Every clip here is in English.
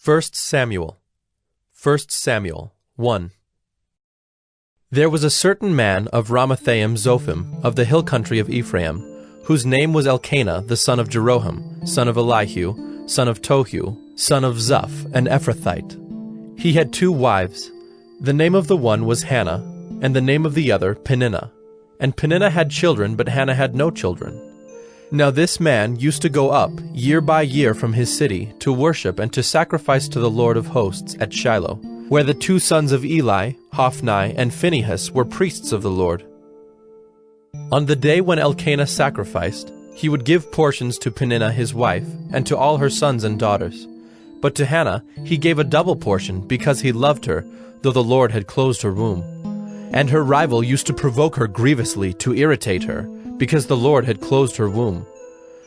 1 Samuel 1. There was a certain man of Ramathaim Zophim, of the hill country of Ephraim, whose name was Elkanah the son of Jeroham, son of Elihu, son of Tohu, son of Zuph, an Ephrathite. He had 2 wives. The name of the one was Hannah, and the name of the other Peninnah. And Peninnah had children, but Hannah had no children. Now this man used to go up year by year from his city to worship and to sacrifice to the Lord of hosts at Shiloh, where the 2 sons of Eli, Hophni and Phinehas, were priests of the Lord. On the day when Elkanah sacrificed, he would give portions to Peninnah his wife, and to all her sons and daughters. But to Hannah he gave a double portion, because he loved her, though the Lord had closed her womb. And her rival used to provoke her grievously to irritate her, because the Lord had closed her womb.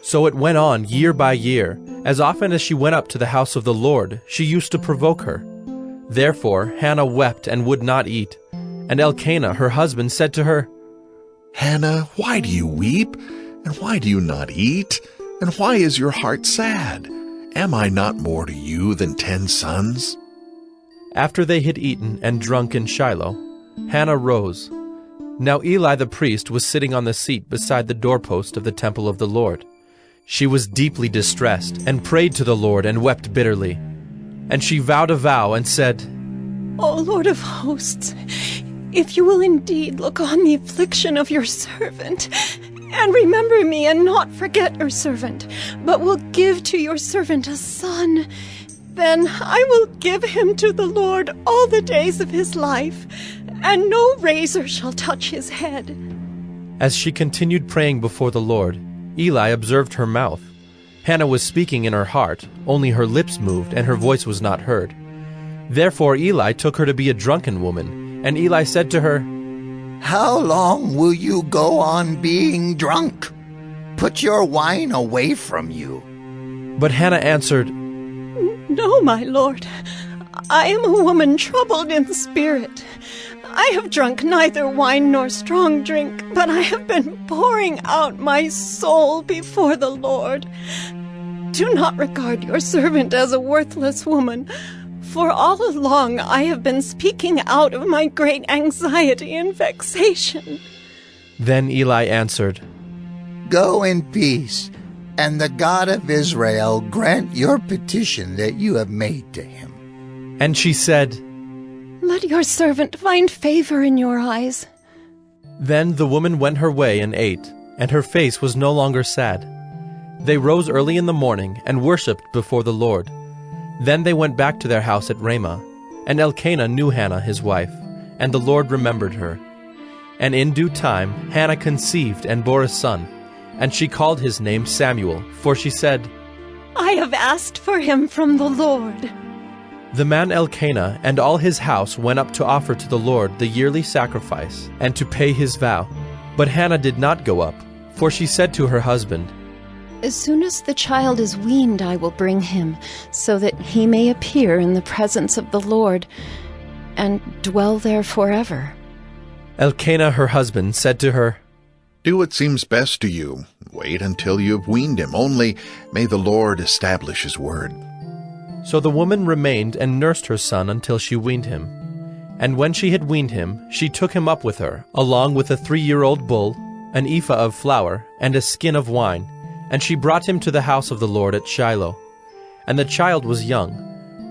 So it went on year by year. As often as she went up to the house of the Lord, she used to provoke her. Therefore Hannah wept and would not eat. And Elkanah her husband said to her, Hannah, why do you weep? And why do you not eat? And why is your heart sad? Am I not more to you than 10 sons? After they had eaten and drunk in Shiloh, Hannah rose. Now Eli the priest was sitting on the seat beside the doorpost of the temple of the Lord. She was deeply distressed, and prayed to the Lord, and wept bitterly. And she vowed a vow, and said, O Lord of hosts, if you will indeed look on the affliction of your servant, and remember me, and not forget your servant, but will give to your servant a son, then I will give him to the Lord all the days of his life, and no razor shall touch his head. As she continued praying before the Lord, Eli observed her mouth. Hannah was speaking in her heart, only her lips moved, and her voice was not heard. Therefore Eli took her to be a drunken woman, and Eli said to her, How long will you go on being drunk? Put your wine away from you. But Hannah answered, No, my lord, I am a woman troubled in spirit. I have drunk neither wine nor strong drink, but I have been pouring out my soul before the Lord. Do not regard your servant as a worthless woman, for all along I have been speaking out of my great anxiety and vexation. Then Eli answered, Go in peace, and the God of Israel grant your petition that you have made to him. And she said, Let your servant find favor in your eyes. Then the woman went her way and ate, and her face was no longer sad. They rose early in the morning and worshipped before the Lord. Then they went back to their house at Ramah, and Elkanah knew Hannah his wife, and the Lord remembered her. And in due time Hannah conceived and bore a son, and she called his name Samuel, for she said, I have asked for him from the Lord. The man Elkanah and all his house went up to offer to the Lord the yearly sacrifice, and to pay his vow. But Hannah did not go up, for she said to her husband, As soon as the child is weaned, I will bring him, so that he may appear in the presence of the Lord, and dwell there forever. Elkanah her husband said to her, Do what seems best to you. Wait until you have weaned him. Only may the Lord establish his word. So the woman remained and nursed her son until she weaned him. And when she had weaned him, she took him up with her, along with a 3-year-old bull, an ephah of flour, and a skin of wine, and she brought him to the house of the Lord at Shiloh. And the child was young.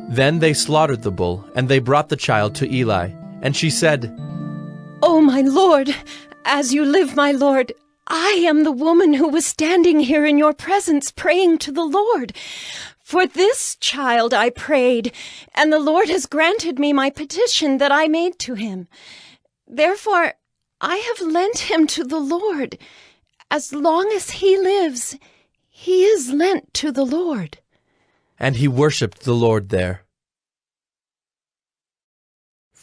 Then they slaughtered the bull, and they brought the child to Eli. And she said, O my lord, as you live, my lord, I am the woman who was standing here in your presence praying to the Lord. For this child I prayed, and the Lord has granted me my petition that I made to him. Therefore I have lent him to the Lord. As long as he lives, he is lent to the Lord. And he worshipped the Lord there.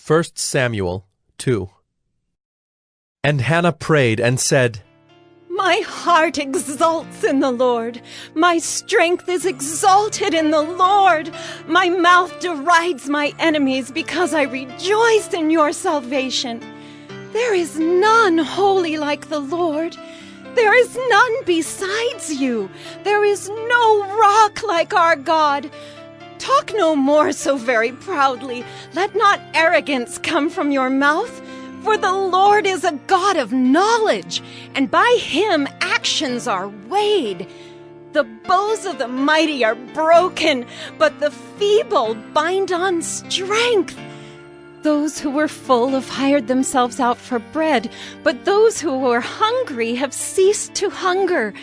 1 Samuel 2. And Hannah prayed and said, My heart exults in the Lord. My strength is exalted in the Lord. My mouth derides my enemies because I rejoice in your salvation. There is none holy like the Lord. There is none besides you. There is no rock like our God. Talk no more so very proudly. Let not arrogance come from your mouth. For the Lord is a God of knowledge, and by him actions are weighed. The bows of the mighty are broken, but the feeble bind on strength. Those who were full have hired themselves out for bread, but those who were hungry have ceased to hunger.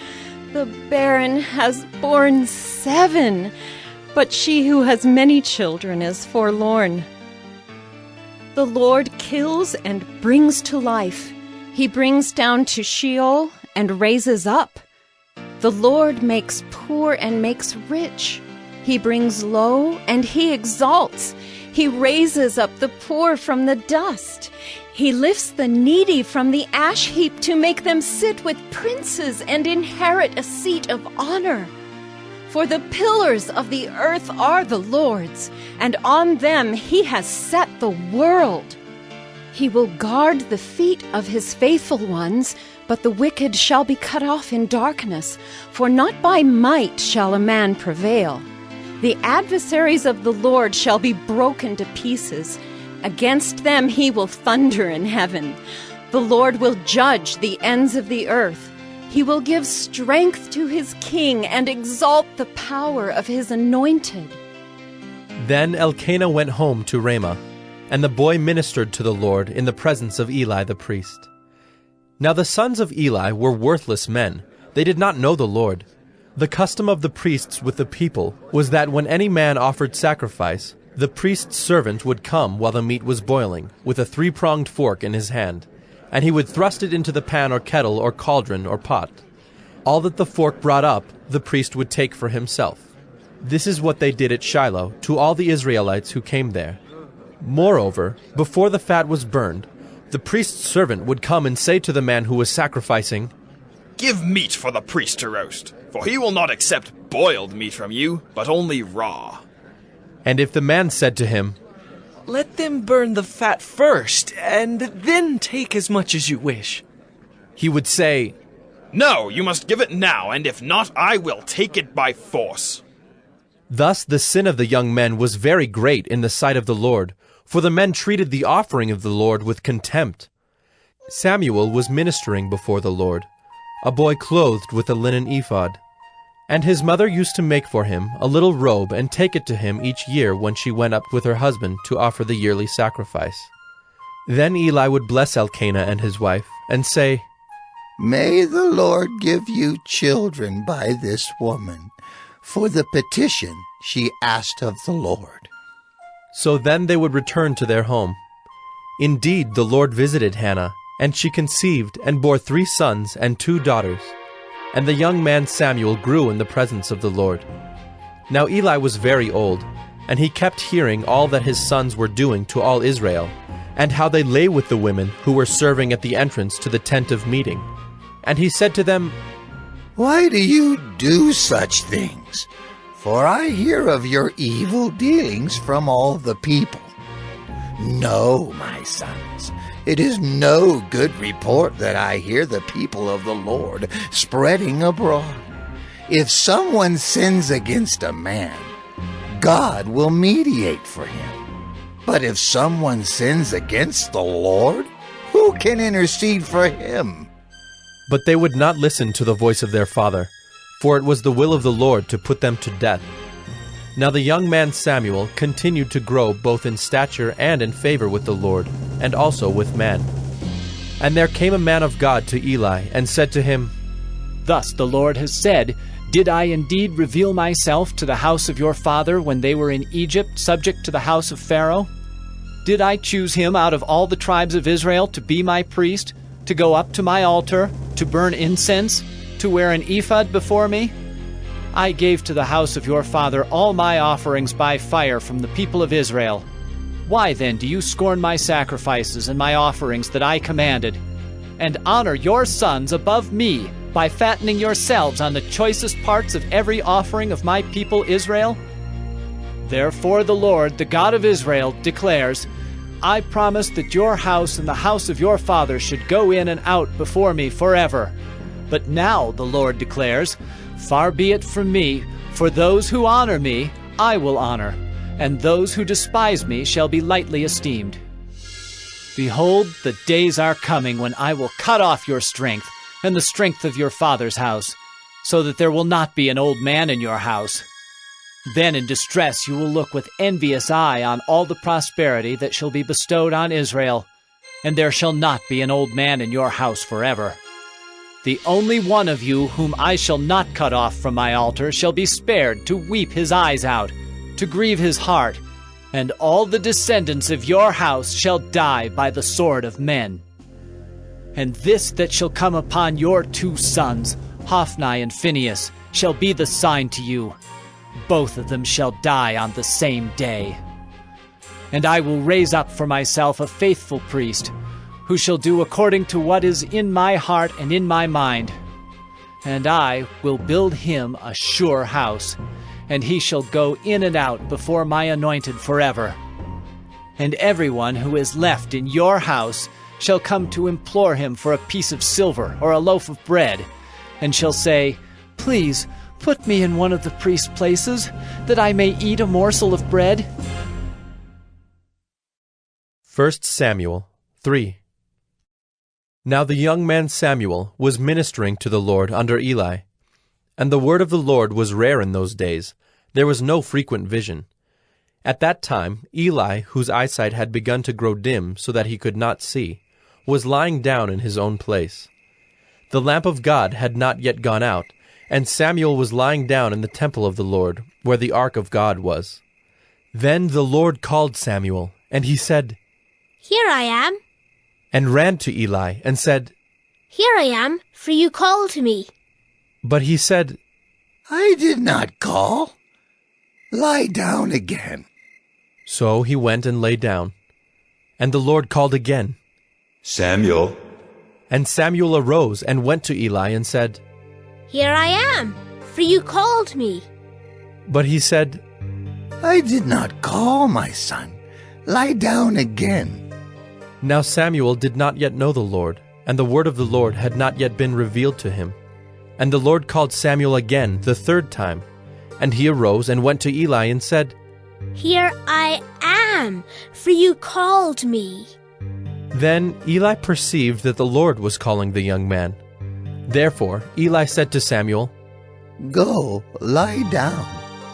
The barren has borne 7, but she who has many children is forlorn. The Lord kills and brings to life. He brings down to Sheol and raises up. The Lord makes poor and makes rich. He brings low and he exalts. He raises up the poor from the dust. He lifts the needy from the ash heap to make them sit with princes and inherit a seat of honor. For the pillars of the earth are the Lord's, and on them he has set the world. He will guard the feet of his faithful ones, but the wicked shall be cut off in darkness, for not by might shall a man prevail. The adversaries of the Lord shall be broken to pieces. Against them he will thunder in heaven. The Lord will judge the ends of the earth. He will give strength to his king and exalt the power of his anointed. Then Elkanah went home to Ramah, and the boy ministered to the Lord in the presence of Eli the priest. Now the sons of Eli were worthless men. They did not know the Lord. The custom of the priests with the people was that when any man offered sacrifice, the priest's servant would come while the meat was boiling, with a 3-pronged fork in his hand, and he would thrust it into the pan or kettle or cauldron or pot. All that the fork brought up, the priest would take for himself. This is what they did at Shiloh to all the Israelites who came there. Moreover, before the fat was burned, the priest's servant would come and say to the man who was sacrificing, "Give meat for the priest to roast, for he will not accept boiled meat from you, but only raw." And if the man said to him, "Let them burn the fat first, and then take as much as you wish," he would say, "No, you must give it now, and if not, I will take it by force." Thus the sin of the young men was very great in the sight of the Lord, for the men treated the offering of the Lord with contempt. Samuel was ministering before the Lord, a boy clothed with a linen ephod. And his mother used to make for him a little robe and take it to him each year when she went up with her husband to offer the yearly sacrifice. Then Eli would bless Elkanah and his wife, and say, "May the Lord give you children by this woman, for the petition she asked of the Lord." So then they would return to their home. Indeed, the Lord visited Hannah, and she conceived and bore 3 sons and 2 daughters. And the young man Samuel grew in the presence of the Lord. Now Eli was very old, and he kept hearing all that his sons were doing to all Israel, and how they lay with the women who were serving at the entrance to the tent of meeting. And he said to them, "Why do you do such things? For I hear of your evil dealings from all the people. No, my sons, it is no good report that I hear the people of the Lord spreading abroad. If someone sins against a man, God will mediate for him. But if someone sins against the Lord, who can intercede for him?" But they would not listen to the voice of their father, for it was the will of the Lord to put them to death. Now the young man Samuel continued to grow both in stature and in favor with the Lord, and also with man. And there came a man of God to Eli, and said to him, "Thus the Lord has said, Did I indeed reveal myself to the house of your father when they were in Egypt, subject to the house of Pharaoh? Did I choose him out of all the tribes of Israel to be my priest, to go up to my altar, to burn incense, to wear an ephod before me? I gave to the house of your father all my offerings by fire from the people of Israel. Why then do you scorn my sacrifices and my offerings that I commanded, and honor your sons above me by fattening yourselves on the choicest parts of every offering of my people Israel? Therefore the Lord, the God of Israel, declares, I promised that your house and the house of your father should go in and out before me forever. But now, the Lord declares, far be it from me, for those who honor me, I will honor, and those who despise me shall be lightly esteemed. Behold, the days are coming when I will cut off your strength and the strength of your father's house, so that there will not be an old man in your house. Then in distress you will look with envious eye on all the prosperity that shall be bestowed on Israel, and there shall not be an old man in your house forever. The only one of you whom I shall not cut off from my altar shall be spared to weep his eyes out, to grieve his heart, and all the descendants of your house shall die by the sword of men. And this that shall come upon your 2 sons, Hophni and Phinehas, shall be the sign to you. Both of them shall die on the same day. And I will raise up for myself a faithful priest, who shall do according to what is in my heart and in my mind. And I will build him a sure house, and he shall go in and out before my anointed forever. And everyone who is left in your house shall come to implore him for a piece of silver or a loaf of bread, and shall say, Please, put me in one of the priest's places, that I may eat a morsel of bread. 1 Samuel 3. Now the young man Samuel was ministering to the Lord under Eli. And the word of the Lord was rare in those days. There was no frequent vision. At that time Eli, whose eyesight had begun to grow dim so that he could not see, was lying down in his own place. The lamp of God had not yet gone out, and Samuel was lying down in the temple of the Lord, where the ark of God was. Then the Lord called Samuel, and he said, Here I am. And ran to Eli, and said, Here I am, for you called me. But he said, I did not call. Lie down again. So he went and lay down. And the Lord called again, Samuel. And Samuel arose and went to Eli and said, Here I am, for you called me. But he said, I did not call, my son. Lie down again. Now Samuel did not yet know the Lord, and the word of the Lord had not yet been revealed to him. And the Lord called Samuel again the 3rd time. And he arose and went to Eli and said, Here I am, for you called me. Then Eli perceived that the Lord was calling the young man. Therefore Eli said to Samuel, Go, lie down,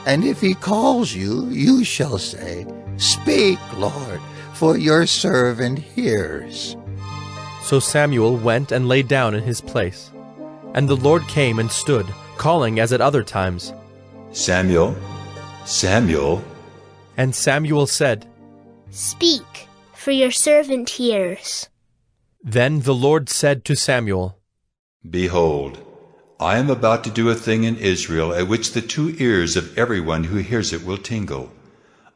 and if he calls you, you shall say, Speak, Lord, for your servant hears. So Samuel went and lay down in his place. And the Lord came and stood, calling as at other times, Samuel, Samuel. And Samuel said, Speak, for your servant hears. Then the Lord said to Samuel, Behold, I am about to do a thing in Israel at which the 2 ears of everyone who hears it will tingle.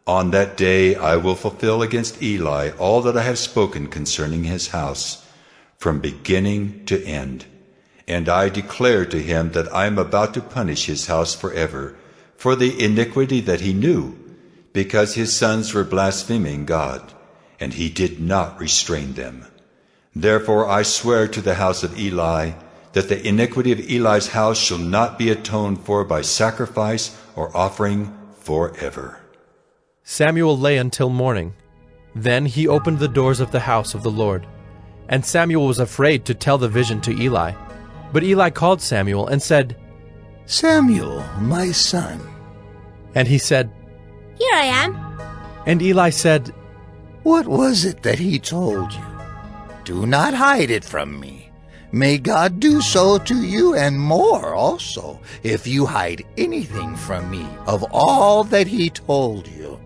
On that day I will fulfill against Eli all that I have spoken concerning his house, from beginning to end. And I declare to him that I am about to punish his house forever, for the iniquity that he knew, because his sons were blaspheming God, and he did not restrain them. Therefore I swear to the house of Eli, that the iniquity of Eli's house shall not be atoned for by sacrifice or offering forever. Samuel lay until morning. Then he opened the doors of the house of the Lord. And Samuel was afraid to tell the vision to Eli. But Eli called Samuel and said, Samuel, my son. And he said, Here I am. And Eli said, What was it that he told you? Do not hide it from me. May God do so to you and more also, if you hide anything from me of all that he told you.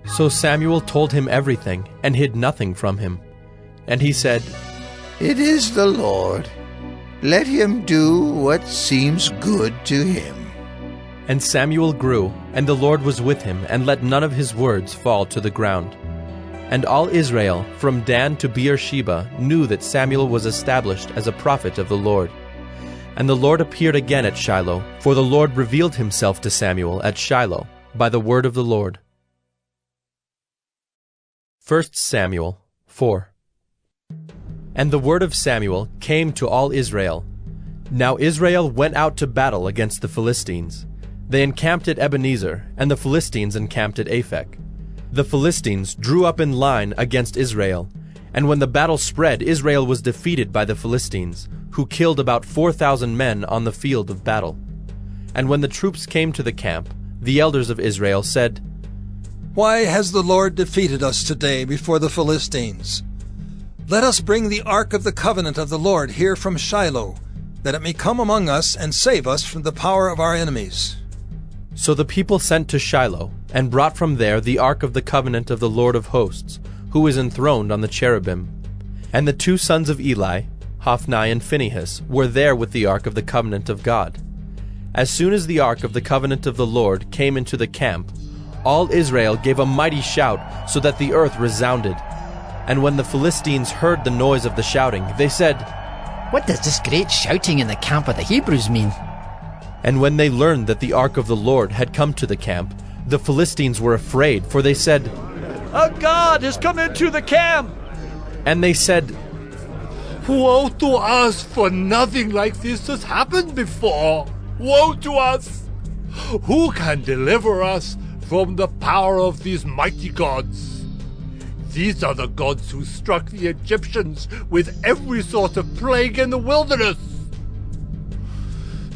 So Samuel told him everything, and hid nothing from him. And he said, It is the Lord. Let him do what seems good to him. And Samuel grew, and the Lord was with him, and let none of his words fall to the ground. And all Israel, from Dan to Beersheba, knew that Samuel was established as a prophet of the Lord. And the Lord appeared again at Shiloh, for the Lord revealed himself to Samuel at Shiloh by the word of the Lord. 1 Samuel 4. And the word of Samuel came to all Israel. Now Israel went out to battle against the Philistines. They encamped at Ebenezer, and the Philistines encamped at Aphek. The Philistines drew up in line against Israel, and when the battle spread, Israel was defeated by the Philistines, who killed about 4,000 men on the field of battle. And when the troops came to the camp, the elders of Israel said, "Why has the Lord defeated us today before the Philistines? Let us bring the ark of the covenant of the Lord here from Shiloh, that it may come among us and save us from the power of our enemies." So the people sent to Shiloh, and brought from there the ark of the covenant of the Lord of hosts, who is enthroned on the cherubim. And the 2 sons of Eli, Hophni and Phinehas, were there with the ark of the covenant of God. As soon as the ark of the covenant of the Lord came into the camp, all Israel gave a mighty shout, so that the earth resounded. And when the Philistines heard the noise of the shouting, they said, "What does this great shouting in the camp of the Hebrews mean?" And when they learned that the ark of the Lord had come to the camp, the Philistines were afraid, for they said, "A god has come into the camp!" And they said, "Woe to us, for nothing like this has happened before! Woe to us! Who can deliver us from the power of these mighty gods? These are the gods who struck the Egyptians with every sort of plague in the wilderness.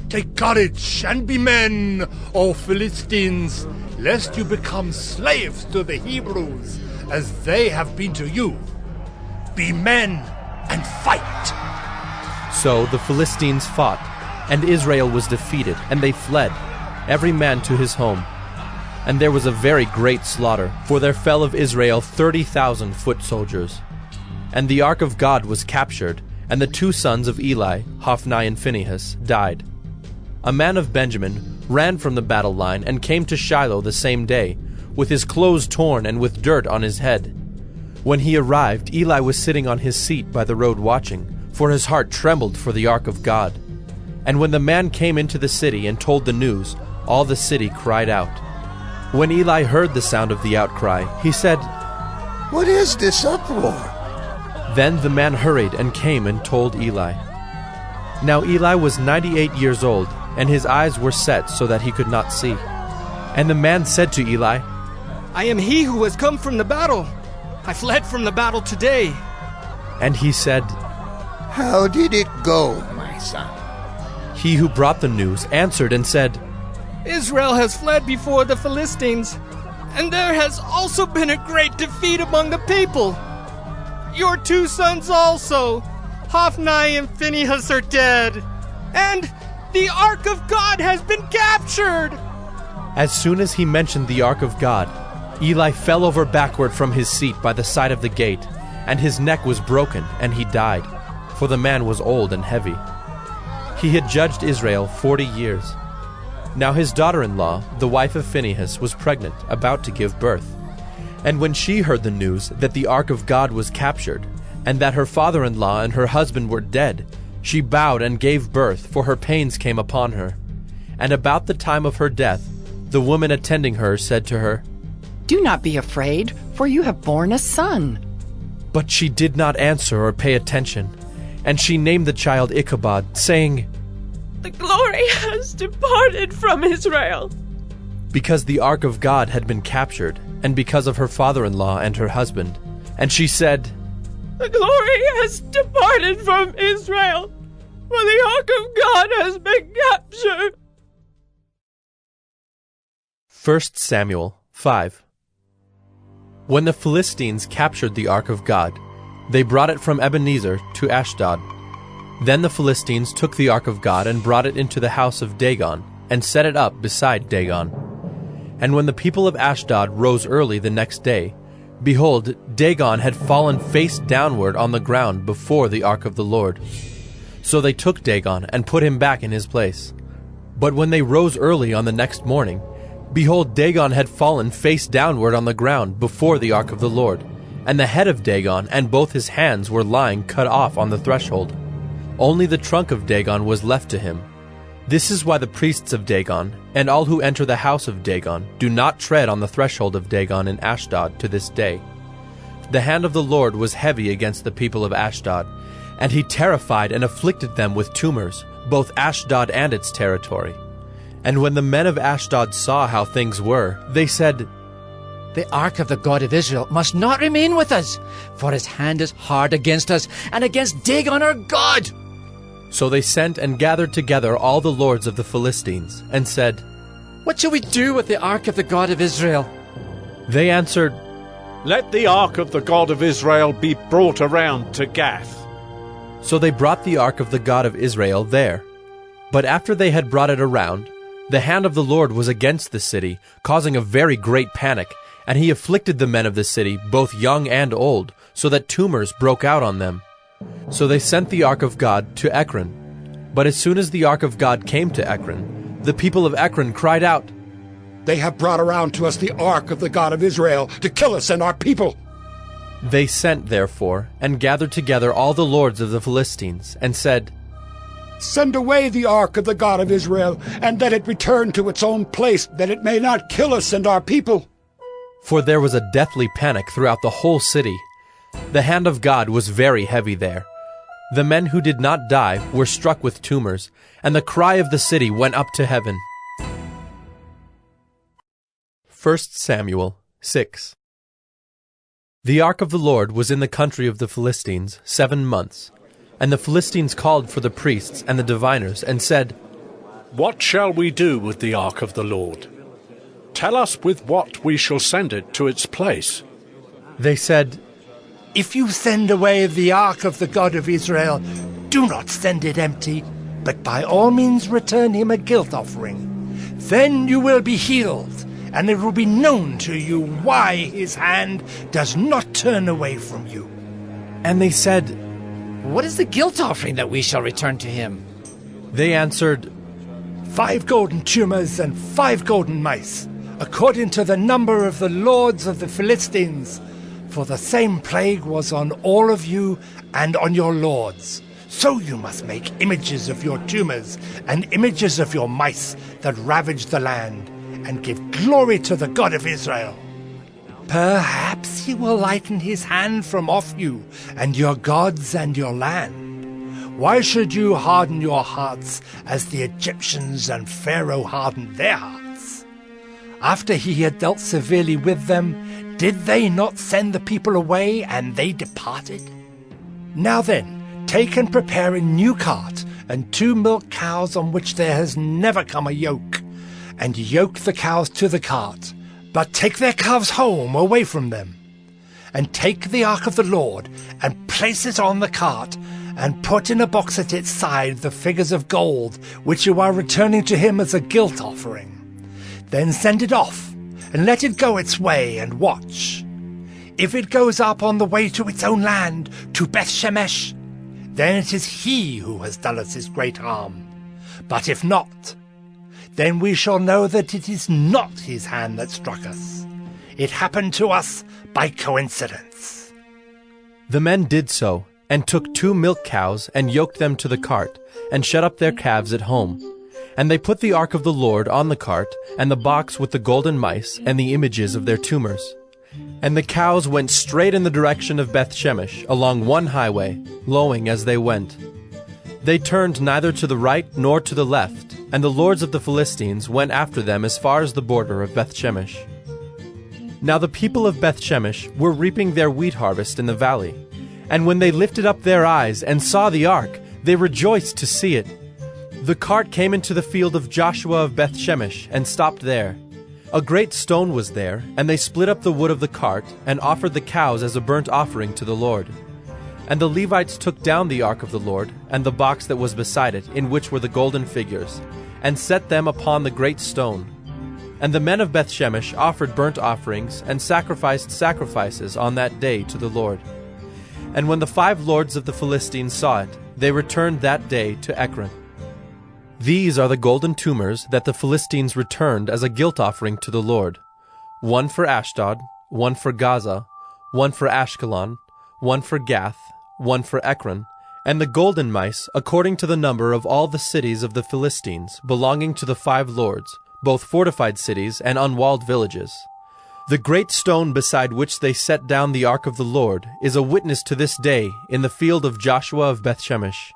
Take courage and be men, O Philistines, lest you become slaves to the Hebrews, as they have been to you. Be men and fight." So the Philistines fought, and Israel was defeated, and they fled, every man to his home. And there was a very great slaughter, for there fell of Israel 30,000 foot soldiers. And the ark of God was captured, and the 2 sons of Eli, Hophni and Phinehas, died. A man of Benjamin ran from the battle line and came to Shiloh the same day, with his clothes torn and with dirt on his head. When he arrived, Eli was sitting on his seat by the road watching, for his heart trembled for the ark of God. And when the man came into the city and told the news, all the city cried out. When Eli heard the sound of the outcry, he said, "What is this uproar?" Then the man hurried and came and told Eli. Now Eli was 98 years old, and his eyes were set so that he could not see. And the man said to Eli, "I am he who has come from the battle. I fled from the battle today." And he said, "How did it go, my son?" He who brought the news answered and said, "Israel has fled before the Philistines, and there has also been a great defeat among the people. Your 2 sons also, Hophni and Phinehas, are dead, and the ark of God has been captured." As soon as he mentioned the ark of God, Eli fell over backward from his seat by the side of the gate, and his neck was broken, and he died, for the man was old and heavy. He had judged Israel 40 years. Now his daughter-in-law, the wife of Phinehas, was pregnant, about to give birth. And when she heard the news that the ark of God was captured, and that her father-in-law and her husband were dead, she bowed and gave birth, for her pains came upon her. And about the time of her death, the woman attending her said to her, "Do not be afraid, for you have borne a son." But she did not answer or pay attention, and she named the child Ichabod, saying, "The glory has departed from Israel," because the ark of God had been captured, and because of her father-in-law and her husband. And she said, "The glory has departed from Israel, for the ark of God has been captured." 1 Samuel 5. When the Philistines captured the ark of God, they brought it from Ebenezer to Ashdod. Then the Philistines took the ark of God and brought it into the house of Dagon, and set it up beside Dagon. And when the people of Ashdod rose early the next day, behold, Dagon had fallen face downward on the ground before the ark of the Lord. So they took Dagon and put him back in his place. But when they rose early on the next morning, behold, Dagon had fallen face downward on the ground before the ark of the Lord, and the head of Dagon and both his hands were lying cut off on the threshold. Only the trunk of Dagon was left to him. This is why the priests of Dagon, and all who enter the house of Dagon, do not tread on the threshold of Dagon in Ashdod to this day. The hand of the Lord was heavy against the people of Ashdod, and he terrified and afflicted them with tumors, both Ashdod and its territory. And when the men of Ashdod saw how things were, they said, "The ark of the God of Israel must not remain with us, for his hand is hard against us and against Dagon our God." So they sent and gathered together all the lords of the Philistines, and said, "What shall we do with the ark of the God of Israel?" They answered, "Let the ark of the God of Israel be brought around to Gath." So they brought the ark of the God of Israel there. But after they had brought it around, the hand of the Lord was against the city, causing a very great panic, and he afflicted the men of the city, both young and old, so that tumors broke out on them. So they sent the ark of God to Ekron. But as soon as the ark of God came to Ekron, the people of Ekron cried out, "They have brought around to us the ark of the God of Israel to kill us and our people." They sent, therefore, and gathered together all the lords of the Philistines, and said, "Send away the ark of the God of Israel, and let it return to its own place, that it may not kill us and our people." For there was a deathly panic throughout the whole city. The hand of God was very heavy there. The men who did not die were struck with tumors, and the cry of the city went up to heaven. 1 Samuel 6. The ark of the Lord was in the country of the Philistines 7 months. And the Philistines called for the priests and the diviners, and said, "What shall we do with the ark of the Lord? Tell us with what we shall send it to its place." They said, "If you send away the ark of the God of Israel, do not send it empty, but by all means return him a guilt offering. Then you will be healed, and it will be known to you why his hand does not turn away from you." And they said, "What is the guilt offering that we shall return to him?" They answered, 5 golden tumors and 5 golden mice, according to the number of the lords of the Philistines. For the same plague was on all of you and on your lords. So you must make images of your tumors and images of your mice that ravage the land, and give glory to the God of Israel. Perhaps he will lighten his hand from off you and your gods and your land. Why should you harden your hearts as the Egyptians and Pharaoh hardened their hearts? After he had dealt severely with them, did they not send the people away, and they departed? Now then, take and prepare a new cart, and 2 milk cows on which there has never come a yoke, and yoke the cows to the cart, but take their calves home away from them. And take the ark of the Lord, and place it on the cart, and put in a box at its side the figures of gold, which you are returning to him as a guilt offering. Then send it off, and let it go its way, and watch. If it goes up on the way to its own land, to Beth-Shemesh, then it is he who has done us this great harm. But if not, then we shall know that it is not his hand that struck us. It happened to us by coincidence." The men did so, and took 2 milk cows, and yoked them to the cart, and shut up their calves at home. And they put the ark of the Lord on the cart, and the box with the golden mice, and the images of their tumors. And the cows went straight in the direction of Beth-Shemesh, along one highway, lowing as they went. They turned neither to the right nor to the left, and the lords of the Philistines went after them as far as the border of Beth-Shemesh. Now the people of Beth-Shemesh were reaping their wheat harvest in the valley. And when they lifted up their eyes and saw the ark, they rejoiced to see it. The cart came into the field of Joshua of Beth-Shemesh and stopped there. A great stone was there, and they split up the wood of the cart and offered the cows as a burnt offering to the Lord. And the Levites took down the ark of the Lord and the box that was beside it, in which were the golden figures, and set them upon the great stone. And the men of Beth-Shemesh offered burnt offerings and sacrificed sacrifices on that day to the Lord. And when the 5 lords of the Philistines saw it, they returned that day to Ekron. These are the golden tumors that the Philistines returned as a guilt offering to the Lord: 1 for Ashdod, 1 for Gaza, 1 for Ashkelon, 1 for Gath, 1 for Ekron, and the golden mice according to the number of all the cities of the Philistines, belonging to the 5 lords, both fortified cities and unwalled villages. The great stone beside which they set down the ark of the Lord is a witness to this day in the field of Joshua of Beth-Shemesh.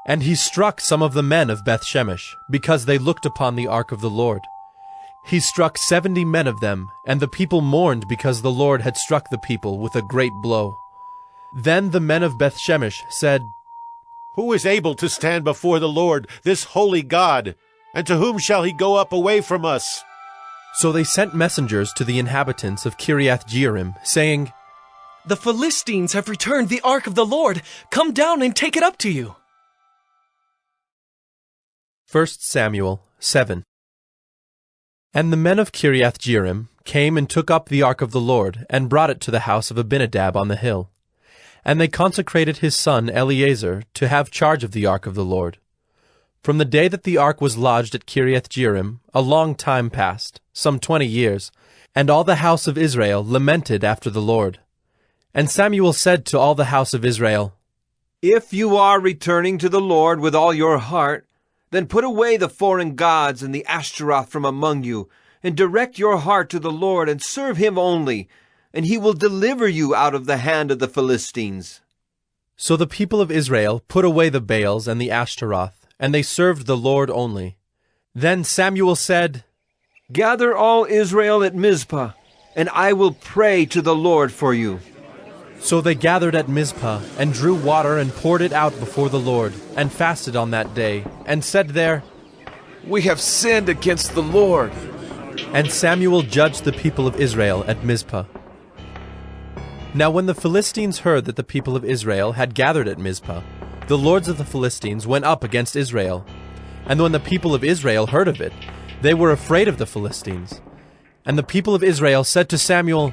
And he struck some of the men of Beth-Shemesh, because they looked upon the ark of the Lord. He struck 70 men of them, and the people mourned because the Lord had struck the people with a great blow. Then the men of Beth-Shemesh said, Who is able to stand before the Lord, this holy God? And to whom shall he go up away from us? So they sent messengers to the inhabitants of Kiriath-Jearim, saying, The Philistines have returned the ark of the Lord. Come down and take it up to you. 1 Samuel 7. And the men of Kiriath-Jearim came and took up the ark of the Lord, and brought it to the house of Abinadab on the hill. And they consecrated his son Eleazar to have charge of the ark of the Lord. From the day that the ark was lodged at Kiriath-Jearim, a long time passed, some 20 years, and all the house of Israel lamented after the Lord. And Samuel said to all the house of Israel, If you are returning to the Lord with all your heart, then put away the foreign gods and the Ashtaroth from among you, and direct your heart to the Lord, and serve him only, and he will deliver you out of the hand of the Philistines. So the people of Israel put away the Baals and the Ashtaroth, and they served the Lord only. Then Samuel said, Gather all Israel at Mizpah, and I will pray to the Lord for you. So they gathered at Mizpah, and drew water and poured it out before the Lord, and fasted on that day, and said there, We have sinned against the Lord. And Samuel judged the people of Israel at Mizpah. Now when the Philistines heard that the people of Israel had gathered at Mizpah, the lords of the Philistines went up against Israel. And when the people of Israel heard of it, they were afraid of the Philistines. And the people of Israel said to Samuel,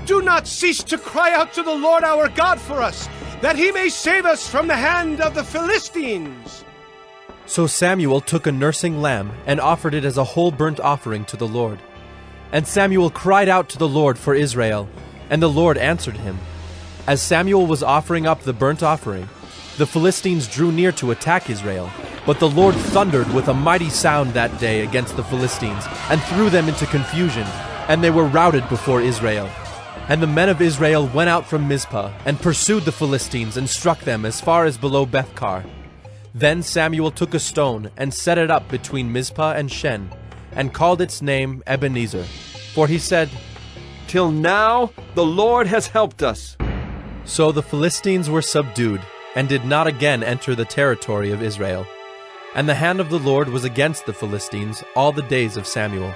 Do not cease to cry out to the Lord our God for us, that he may save us from the hand of the Philistines. So Samuel took a nursing lamb and offered it as a whole burnt offering to the Lord. And Samuel cried out to the Lord for Israel, and the Lord answered him. As Samuel was offering up the burnt offering, the Philistines drew near to attack Israel. But the Lord thundered with a mighty sound that day against the Philistines, and threw them into confusion, and they were routed before Israel. And the men of Israel went out from Mizpah, and pursued the Philistines, and struck them as far as below Bethkar. Then Samuel took a stone, and set it up between Mizpah and Shen, and called its name Ebenezer. For he said, Till now the Lord has helped us. So the Philistines were subdued, and did not again enter the territory of Israel. And the hand of the Lord was against the Philistines all the days of Samuel.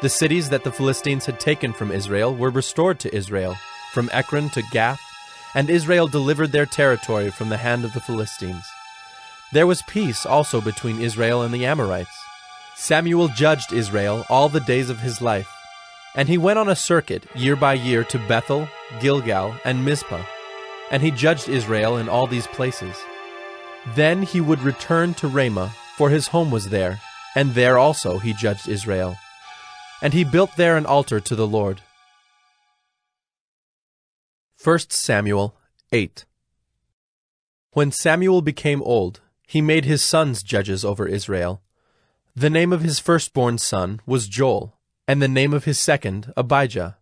The cities that the Philistines had taken from Israel were restored to Israel, from Ekron to Gath, and Israel delivered their territory from the hand of the Philistines. There was peace also between Israel and the Amorites. Samuel judged Israel all the days of his life, and he went on a circuit year by year to Bethel, Gilgal, and Mizpah, and he judged Israel in all these places. Then he would return to Ramah, for his home was there, and there also he judged Israel. And he built there an altar to the Lord. 1 Samuel 8. When Samuel became old, he made his sons judges over Israel. The name of his firstborn son was Joel, and the name of his second Abijah.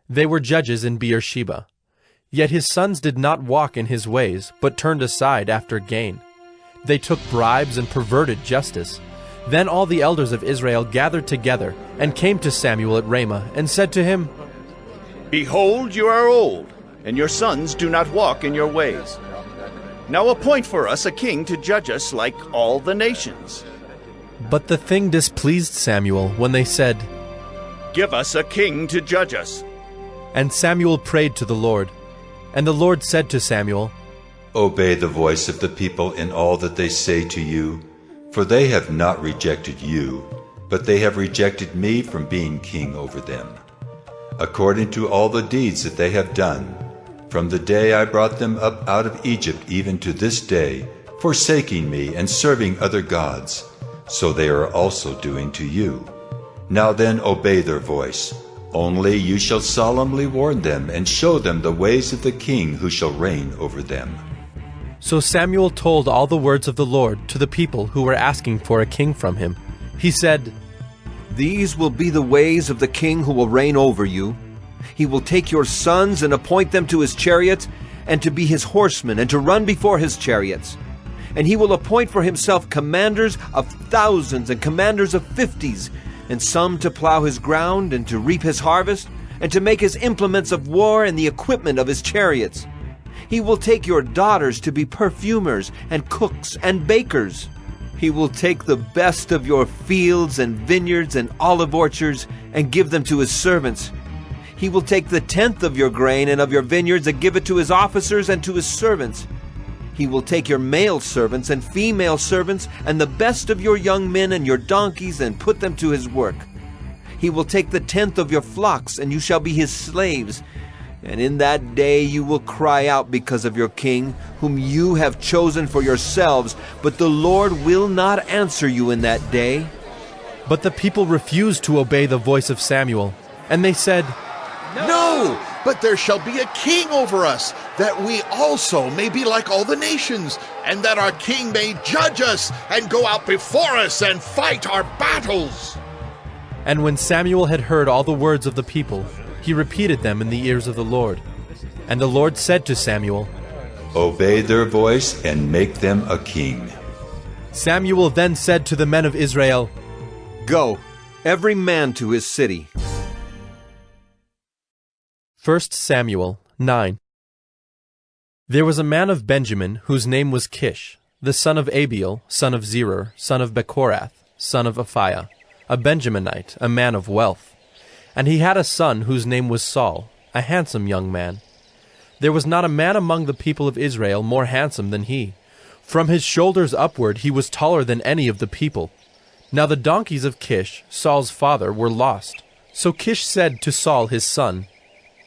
They were judges in Beersheba. Yet his sons did not walk in his ways, but turned aside after gain. They took bribes and perverted justice. Then all the elders of Israel gathered together, and came to Samuel at Ramah, and said to him, Behold, you are old, and your sons do not walk in your ways. Now appoint for us a king to judge us like all the nations. But the thing displeased Samuel when they said, Give us a king to judge us. And Samuel prayed to the Lord. And the Lord said to Samuel, Obey the voice of the people in all that they say to you, for they have not rejected you, but they have rejected me from being king over them, according to all the deeds that they have done, from the day I brought them up out of Egypt even to this day, forsaking me and serving other gods, so they are also doing to you. Now then obey their voice. Only you shall solemnly warn them, and show them the ways of the king who shall reign over them. So Samuel told all the words of the Lord to the people who were asking for a king from him. He said, These will be the ways of the king who will reign over you. He will take your sons and appoint them to his chariots, and to be his horsemen, and to run before his chariots. And he will appoint for himself commanders of thousands and commanders of 50s, and some to plow his ground and to reap his harvest, and to make his implements of war and the equipment of his chariots. He will take your daughters to be perfumers and cooks and bakers. He will take the best of your fields and vineyards and olive orchards and give them to his servants. He will take the 10th of your grain and of your vineyards and give it to his officers and to his servants. He will take your male servants and female servants and the best of your young men and your donkeys and put them to his work. He will take the 10th of your flocks, and you shall be his slaves. And in that day you will cry out because of your king, whom you have chosen for yourselves, but the Lord will not answer you in that day. But the people refused to obey the voice of Samuel, and they said, No, but there shall be a king over us, that we also may be like all the nations, and that our king may judge us and go out before us and fight our battles. And when Samuel had heard all the words of the people, he repeated them in the ears of the Lord. And the Lord said to Samuel, Obey their voice and make them a king. Samuel then said to the men of Israel, Go, every man to his city. 1 Samuel 9. There was a man of Benjamin whose name was Kish, the son of Abiel, son of Zerah, son of Bechorath, son of Aphiah, a Benjaminite, a man of wealth. And he had a son whose name was Saul, a handsome young man. There was not a man among the people of Israel more handsome than he. From his shoulders upward he was taller than any of the people. Now the donkeys of Kish, Saul's father, were lost. So Kish said to Saul his son,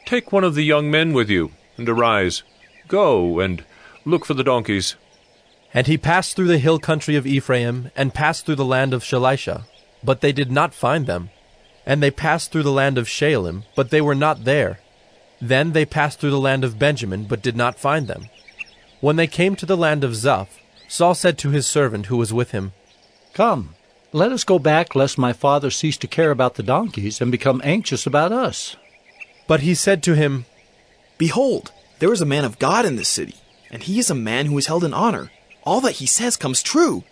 Take one of the young men with you, and arise. Go and look for the donkeys. And he passed through the hill country of Ephraim, and passed through the land of Shalisha, but they did not find them. And they passed through the land of Shaalim, but they were not there. Then they passed through the land of Benjamin, but did not find them. When they came to the land of Zuph, Saul said to his servant who was with him, Come, let us go back, lest my father cease to care about the donkeys and become anxious about us. But he said to him, Behold, there is a man of God in this city, and he is a man who is held in honor. All that he says comes true.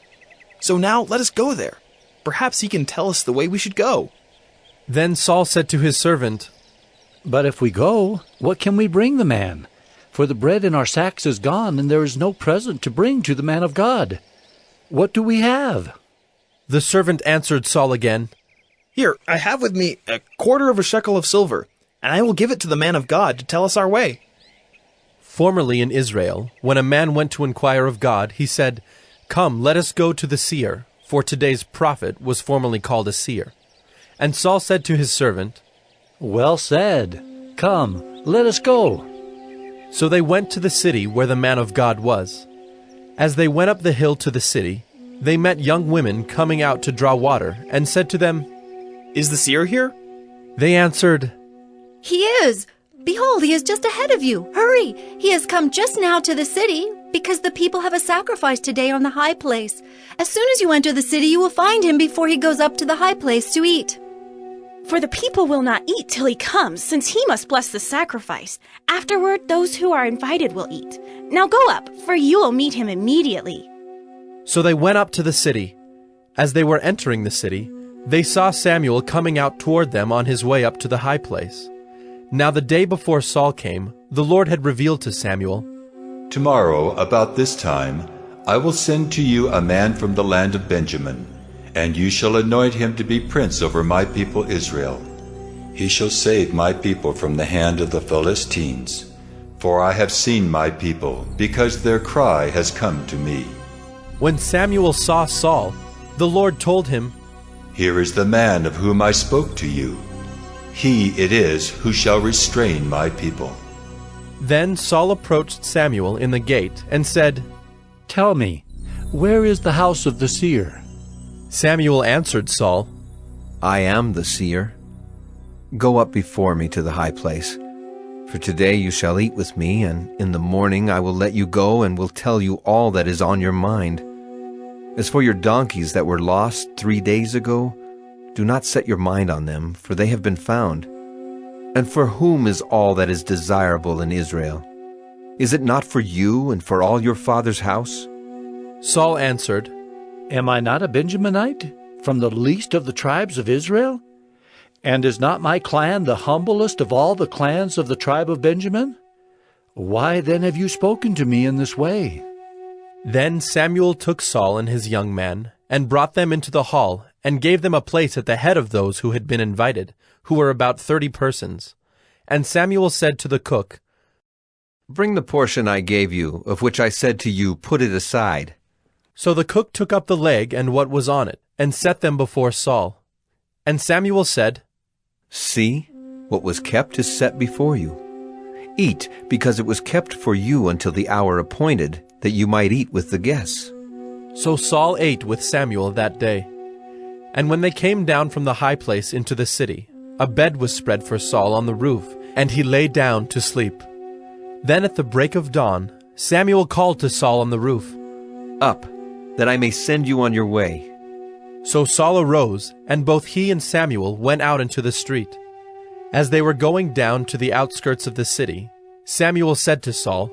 So now let us go there. Perhaps he can tell us the way we should go. Then Saul said to his servant, But if we go, what can we bring the man? For the bread in our sacks is gone, and there is no present to bring to the man of God. What do we have? The servant answered Saul again, Here, I have with me 1/4 of a shekel of silver, and I will give it to the man of God to tell us our way. Formerly in Israel, when a man went to inquire of God, he said, Come, let us go to the seer, for today's prophet was formerly called a seer. And Saul said to his servant, Well said. Come, let us go. So they went to the city where the man of God was. As they went up the hill to the city, they met young women coming out to draw water, and said to them, Is the seer here? They answered, He is. Behold, he is just ahead of you. Hurry! He has come just now to the city, because the people have a sacrifice today on the high place. As soon as you enter the city, you will find him before he goes up to the high place to eat. For the people will not eat till he comes, since he must bless the sacrifice. Afterward, those who are invited will eat. Now go up, for you will meet him immediately. So they went up to the city. As they were entering the city, they saw Samuel coming out toward them on his way up to the high place. Now the day before Saul came, the Lord had revealed to Samuel, Tomorrow, about this time, I will send to you a man from the land of Benjamin, and you shall anoint him to be prince over my people Israel. He shall save my people from the hand of the Philistines. For I have seen my people, because their cry has come to me. When Samuel saw Saul, the Lord told him, Here is the man of whom I spoke to you. He it is who shall restrain my people. Then Saul approached Samuel in the gate and said, Tell me, where is the house of the seer? Samuel answered Saul, I am the seer. Go up before me to the high place. For today you shall eat with me, and in the morning I will let you go and will tell you all that is on your mind. As for your donkeys that were lost 3 days ago, do not set your mind on them, for they have been found. And for whom is all that is desirable in Israel? Is it not for you and for all your father's house? Saul answered, Am I not a Benjaminite, from the least of the tribes of Israel? And is not my clan the humblest of all the clans of the tribe of Benjamin? Why then have you spoken to me in this way? Then Samuel took Saul and his young man, and brought them into the hall, and gave them a place at the head of those who had been invited, who were about 30 persons. And Samuel said to the cook, Bring the portion I gave you, of which I said to you, put it aside. So the cook took up the leg and what was on it, and set them before Saul. And Samuel said, See, what was kept is set before you. Eat, because it was kept for you until the hour appointed, that you might eat with the guests. So Saul ate with Samuel that day. And when they came down from the high place into the city, a bed was spread for Saul on the roof, and he lay down to sleep. Then at the break of dawn, Samuel called to Saul on the roof, Up, that I may send you on your way. So Saul arose, and both he and Samuel went out into the street. As they were going down to the outskirts of the city, Samuel said to Saul,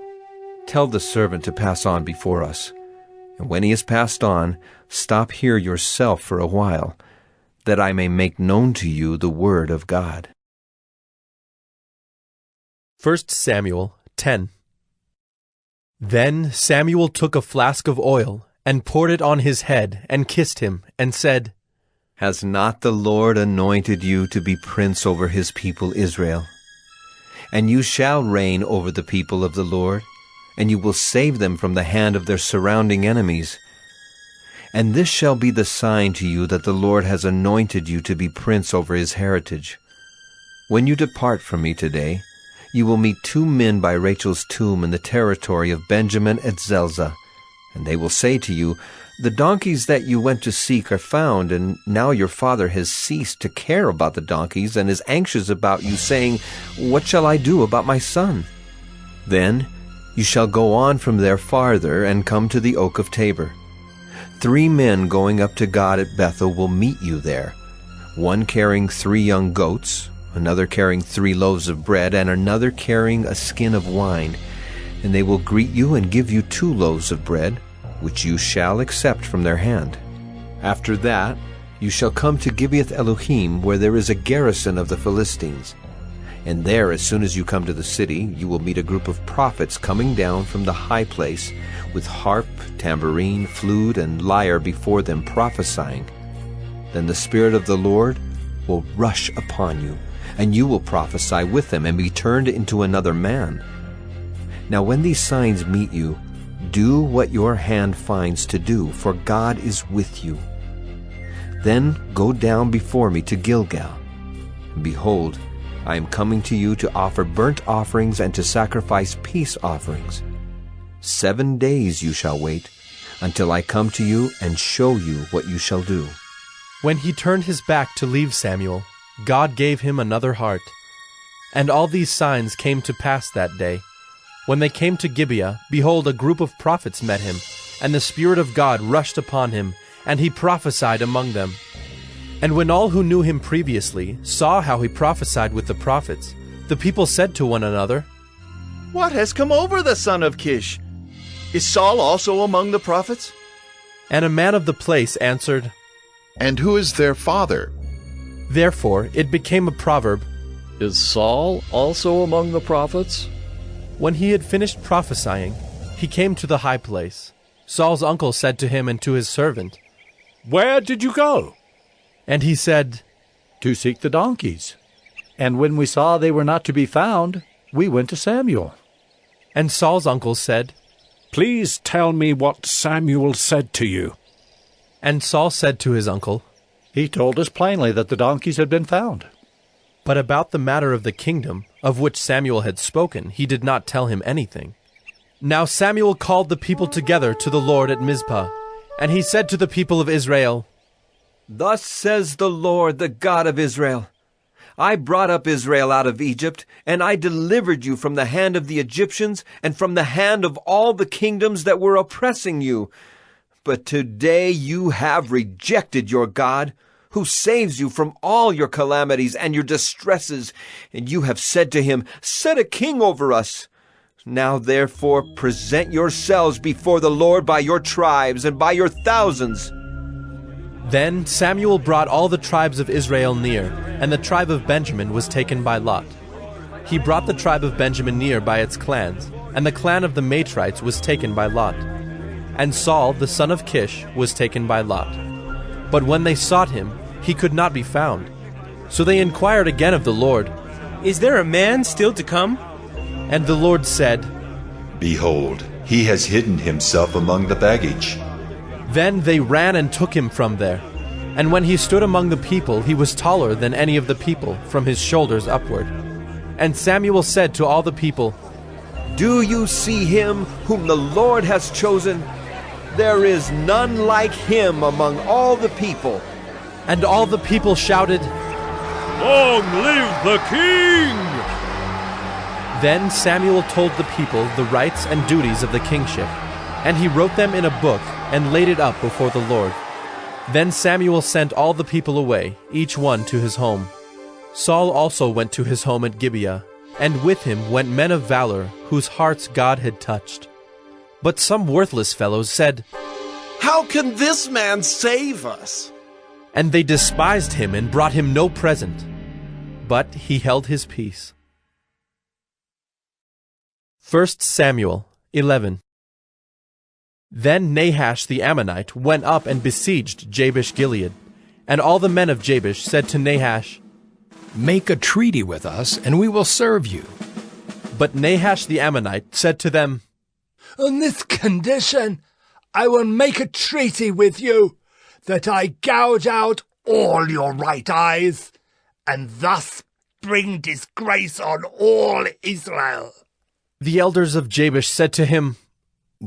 Tell the servant to pass on before us, and when he has passed on, stop here yourself for a while, that I may make known to you the word of God. 1 Samuel 10. Then Samuel took a flask of oil, and poured it on his head, and kissed him, and said, Has not the Lord anointed you to be prince over his people Israel? And you shall reign over the people of the Lord, and you will save them from the hand of their surrounding enemies. And this shall be the sign to you that the Lord has anointed you to be prince over his heritage. When you depart from me today, you will meet 2 men by Rachel's tomb in the territory of Benjamin at Zelzah. And they will say to you, The donkeys that you went to seek are found, and now your father has ceased to care about the donkeys and is anxious about you, saying, What shall I do about my son? Then you shall go on from there farther and come to the oak of Tabor. 3 men going up to God at Bethel will meet you there, one carrying 3 young goats, another carrying 3 loaves of bread, and another carrying a skin of wine. And they will greet you and give you 2 loaves of bread, which you shall accept from their hand. After that, you shall come to Gibeath Elohim, where there is a garrison of the Philistines. And there, as soon as you come to the city, you will meet a group of prophets coming down from the high place, with harp, tambourine, flute, and lyre before them, prophesying. Then the Spirit of the Lord will rush upon you, and you will prophesy with them, and be turned into another man. Now when these signs meet you, do what your hand finds to do, for God is with you. Then go down before me to Gilgal. And behold, I am coming to you to offer burnt offerings and to sacrifice peace offerings. 7 days you shall wait, until I come to you and show you what you shall do. When he turned his back to leave Samuel, God gave him another heart. And all these signs came to pass that day. When they came to Gibeah, behold, a group of prophets met him, and the Spirit of God rushed upon him, and he prophesied among them. And when all who knew him previously saw how he prophesied with the prophets, the people said to one another, What has come over the son of Kish? Is Saul also among the prophets? And a man of the place answered, And who is their father? Therefore it became a proverb, Is Saul also among the prophets? When he had finished prophesying, he came to the high place. Saul's uncle said to him and to his servant, Where did you go? And he said, To seek the donkeys. And when we saw they were not to be found, we went to Samuel. And Saul's uncle said, Please tell me what Samuel said to you. And Saul said to his uncle, He told us plainly that the donkeys had been found. But about the matter of the kingdom, of which Samuel had spoken, he did not tell him anything. Now Samuel called the people together to the Lord at Mizpah, and he said to the people of Israel, Thus says the Lord, the God of Israel, I brought up Israel out of Egypt, and I delivered you from the hand of the Egyptians and from the hand of all the kingdoms that were oppressing you. But today you have rejected your God, who saves you from all your calamities and your distresses, and you have said to him, Set a king over us. Now therefore present yourselves before the Lord by your tribes and by your thousands. Then Samuel brought all the tribes of Israel near, and the tribe of Benjamin was taken by lot. He brought the tribe of Benjamin near by its clans, and the clan of the Matrites was taken by lot. And Saul, the son of Kish, was taken by lot. But when they sought him, he could not be found. So they inquired again of the Lord, Is there a man still to come? And the Lord said, Behold, he has hidden himself among the baggage. Then they ran and took him from there. And when he stood among the people, he was taller than any of the people, from his shoulders upward. And Samuel said to all the people, Do you see him whom the Lord has chosen? There is none like him among all the people. And all the people shouted, Long live the king! Then Samuel told the people the rights and duties of the kingship, and he wrote them in a book and laid it up before the Lord. Then Samuel sent all the people away, each one to his home. Saul also went to his home at Gibeah, and with him went men of valor, whose hearts God had touched. But some worthless fellows said, How can this man save us? And they despised him and brought him no present. But he held his peace. 1 Samuel 11. Then Nahash the Ammonite went up and besieged Jabesh-Gilead. And all the men of Jabesh said to Nahash, Make a treaty with us, and we will serve you. But Nahash the Ammonite said to them, On this condition, I will make a treaty with you, that I gouge out all your right eyes, and thus bring disgrace on all Israel. The elders of Jabesh said to him,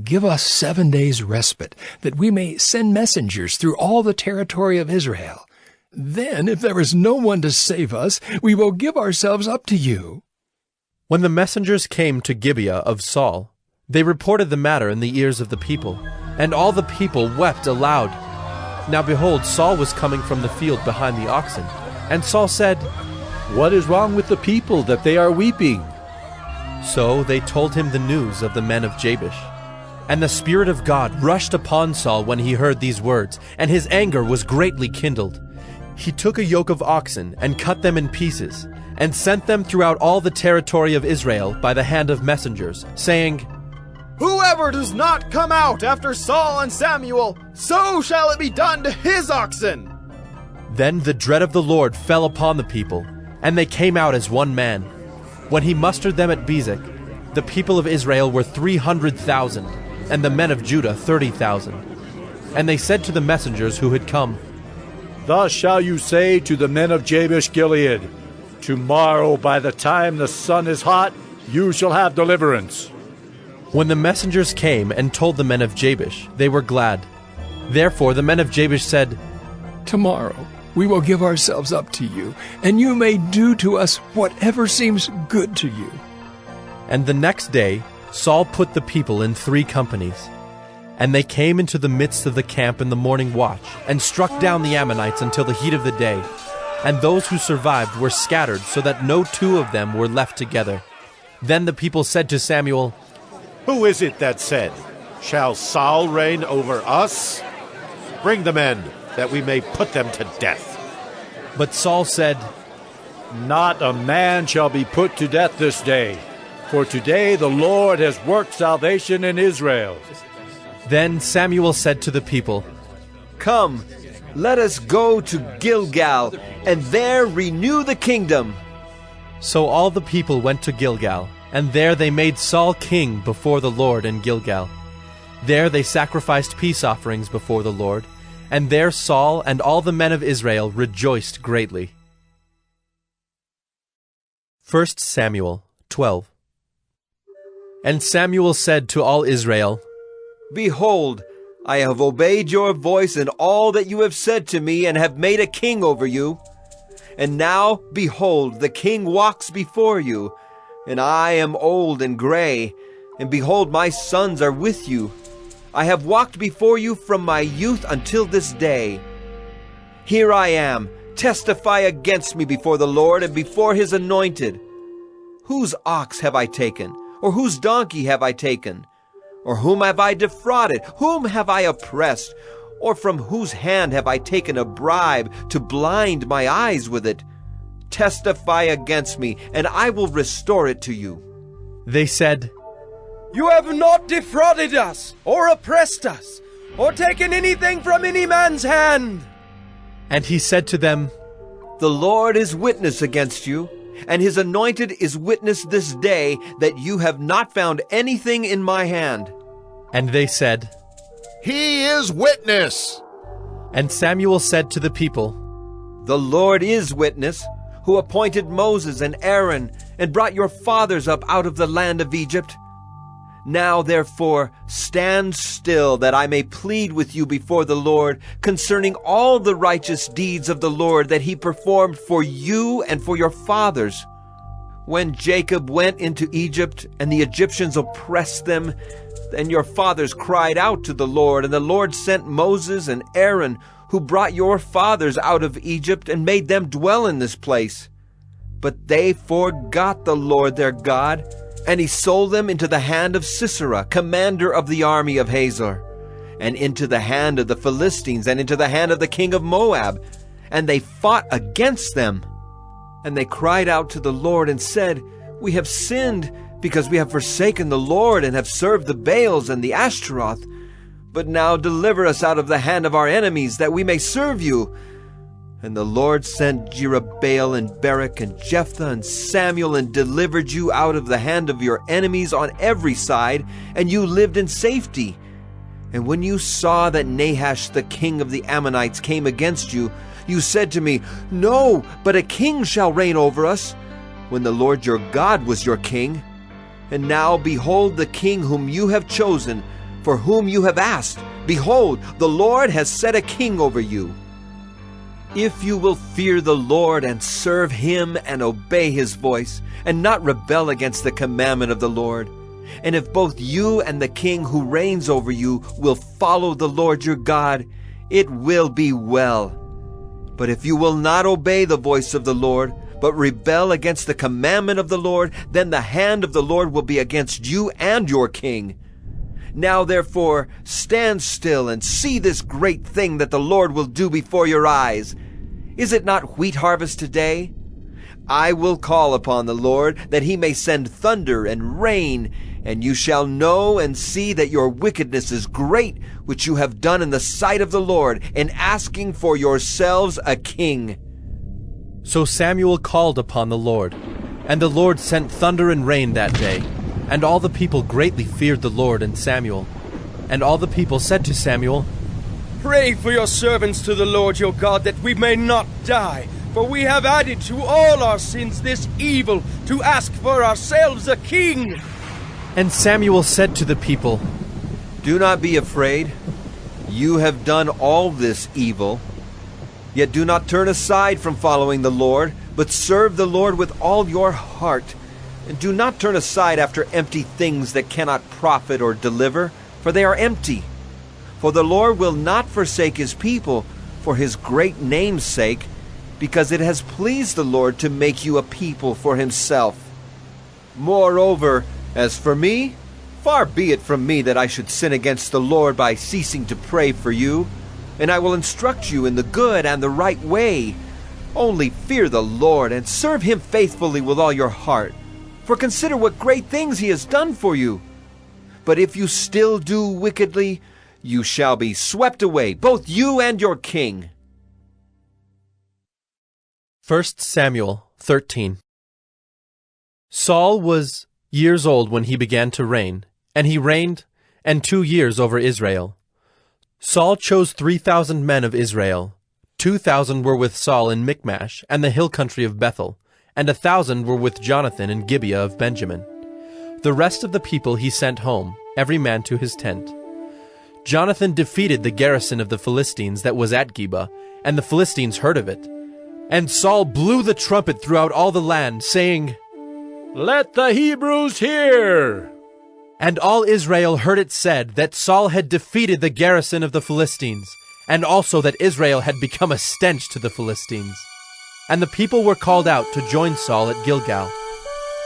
Give us 7 days' respite, that we may send messengers through all the territory of Israel. Then, if there is no one to save us, we will give ourselves up to you. When the messengers came to Gibeah of Saul, they reported the matter in the ears of the people, and all the people wept aloud. Now behold, Saul was coming from the field behind the oxen, and Saul said, What is wrong with the people that they are weeping? So they told him the news of the men of Jabesh. And the Spirit of God rushed upon Saul when he heard these words, and his anger was greatly kindled. He took a yoke of oxen and cut them in pieces, and sent them throughout all the territory of Israel by the hand of messengers, saying, Whoever does not come out after Saul and Samuel, so shall it be done to his oxen. Then the dread of the Lord fell upon the people, and they came out as one man. When he mustered them at Bezek, the people of Israel were 300,000, and the men of Judah 30,000. And they said to the messengers who had come, Thus shall you say to the men of Jabesh-Gilead, Tomorrow by the time the sun is hot, you shall have deliverance. When the messengers came and told the men of Jabesh, they were glad. Therefore the men of Jabesh said, Tomorrow we will give ourselves up to you, and you may do to us whatever seems good to you. And the next day Saul put the people in 3 companies. And they came into the midst of the camp in the morning watch, and struck down the Ammonites until the heat of the day. And those who survived were scattered, so that no 2 of them were left together. Then the people said to Samuel, Who is it that said, Shall Saul reign over us? Bring the men, that we may put them to death. But Saul said, Not a man shall be put to death this day, for today the Lord has worked salvation in Israel. Then Samuel said to the people, Come, let us go to Gilgal, and there renew the kingdom. So all the people went to Gilgal, and there they made Saul king before the Lord in Gilgal. There they sacrificed peace offerings before the Lord, and there Saul and all the men of Israel rejoiced greatly. 1 Samuel 12. And Samuel said to all Israel, Behold, I have obeyed your voice in all that you have said to me, and have made a king over you. And now, behold, the king walks before you, and I am old and gray, and behold, my sons are with you. I have walked before you from my youth until this day. Here I am, testify against me before the Lord and before his anointed. Whose ox have I taken, Or whose donkey have I taken? Or whom have I defrauded? Whom have I oppressed? Or from whose hand have I taken a bribe to blind my eyes with it? Testify against me, and I will restore it to you." They said, "You have not defrauded us, or oppressed us, or taken anything from any man's hand." And he said to them, "The Lord is witness against you, and his anointed is witness this day that you have not found anything in my hand." And they said, "He is witness." And Samuel said to the people, "The Lord is witness, who appointed Moses and Aaron, and brought your fathers up out of the land of Egypt. Now therefore stand still, that I may plead with you before the Lord concerning all the righteous deeds of the Lord that he performed for you and for your fathers. When Jacob went into Egypt, and the Egyptians oppressed them, then your fathers cried out to the Lord, and the Lord sent Moses and Aaron, who brought your fathers out of Egypt and made them dwell in this place. But they forgot the Lord their God, and he sold them into the hand of Sisera, commander of the army of Hazor, and into the hand of the Philistines, and into the hand of the king of Moab. And they fought against them. And they cried out to the Lord and said, "We have sinned, because we have forsaken the Lord, and have served the Baals and the Ashtaroth. But now deliver us out of the hand of our enemies, that we may serve you." And the Lord sent Jerubbaal and Barak and Jephthah and Samuel, and delivered you out of the hand of your enemies on every side, and you lived in safety. And when you saw that Nahash the king of the Ammonites came against you, you said to me, "No, but a king shall reign over us," when the Lord your God was your king. And now behold the king whom you have chosen, for whom you have asked. Behold, the Lord has set a king over you. If you will fear the Lord and serve him and obey his voice, and not rebel against the commandment of the Lord, and if both you and the king who reigns over you will follow the Lord your God, it will be well. But if you will not obey the voice of the Lord, but rebel against the commandment of the Lord, then the hand of the Lord will be against you and your king. Now therefore stand still and see this great thing that the Lord will do before your eyes. Is it not wheat harvest today? I will call upon the Lord, that he may send thunder and rain, and you shall know and see that your wickedness is great, which you have done in the sight of the Lord, in asking for yourselves a king." So Samuel called upon the Lord, and the Lord sent thunder and rain that day. And all the people greatly feared the Lord and Samuel. And all the people said to Samuel, "Pray for your servants to the Lord your God, that we may not die. For we have added to all our sins this evil, to ask for ourselves a king." And Samuel said to the people, "Do not be afraid. You have done all this evil. Yet do not turn aside from following the Lord, but serve the Lord with all your heart. And do not turn aside after empty things that cannot profit or deliver, for they are empty. For the Lord will not forsake his people for his great name's sake, because it has pleased the Lord to make you a people for himself. Moreover, as for me, far be it from me that I should sin against the Lord by ceasing to pray for you, and I will instruct you in the good and the right way. Only fear the Lord and serve him faithfully with all your heart. For consider what great things he has done for you. But if you still do wickedly, you shall be swept away, both you and your king." 1 Samuel 13. Saul was years old when he began to reign, and he reigned 2 years over Israel. Saul chose 3,000 men of Israel. 2,000 were with Saul in Michmash and the hill country of Bethel, and 1,000 were with Jonathan in Gibeah of Benjamin. The rest of the people he sent home, every man to his tent. Jonathan defeated the garrison of the Philistines that was at Gibeah, and the Philistines heard of it. And Saul blew the trumpet throughout all the land, saying, "Let the Hebrews hear!" And all Israel heard it said that Saul had defeated the garrison of the Philistines, and also that Israel had become a stench to the Philistines. And the people were called out to join Saul at Gilgal.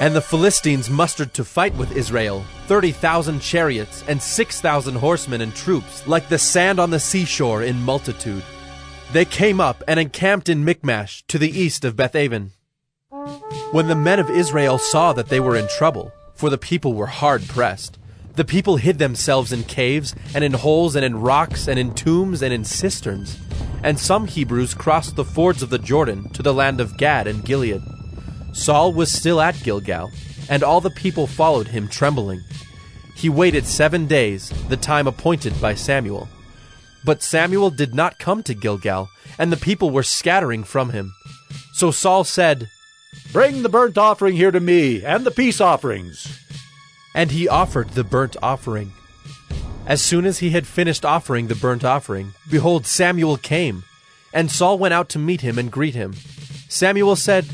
And the Philistines mustered to fight with Israel 30,000 chariots and 6,000 horsemen and troops, like the sand on the seashore in multitude. They came up and encamped in Michmash to the east of Bethaven. When the men of Israel saw that they were in trouble, for the people were hard pressed, the people hid themselves in caves and in holes and in rocks and in tombs and in cisterns. And some Hebrews crossed the fords of the Jordan to the land of Gad and Gilead. Saul was still at Gilgal, and all the people followed him trembling. He waited 7 days, the time appointed by Samuel. But Samuel did not come to Gilgal, and the people were scattering from him. So Saul said, "Bring the burnt offering here to me, and the peace offerings." And he offered the burnt offering. As soon as he had finished offering the burnt offering, behold, Samuel came, and Saul went out to meet him and greet him. Samuel said,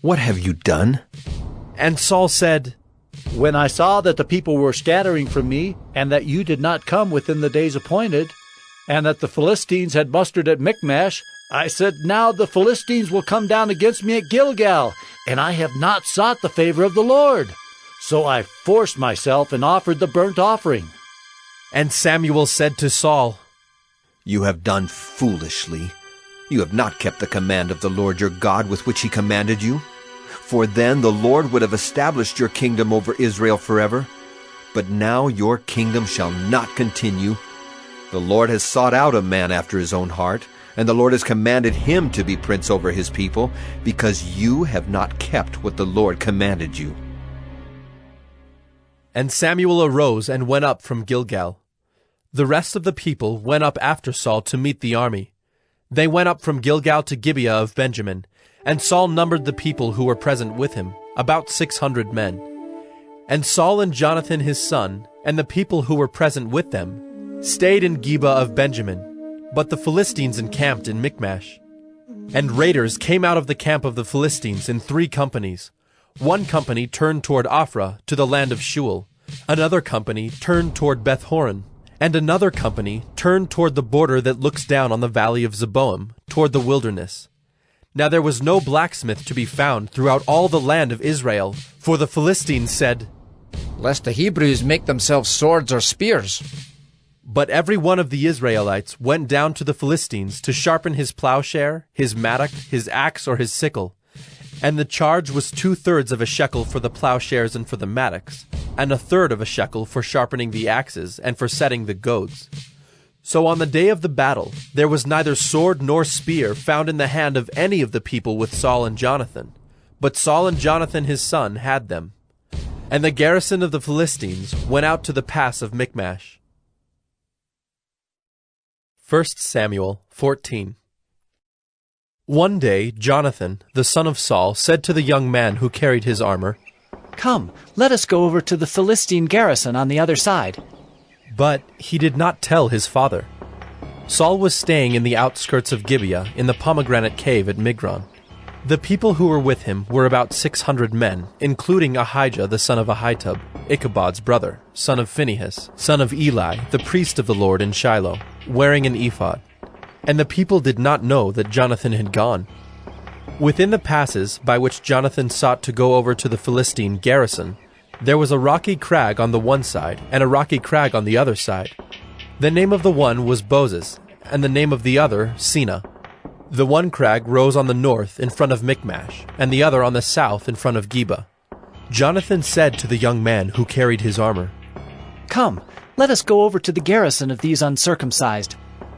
"What have you done?" And Saul said, "When I saw that the people were scattering from me, and that you did not come within the days appointed, and that the Philistines had mustered at Michmash, I said, now the Philistines will come down against me at Gilgal, and I have not sought the favor of the Lord. So I forced myself and offered the burnt offering." And Samuel said to Saul, "You have done foolishly. You have not kept the command of the Lord your God with which he commanded you. For then the Lord would have established your kingdom over Israel forever. But now your kingdom shall not continue. The Lord has sought out a man after his own heart, and the Lord has commanded him to be prince over his people, because you have not kept what the Lord commanded you." And Samuel arose and went up from Gilgal. The rest of the people went up after Saul to meet the army. They went up from Gilgal to Gibeah of Benjamin, and Saul numbered the people who were present with him, about 600 men. And Saul and Jonathan his son, and the people who were present with them, stayed in Gibeah of Benjamin, but the Philistines encamped in Michmash. And raiders came out of the camp of the Philistines in 3 companies. One company turned toward Ophrah to the land of Shual, another company turned toward Beth-horon, and another company turned toward the border that looks down on the valley of Zeboim, toward the wilderness. Now there was no blacksmith to be found throughout all the land of Israel, for the Philistines said, "Lest the Hebrews make themselves swords or spears." But every one of the Israelites went down to the Philistines to sharpen his plowshare, his mattock, his axe, or his sickle. And the charge was 2/3 of a shekel for the plowshares and for the mattocks, and 1/3 of a shekel for sharpening the axes and for setting the goads. So on the day of the battle there was neither sword nor spear found in the hand of any of the people with Saul and Jonathan, but Saul and Jonathan his son had them. And the garrison of the Philistines went out to the pass of Michmash. 1 Samuel 14. One day Jonathan, the son of Saul, said to the young man who carried his armor, "Come, let us go over to the Philistine garrison on the other side." But he did not tell his father. Saul was staying in the outskirts of Gibeah in the pomegranate cave at Migron. The people who were with him were about 600 men, including Ahijah the son of Ahitub, Ichabod's brother, son of Phinehas, son of Eli, the priest of the Lord in Shiloh, wearing an ephod. And the people did not know that Jonathan had gone. Within the passes by which Jonathan sought to go over to the Philistine garrison, there was a rocky crag on the one side and a rocky crag on the other side. The name of the one was Bozez, and the name of the other Sina. The one crag rose on the north in front of Michmash, and the other on the south in front of Geba. Jonathan said to the young man who carried his armor, "Come, let us go over to the garrison of these uncircumcised.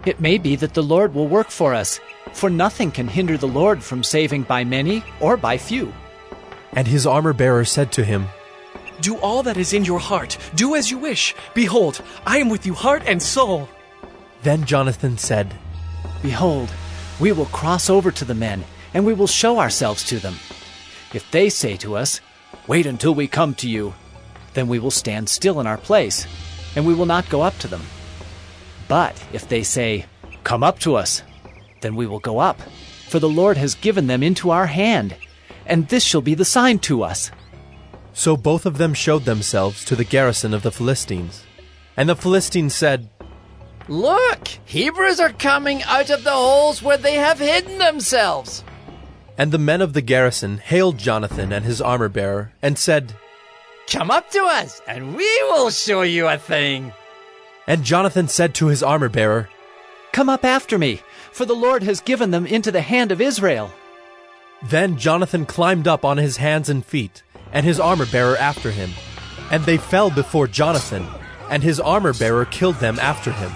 It may be that the Lord will work for us, for nothing can hinder the Lord from saving by many or by few." And his armor-bearer said to him, "Do all that is in your heart. Do as you wish. Behold, I am with you heart and soul." Then Jonathan said, "Behold, we will cross over to the men, and we will show ourselves to them. If they say to us, 'Wait until we come to you,' then we will stand still in our place, and we will not go up to them. But if they say, 'Come up to us,' then we will go up, for the Lord has given them into our hand, and this shall be the sign to us." So both of them showed themselves to the garrison of the Philistines. And the Philistines said, "Look, Hebrews are coming out of the holes where they have hidden themselves." And the men of the garrison hailed Jonathan and his armor-bearer, and said, "Come up to us, and we will show you a thing." And Jonathan said to his armor-bearer, "Come up after me, for the Lord has given them into the hand of Israel." Then Jonathan climbed up on his hands and feet, and his armor-bearer after him. And they fell before Jonathan, and his armor-bearer killed them after him.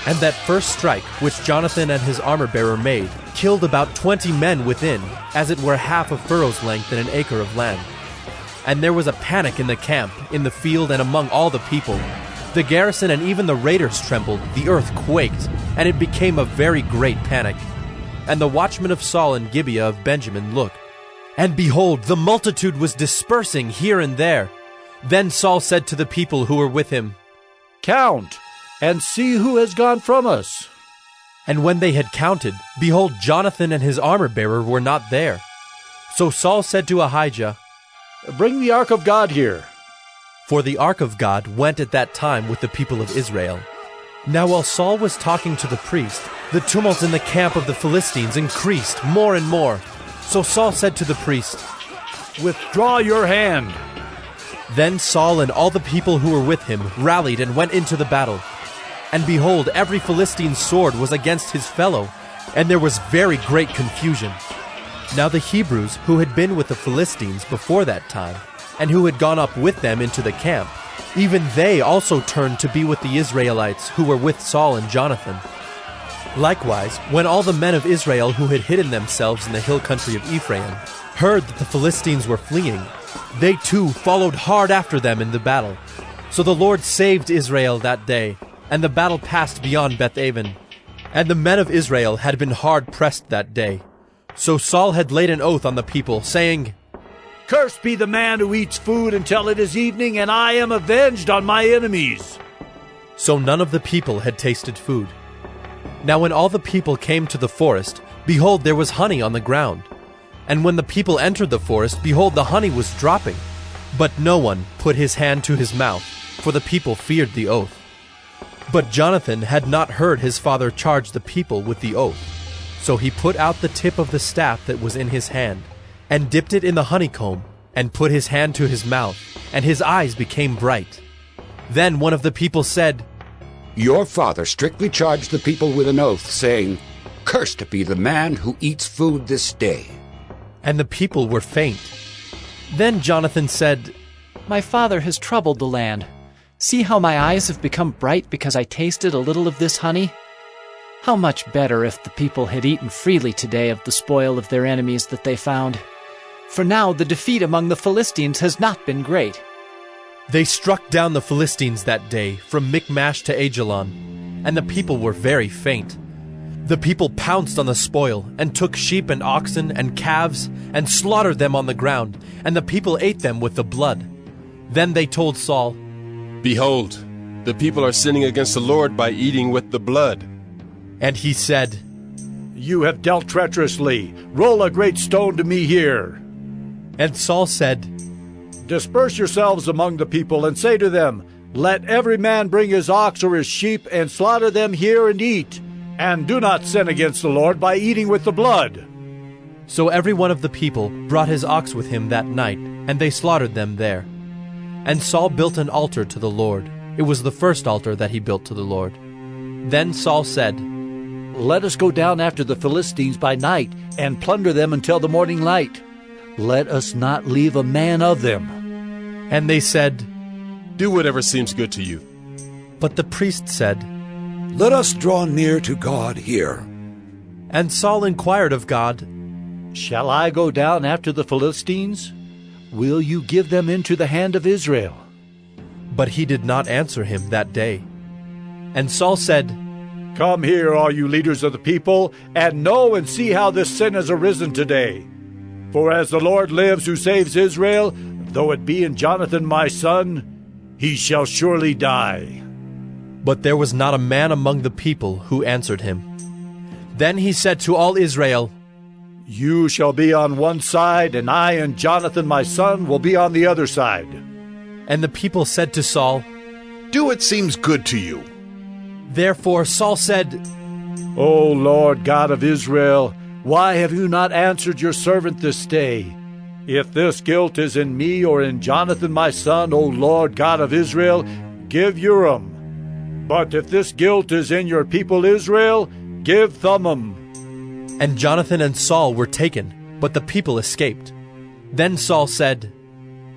And that first strike which Jonathan and his armor-bearer made killed about 20 men within, as it were half a furrow's length in an acre of land. And there was a panic in the camp, in the field, and among all the people. The garrison and even the raiders trembled, the earth quaked, and it became a very great panic. And the watchmen of Saul and Gibeah of Benjamin looked, and behold, the multitude was dispersing here and there. Then Saul said to the people who were with him, "Count, and see who has gone from us." And when they had counted, behold, Jonathan and his armor-bearer were not there. So Saul said to Ahijah, "Bring the ark of God here." For the ark of God went at that time with the people of Israel. Now while Saul was talking to the priest, the tumult in the camp of the Philistines increased more and more. So Saul said to the priest, "Withdraw your hand." Then Saul and all the people who were with him rallied and went into the battle. And behold, every Philistine's sword was against his fellow, and there was very great confusion. Now the Hebrews who had been with the Philistines before that time, and who had gone up with them into the camp, even they also turned to be with the Israelites who were with Saul and Jonathan. Likewise, when all the men of Israel who had hidden themselves in the hill country of Ephraim heard that the Philistines were fleeing, they too followed hard after them in the battle. So the Lord saved Israel that day, and the battle passed beyond Beth-aven. And the men of Israel had been hard pressed that day. So Saul had laid an oath on the people, saying, "Cursed be the man who eats food until it is evening, and I am avenged on my enemies." So none of the people had tasted food. Now when all the people came to the forest, behold, there was honey on the ground. And when the people entered the forest, behold, the honey was dropping. But no one put his hand to his mouth, for the people feared the oath. But Jonathan had not heard his father charge the people with the oath. So he put out the tip of the staff that was in his hand, and dipped it in the honeycomb, and put his hand to his mouth, and his eyes became bright. Then one of the people said, "Your father strictly charged the people with an oath, saying, 'Cursed be the man who eats food this day.'" And the people were faint. Then Jonathan said, "My father has troubled the land. See how my eyes have become bright because I tasted a little of this honey? How much better if the people had eaten freely today of the spoil of their enemies that they found. For now the defeat among the Philistines has not been great." They struck down the Philistines that day from Michmash to Ajalon, and the people were very faint. The people pounced on the spoil, and took sheep and oxen and calves, and slaughtered them on the ground, and the people ate them with the blood. Then they told Saul, "Behold, the people are sinning against the Lord by eating with the blood." And he said, "You have dealt treacherously. Roll a great stone to me here." And Saul said, "Disperse yourselves among the people, and say to them, 'Let every man bring his ox or his sheep, and slaughter them here and eat. And do not sin against the Lord by eating with the blood.'" So every one of the people brought his ox with him that night, and they slaughtered them there. And Saul built an altar to the Lord. It was the first altar that he built to the Lord. Then Saul said, "Let us go down after the Philistines by night, and plunder them until the morning light. Let us not leave a man of them." And they said, "Do whatever seems good to you." But the priest said, "Let us draw near to God here." And Saul inquired of God, "Shall I go down after the Philistines? Will you give them into the hand of Israel?" But he did not answer him that day. And Saul said, "Come here, all you leaders of the people, and know and see how this sin has arisen today. For as the Lord lives who saves Israel, though it be in Jonathan my son, he shall surely die." But there was not a man among the people who answered him. Then he said to all Israel, "You shall be on one side, and I and Jonathan my son will be on the other side." And the people said to Saul, "Do what seems good to you." Therefore Saul said, "O Lord God of Israel, Why have you not answered your servant this day? If this guilt is in me or in Jonathan my son, O Lord God of Israel, give Urim. But if this guilt is in your people Israel, give Thummim. And Jonathan and Saul were taken, but the people escaped. Then Saul said,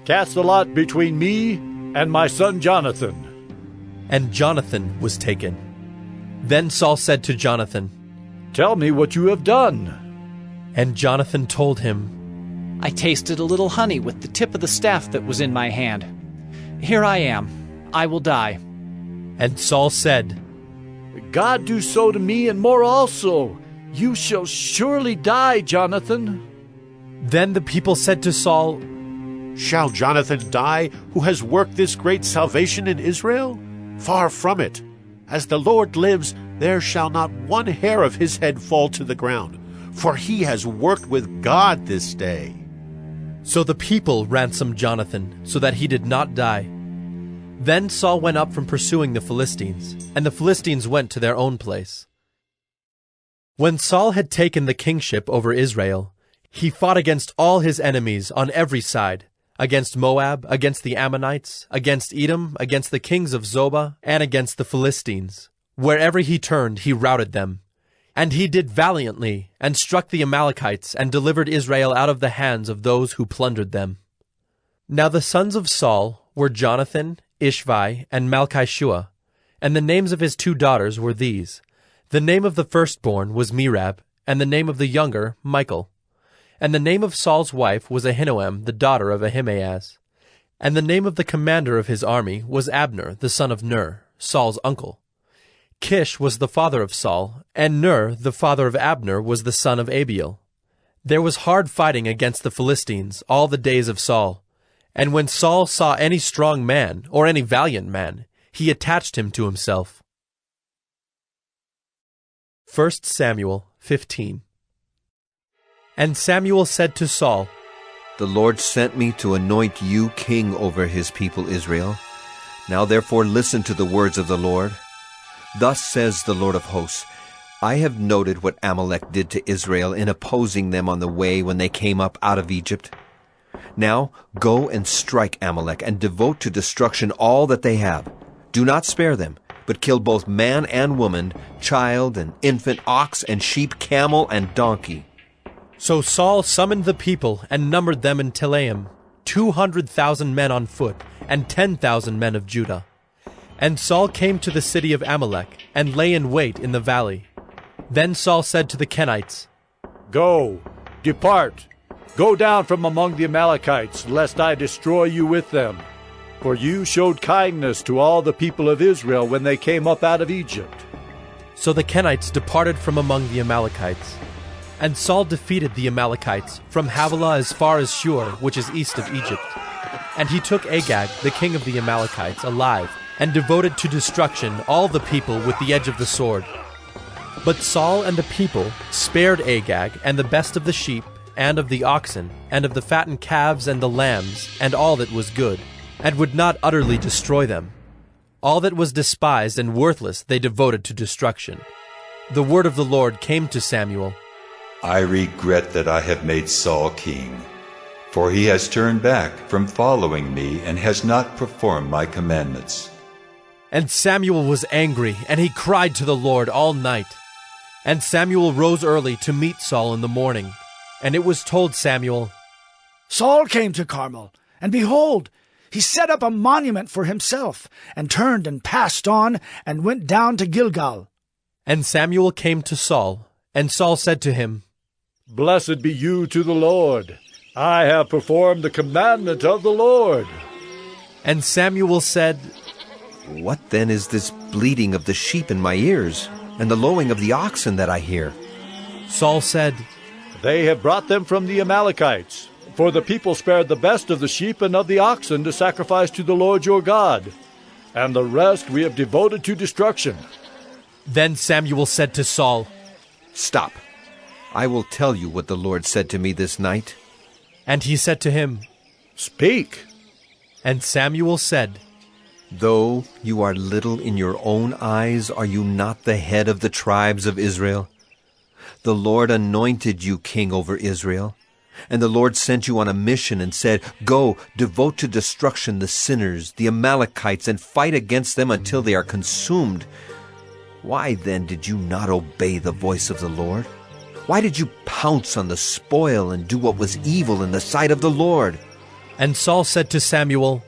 Cast the lot between me and my son Jonathan. And Jonathan was taken. Then Saul said to Jonathan, Tell me what you have done. And Jonathan told him, I tasted a little honey with the tip of the staff that was in my hand. Here I am. I will die. And Saul said, God do so to me and more also. You shall surely die, Jonathan. Then the people said to Saul, Shall Jonathan die, who has worked this great salvation in Israel? Far from it. As the Lord lives, there shall not one hair of his head fall to the ground, for he has worked with God this day. So the people ransomed Jonathan, so that he did not die. Then Saul went up from pursuing the Philistines, and the Philistines went to their own place. When Saul had taken the kingship over Israel, he fought against all his enemies on every side, against Moab, against the Ammonites, against Edom, against the kings of Zobah, and against the Philistines. Wherever he turned, he routed them. And he did valiantly, and struck the Amalekites, and delivered Israel out of the hands of those who plundered them. Now the sons of Saul were Jonathan, Ishvi, and Malchishua, and the names of his 2 daughters were these. The name of the firstborn was Merab, and the name of the younger, Michal. And the name of Saul's wife was Ahinoam, the daughter of Ahimaaz. And the name of the commander of his army was Abner, the son of Ner, Saul's uncle. Kish was the father of Saul, and Ner, the father of Abner, was the son of Abiel. There was hard fighting against the Philistines all the days of Saul. And when Saul saw any strong man, or any valiant man, he attached him to himself. 1 Samuel 15. And Samuel said to Saul, The Lord sent me to anoint you king over his people Israel. Now therefore listen to the words of the Lord. Thus says the Lord of hosts, I have noted what Amalek did to Israel in opposing them on the way when they came up out of Egypt. Now go and strike Amalek, and devote to destruction all that they have. Do not spare them, but kill both man and woman, child and infant, ox and sheep, camel and donkey. So Saul summoned the people and numbered them in Telaim, 200,000 men on foot, and 10,000 men of Judah. And Saul came to the city of Amalek, and lay in wait in the valley. Then Saul said to the Kenites, Go, depart, go down from among the Amalekites, lest I destroy you with them. For you showed kindness to all the people of Israel when they came up out of Egypt. So the Kenites departed from among the Amalekites. And Saul defeated the Amalekites from Havilah as far as Shur, which is east of Egypt. And he took Agag, the king of the Amalekites, alive, and devoted to destruction all the people with the edge of the sword. But Saul and the people spared Agag and the best of the sheep, and of the oxen, and of the fattened calves and the lambs, and all that was good, and would not utterly destroy them. All that was despised and worthless they devoted to destruction. The word of the Lord came to Samuel. I regret that I have made Saul king, for he has turned back from following me and has not performed my commandments. And Samuel was angry, and he cried to the Lord all night. And Samuel rose early to meet Saul in the morning. And it was told Samuel, Saul came to Carmel, and behold, he set up a monument for himself, and turned and passed on, and went down to Gilgal. And Samuel came to Saul, and Saul said to him, Blessed be you to the Lord. I have performed the commandment of the Lord. And Samuel said, What then is this bleating of the sheep in my ears, and the lowing of the oxen that I hear? Saul said, They have brought them from the Amalekites, for the people spared the best of the sheep and of the oxen to sacrifice to the Lord your God, and the rest we have devoted to destruction. Then Samuel said to Saul, Stop. I will tell you what the Lord said to me this night. And he said to him, Speak. And Samuel said, Though you are little in your own eyes, are you not the head of the tribes of Israel? The Lord anointed you king over Israel. And the Lord sent you on a mission and said, Go, devote to destruction the sinners, the Amalekites, and fight against them until they are consumed. Why then did you not obey the voice of the Lord? Why did you pounce on the spoil and do what was evil in the sight of the Lord? And Saul said to Samuel,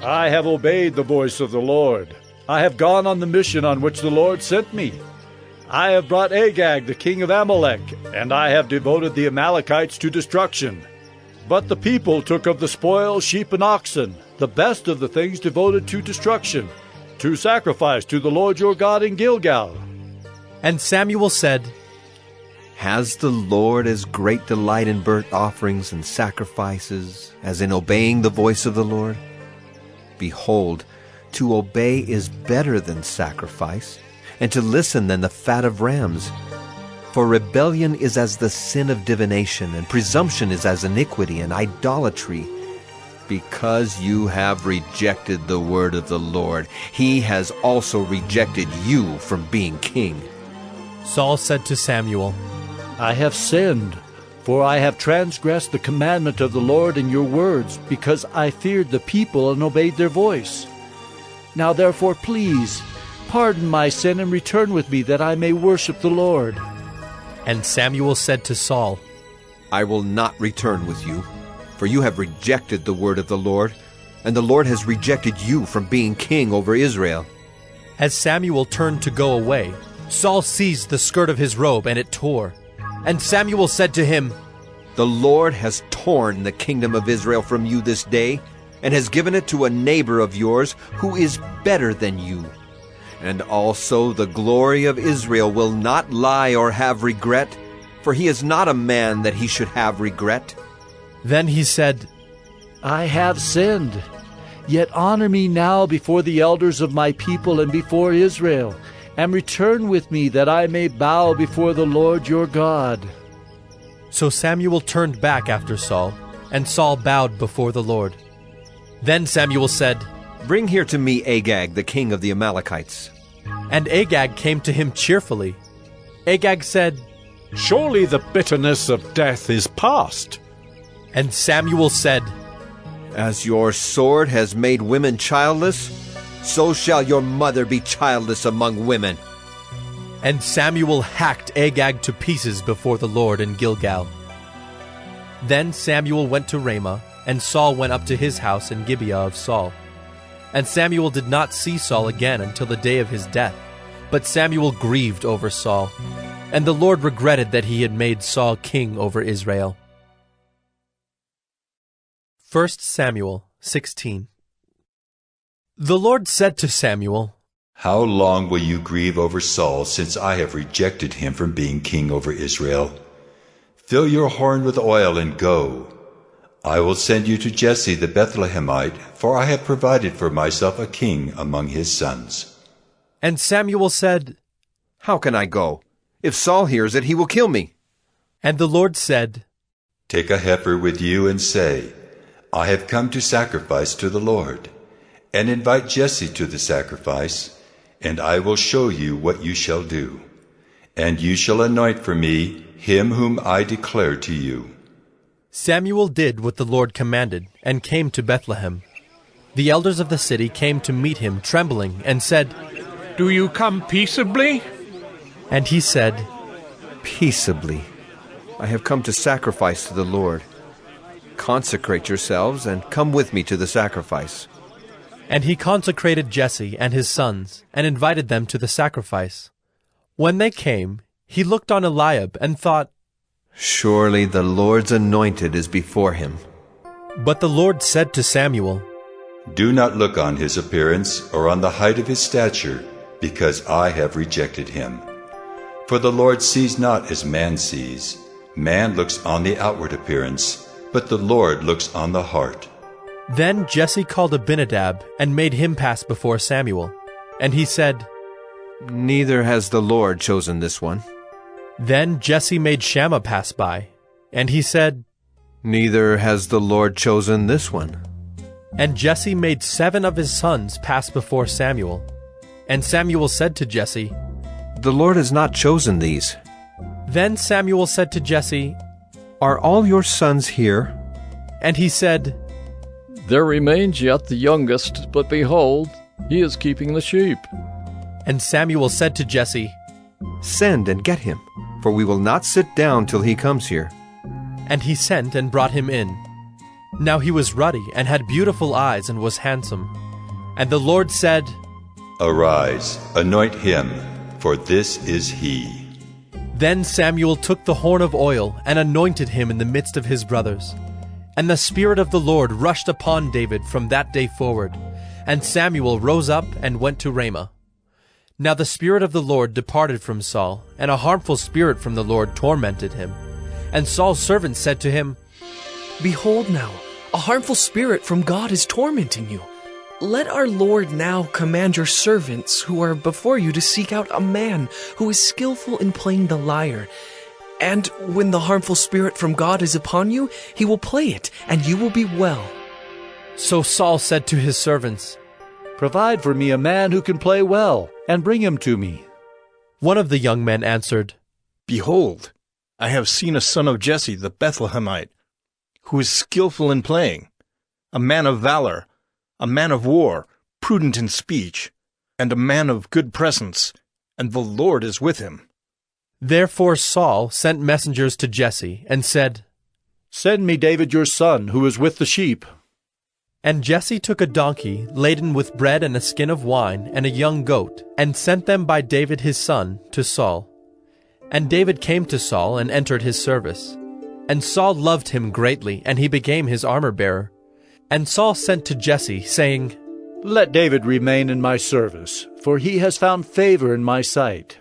I have obeyed the voice of the Lord. I have gone on the mission on which the Lord sent me. I have brought Agag, the king of Amalek, and I have devoted the Amalekites to destruction. But the people took of the spoil sheep and oxen, the best of the things devoted to destruction, to sacrifice to the Lord your God in Gilgal. And Samuel said, Has the Lord as great delight in burnt offerings and sacrifices as in obeying the voice of the Lord? Behold, to obey is better than sacrifice, and to listen than the fat of rams. For rebellion is as the sin of divination, and presumption is as iniquity and idolatry. Because you have rejected the word of the Lord, he has also rejected you from being king. Saul said to Samuel, I have sinned, for I have transgressed the commandment of the Lord in your words, because I feared the people and obeyed their voice. Now therefore, please, pardon my sin and return with me, that I may worship the Lord. And Samuel said to Saul, I will not return with you, for you have rejected the word of the Lord, and the Lord has rejected you from being king over Israel. As Samuel turned to go away, Saul seized the skirt of his robe, and it tore. And Samuel said to him, The Lord has torn the kingdom of Israel from you this day, and has given it to a neighbor of yours who is better than you. And also the glory of Israel will not lie or have regret, for he is not a man that he should have regret. Then he said, I have sinned. Yet honor me now before the elders of my people and before Israel, and return with me, that I may bow before the Lord your God. So Samuel turned back after Saul, and Saul bowed before the Lord. Then Samuel said, Bring here to me Agag, the king of the Amalekites. And Agag came to him cheerfully. Agag said, Surely the bitterness of death is past. And Samuel said, As your sword has made women childless, so shall your mother be childless among women. And Samuel hacked Agag to pieces before the Lord in Gilgal. Then Samuel went to Ramah, and Saul went up to his house in Gibeah of Saul. And Samuel did not see Saul again until the day of his death. But Samuel grieved over Saul, and the Lord regretted that he had made Saul king over Israel. 1 Samuel 16. The Lord said to Samuel, How long will you grieve over Saul, since I have rejected him from being king over Israel? Fill your horn with oil and go. I will send you to Jesse the Bethlehemite, for I have provided for myself a king among his sons. And Samuel said, How can I go? If Saul hears it, he will kill me. And the Lord said, Take a heifer with you and say, I have come to sacrifice to the Lord. And invite Jesse to the sacrifice, and I will show you what you shall do. And you shall anoint for me him whom I declare to you. Samuel did what the Lord commanded, and came to Bethlehem. The elders of the city came to meet him, trembling, and said, Do you come peaceably? And he said, Peaceably. I have come to sacrifice to the Lord. Consecrate yourselves, and come with me to the sacrifice. And he consecrated Jesse and his sons, and invited them to the sacrifice. When they came, he looked on Eliab, and thought, Surely the Lord's anointed is before him. But the Lord said to Samuel, Do not look on his appearance or on the height of his stature, because I have rejected him. For the Lord sees not as man sees. Man looks on the outward appearance, but the Lord looks on the heart. Then Jesse called Abinadab, and made him pass before Samuel. And he said, Neither has the Lord chosen this one. Then Jesse made Shammah pass by, and he said, Neither has the Lord chosen this one. And Jesse made 7 of his sons pass before Samuel. And Samuel said to Jesse, The Lord has not chosen these. Then Samuel said to Jesse, Are all your sons here? And he said, There remains yet the youngest, but behold, he is keeping the sheep. And Samuel said to Jesse, Send and get him, for we will not sit down till he comes here. And he sent and brought him in. Now he was ruddy and had beautiful eyes and was handsome. And the Lord said, Arise, anoint him, for this is he. Then Samuel took the horn of oil and anointed him in the midst of his brothers. And the Spirit of the Lord rushed upon David from that day forward. And Samuel rose up and went to Ramah. Now the Spirit of the Lord departed from Saul, and a harmful spirit from the Lord tormented him. And Saul's servants said to him, Behold now, a harmful spirit from God is tormenting you. Let our Lord now command your servants who are before you to seek out a man who is skillful in playing the lyre. And when the harmful spirit from God is upon you, he will play it, and you will be well. So Saul said to his servants, Provide for me a man who can play well, and bring him to me. One of the young men answered, Behold, I have seen a son of Jesse the Bethlehemite, who is skillful in playing, a man of valor, a man of war, prudent in speech, and a man of good presence, and the Lord is with him. Therefore Saul sent messengers to Jesse, and said, Send me David your son, who is with the sheep. And Jesse took a donkey laden with bread and a skin of wine and a young goat, and sent them by David his son to Saul. And David came to Saul and entered his service. And Saul loved him greatly, and he became his armor-bearer. And Saul sent to Jesse, saying, Let David remain in my service, for he has found favor in my sight.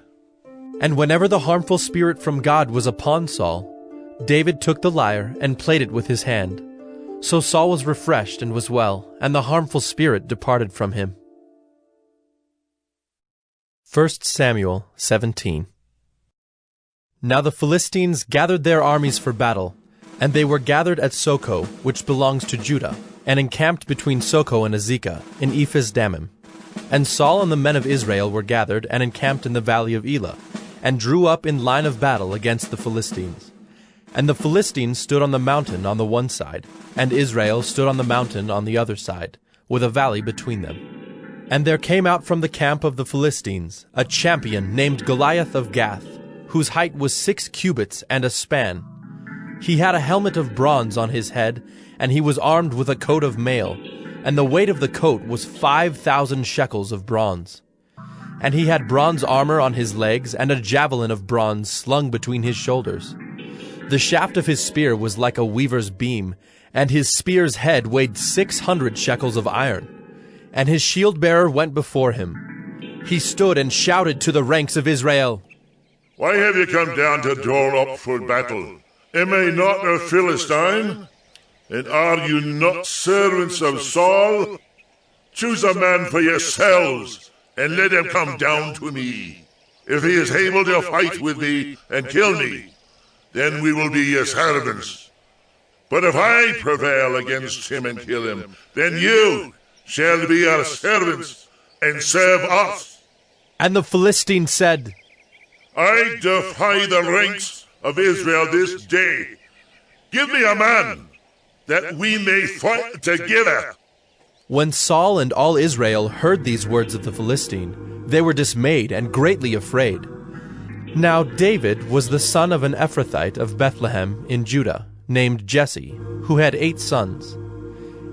And whenever the harmful spirit from God was upon Saul, David took the lyre and played it with his hand. So Saul was refreshed and was well, and the harmful spirit departed from him. 1 Samuel 17. Now the Philistines gathered their armies for battle, and they were gathered at Soko, which belongs to Judah, and encamped between Soko and Azekah, in Ephes-dammim. And Saul and the men of Israel were gathered and encamped in the valley of Elah, and drew up in line of battle against the Philistines. And the Philistines stood on the mountain on the one side, and Israel stood on the mountain on the other side, with a valley between them. And there came out from the camp of the Philistines a champion named Goliath of Gath, whose height was 6 cubits and a span. He had a helmet of bronze on his head, and he was armed with a coat of mail, and the weight of the coat was 5,000 shekels of bronze. And he had bronze armor on his legs, and a javelin of bronze slung between his shoulders. The shaft of his spear was like a weaver's beam, and his spear's head weighed 600 shekels of iron. And his shield-bearer went before him. He stood and shouted to the ranks of Israel, Why have you come down to draw up for battle? Am I not a Philistine? And are you not servants of Saul? Choose a man for yourselves, and let him come down to me. If he is able to fight with me and kill me, then we will be your servants. But if I prevail against him and kill him, then you shall be our servants and serve us. And the Philistine said, I defy the ranks of Israel this day. Give me a man, that we may fight together. When Saul and all Israel heard these words of the Philistine, they were dismayed and greatly afraid. Now David was the son of an Ephrathite of Bethlehem in Judah, named Jesse, who had 8 sons.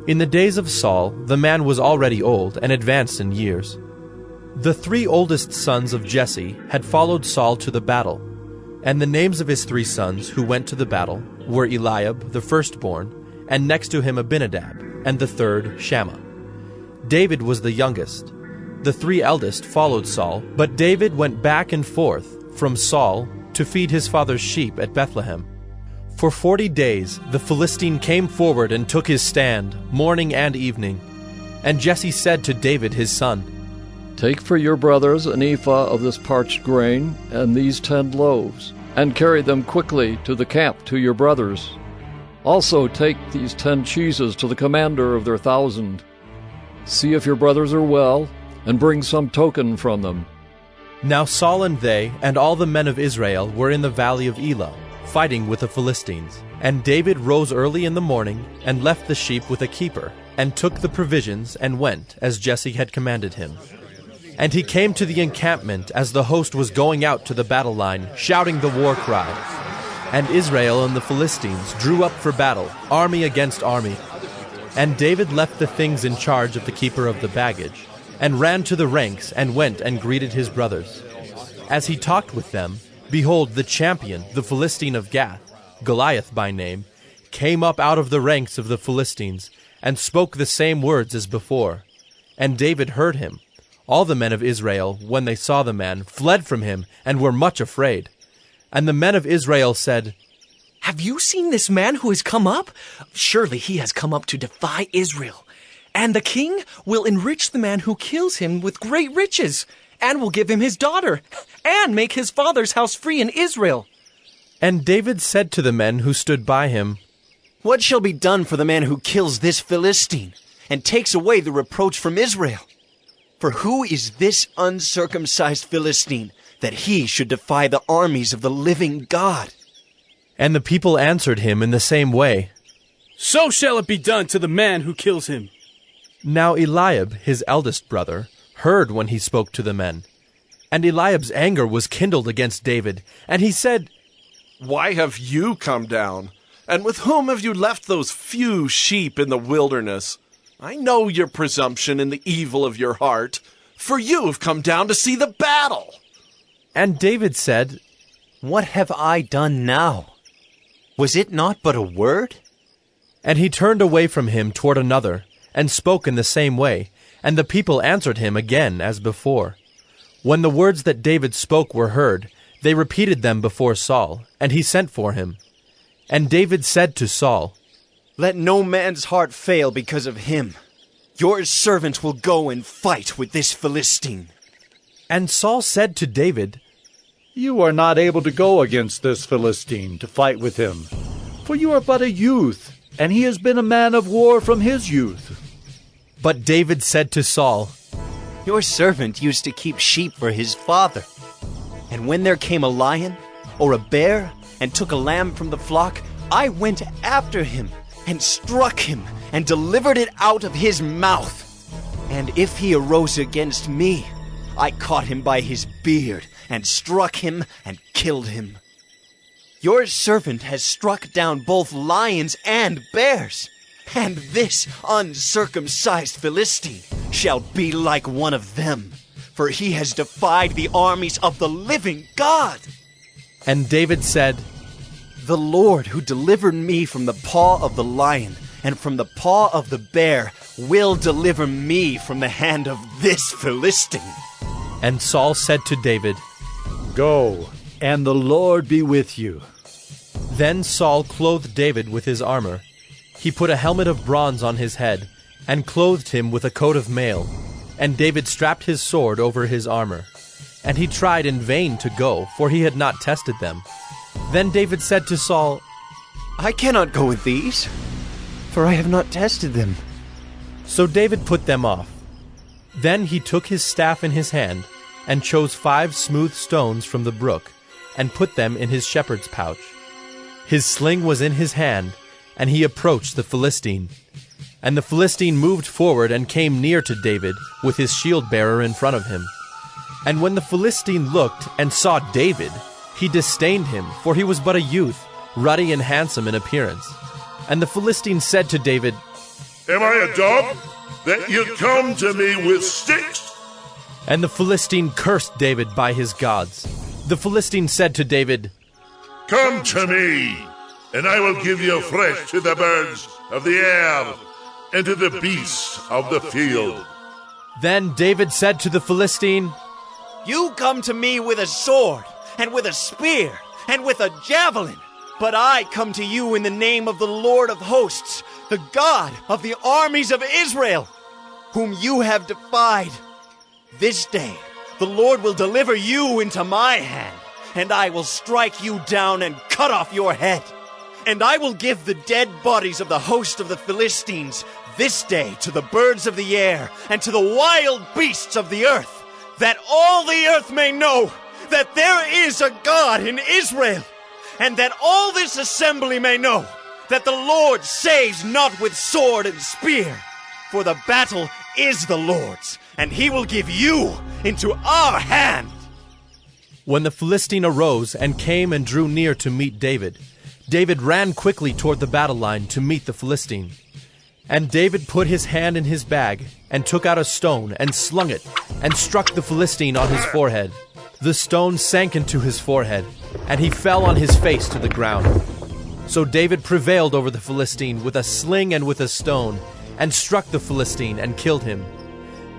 In the days of Saul, the man was already old and advanced in years. The 3 oldest sons of Jesse had followed Saul to the battle, and the names of his 3 sons who went to the battle were Eliab, the firstborn, and next to him Abinadab, and the third Shammah. David was the youngest. The 3 eldest followed Saul, but David went back and forth from Saul to feed his father's sheep at Bethlehem. For 40 days the Philistine came forward and took his stand, morning and evening. And Jesse said to David his son, Take for your brothers an ephah of this parched grain and these 10 loaves, and carry them quickly to the camp to your brothers. Also take these 10 cheeses to the commander of their 1,000. See if your brothers are well, and bring some token from them. Now Saul and they, and all the men of Israel, were in the valley of Elah, fighting with the Philistines. And David rose early in the morning, and left the sheep with a keeper, and took the provisions, and went, as Jesse had commanded him. And he came to the encampment as the host was going out to the battle line, shouting the war cry. And Israel and the Philistines drew up for battle, army against army. And David left the things in charge of the keeper of the baggage, and ran to the ranks, and went and greeted his brothers. As he talked with them, behold, the champion, the Philistine of Gath, Goliath by name, came up out of the ranks of the Philistines, and spoke the same words as before. And David heard him. All the men of Israel, when they saw the man, fled from him, and were much afraid. And the men of Israel said, "Have you seen this man who has come up? Surely he has come up to defy Israel. And the king will enrich the man who kills him with great riches, and will give him his daughter, and make his father's house free in Israel." And David said to the men who stood by him, "What shall be done for the man who kills this Philistine, and takes away the reproach from Israel? For who is this uncircumcised Philistine, that he should defy the armies of the living God?" And the people answered him in the same way, "So shall it be done to the man who kills him." Now Eliab, his eldest brother, heard when he spoke to the men. And Eliab's anger was kindled against David, and he said, "Why have you come down? And with whom have you left those few sheep in the wilderness? I know your presumption and the evil of your heart, for you have come down to see the battle." And David said, "What have I done now? Was it not but a word?" And he turned away from him toward another, and spoke in the same way, and the people answered him again as before. When the words that David spoke were heard, they repeated them before Saul, and he sent for him. And David said to Saul, "Let no man's heart fail because of him. Your servant will go and fight with this Philistine." And Saul said to David, "You are not able to go against this Philistine to fight with him, for you are but a youth, and he has been a man of war from his youth." But David said to Saul, "Your servant used to keep sheep for his father. And when there came a lion or a bear and took a lamb from the flock, I went after him and struck him and delivered it out of his mouth. And if he arose against me, I caught him by his beard and struck him and killed him. Your servant has struck down both lions and bears, and this uncircumcised Philistine shall be like one of them, for he has defied the armies of the living God." And David said, "The Lord who delivered me from the paw of the lion and from the paw of the bear will deliver me from the hand of this Philistine." And Saul said to David, "Go, and the Lord be with you." Then Saul clothed David with his armor. He put a helmet of bronze on his head, and clothed him with a coat of mail. And David strapped his sword over his armor. And he tried in vain to go, for he had not tested them. Then David said to Saul, "I cannot go with these, for I have not tested them." So David put them off. Then he took his staff in his hand, and chose 5 smooth stones from the brook, and put them in his shepherd's pouch. His sling was in his hand, and he approached the Philistine. And the Philistine moved forward and came near to David, with his shield-bearer in front of him. And when the Philistine looked and saw David, he disdained him, for he was but a youth, ruddy and handsome in appearance. And the Philistine said to David, "Am I a dog, that you come to me with sticks?" And the Philistine cursed David by his gods. The Philistine said to David, "Come to me, and I will give you flesh to the birds of the air, and to the beasts of the field." Then David said to the Philistine, "You come to me with a sword, and with a spear, and with a javelin, but I come to you in the name of the Lord of hosts, the God of the armies of Israel, whom you have defied. This day the Lord will deliver you into my hand, and I will strike you down and cut off your head. And I will give the dead bodies of the host of the Philistines this day to the birds of the air and to the wild beasts of the earth, that all the earth may know that there is a God in Israel, and that all this assembly may know that the Lord saves not with sword and spear, for the battle is the Lord's, and he will give you into our hand. When the Philistine arose and came and drew near to meet David, David ran quickly toward the battle line to meet the Philistine. And David put his hand in his bag, and took out a stone, and slung it, and struck the Philistine on his forehead. The stone sank into his forehead, and he fell on his face to the ground. So David prevailed over the Philistine with a sling and with a stone, and struck the Philistine and killed him.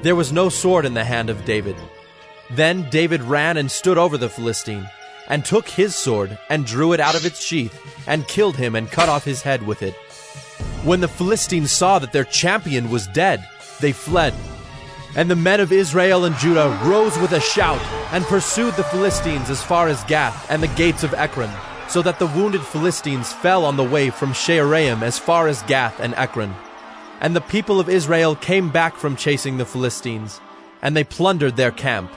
There was no sword in the hand of David. Then David ran and stood over the Philistine, and took his sword, and drew it out of its sheath, and killed him, and cut off his head with it. When the Philistines saw that their champion was dead, they fled. And the men of Israel and Judah rose with a shout, and pursued the Philistines as far as Gath and the gates of Ekron, so that the wounded Philistines fell on the way from Shaaraim as far as Gath and Ekron. And the people of Israel came back from chasing the Philistines, and they plundered their camp.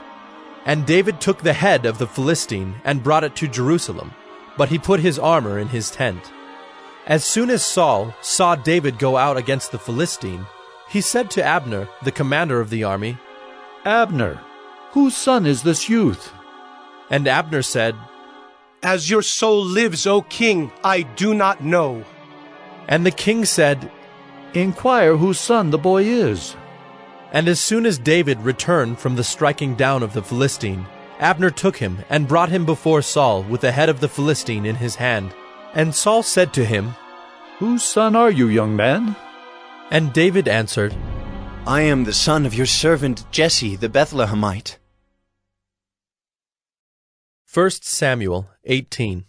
And David took the head of the Philistine and brought it to Jerusalem, but he put his armor in his tent. As soon as Saul saw David go out against the Philistine, he said to Abner, the commander of the army, Abner, whose son is this youth? And Abner said, As your soul lives, O king, I do not know. And the king said, Inquire whose son the boy is. And as soon as David returned from the striking down of the Philistine, Abner took him and brought him before Saul with the head of the Philistine in his hand. And Saul said to him, Whose son are you, young man? And David answered, I am the son of your servant Jesse the Bethlehemite. 1 Samuel 18.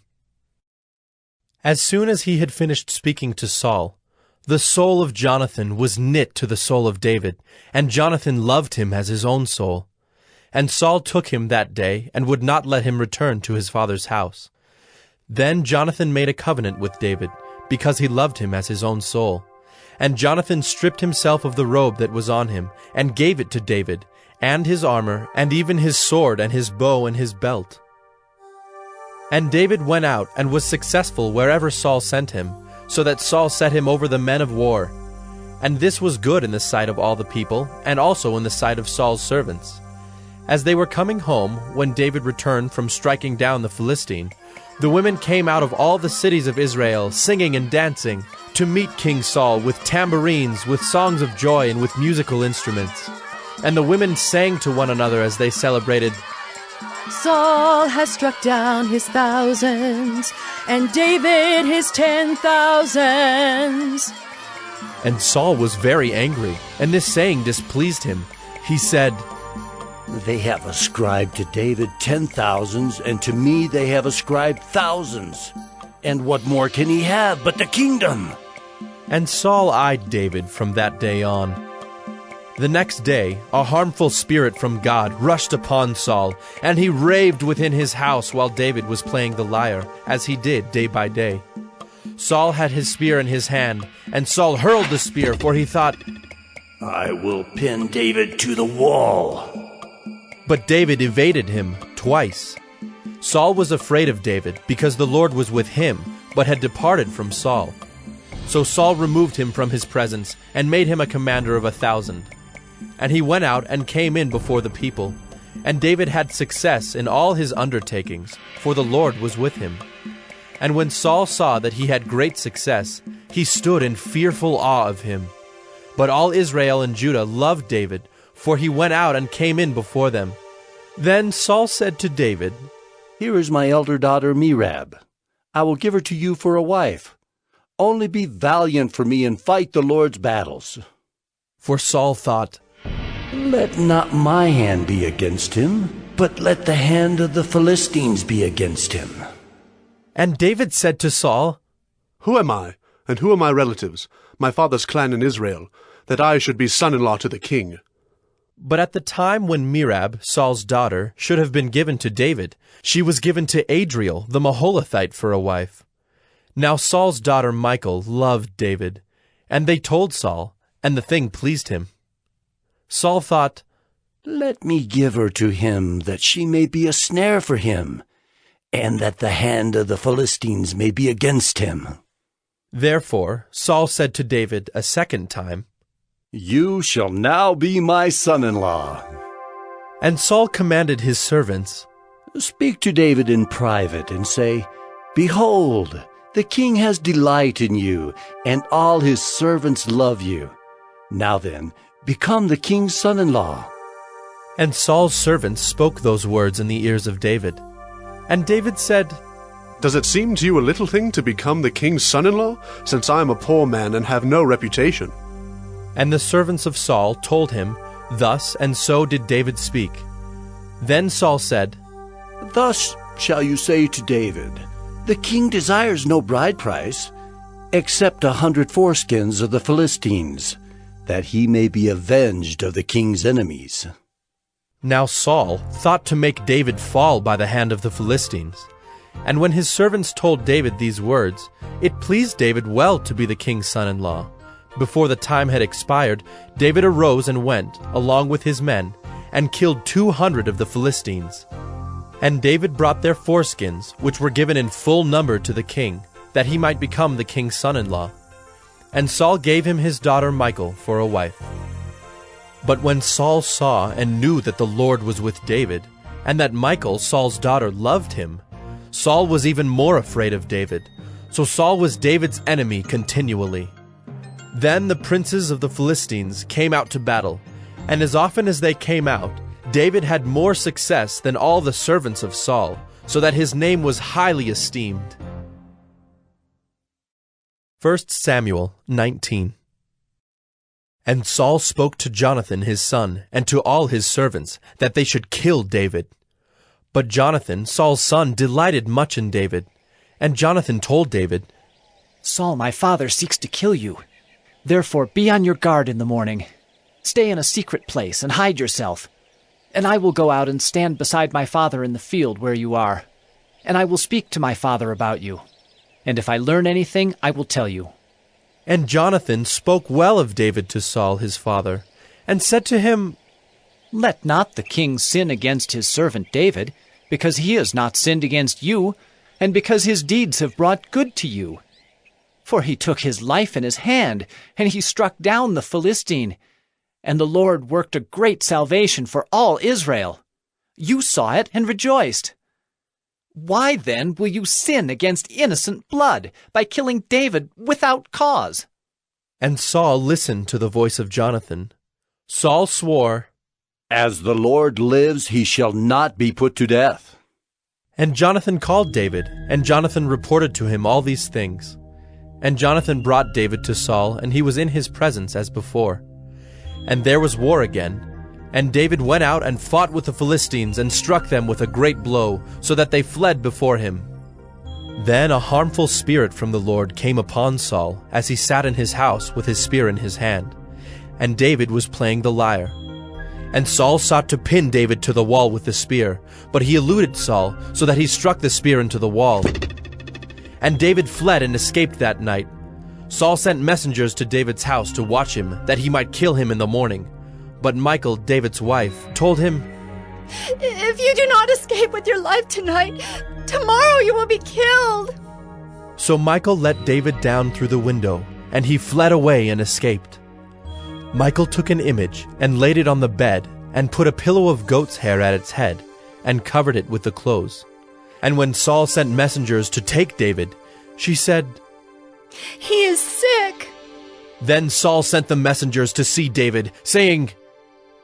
As soon as he had finished speaking to Saul, the soul of Jonathan was knit to the soul of David, and Jonathan loved him as his own soul. And Saul took him that day, and would not let him return to his father's house. Then Jonathan made a covenant with David, because he loved him as his own soul. And Jonathan stripped himself of the robe that was on him, and gave it to David, and his armor, and even his sword, and his bow, and his belt. And David went out, and was successful wherever Saul sent him, so that Saul set him over the men of war. And this was good in the sight of all the people, and also in the sight of Saul's servants. As they were coming home, when David returned from striking down the Philistine, the women came out of all the cities of Israel, singing and dancing, to meet King Saul with tambourines, with songs of joy, and with musical instruments. And the women sang to one another as they celebrated, Saul has struck down his thousands, and David his 10,000s. And Saul was very angry, and this saying displeased him. He said, They have ascribed to David 10,000s, and to me they have ascribed thousands. And what more can he have but the kingdom? And Saul eyed David from that day on. The next day, a harmful spirit from God rushed upon Saul, and he raved within his house while David was playing the lyre, as he did day by day. Saul had his spear in his hand, and Saul hurled the spear, for he thought, I will pin David to the wall. But David evaded him twice. Saul was afraid of David, because the Lord was with him, but had departed from Saul. So Saul removed him from his presence, and made him a commander of 1,000. And he went out and came in before the people. And David had success in all his undertakings, for the Lord was with him. And when Saul saw that he had great success, he stood in fearful awe of him. But all Israel and Judah loved David, for he went out and came in before them. Then Saul said to David, Here is my elder daughter Merab. I will give her to you for a wife. Only be valiant for me and fight the Lord's battles. For Saul thought, Let not my hand be against him, but let the hand of the Philistines be against him. And David said to Saul, Who am I, and who are my relatives, my father's clan in Israel, that I should be son-in-law to the king? But at the time when Merab, Saul's daughter, should have been given to David, she was given to Adriel the Maholathite for a wife. Now Saul's daughter Michal loved David, and they told Saul, and the thing pleased him. Saul thought, Let me give her to him, that she may be a snare for him, and that the hand of the Philistines may be against him. Therefore Saul said to David a second time, You shall now be my son-in-law. And Saul commanded his servants, Speak to David in private, and say, Behold, the king has delight in you, and all his servants love you. Now then, become the king's son-in-law. And Saul's servants spoke those words in the ears of David. And David said, Does it seem to you a little thing to become the king's son-in-law, since I am a poor man and have no reputation? And the servants of Saul told him, Thus and so did David speak. Then Saul said, Thus shall you say to David, The king desires no bride price, except 100 foreskins of the Philistines, that he may be avenged of the king's enemies. Now Saul thought to make David fall by the hand of the Philistines. And when his servants told David these words, it pleased David well to be the king's son-in-law. Before the time had expired, David arose and went, along with his men, and killed 200 of the Philistines. And David brought their foreskins, which were given in full number to the king, that he might become the king's son-in-law. And Saul gave him his daughter Michal for a wife. But when Saul saw and knew that the Lord was with David, and that Michal, Saul's daughter, loved him, Saul was even more afraid of David. So Saul was David's enemy continually. Then the princes of the Philistines came out to battle, and as often as they came out, David had more success than all the servants of Saul, so that his name was highly esteemed. 1 Samuel 19. And Saul spoke to Jonathan his son, and to all his servants, that they should kill David. But Jonathan, Saul's son, delighted much in David. And Jonathan told David, Saul, my father, seeks to kill you. Therefore be on your guard in the morning. Stay in a secret place and hide yourself. And I will go out and stand beside my father in the field where you are. And I will speak to my father about you. And if I learn anything, I will tell you. And Jonathan spoke well of David to Saul his father, and said to him, Let not the king sin against his servant David, because he has not sinned against you, and because his deeds have brought good to you. For he took his life in his hand, and he struck down the Philistine. And the Lord worked a great salvation for all Israel. You saw it and rejoiced. Why then will you sin against innocent blood by killing David without cause? And Saul listened to the voice of Jonathan. Saul swore, As the Lord lives, he shall not be put to death. And Jonathan called David, and Jonathan reported to him all these things. And Jonathan brought David to Saul, and he was in his presence as before. And there was war again. And David went out and fought with the Philistines, and struck them with a great blow, so that they fled before him. Then a harmful spirit from the Lord came upon Saul, as he sat in his house with his spear in his hand. And David was playing the lyre. And Saul sought to pin David to the wall with the spear, but he eluded Saul, so that he struck the spear into the wall. And David fled and escaped that night. Saul sent messengers to David's house to watch him, that he might kill him in the morning. But Michal, David's wife, told him, If you do not escape with your life tonight, tomorrow you will be killed. So Michal let David down through the window, and he fled away and escaped. Michal took an image and laid it on the bed, and put a pillow of goat's hair at its head, and covered it with the clothes. And when Saul sent messengers to take David, she said, He is sick. Then Saul sent the messengers to see David, saying,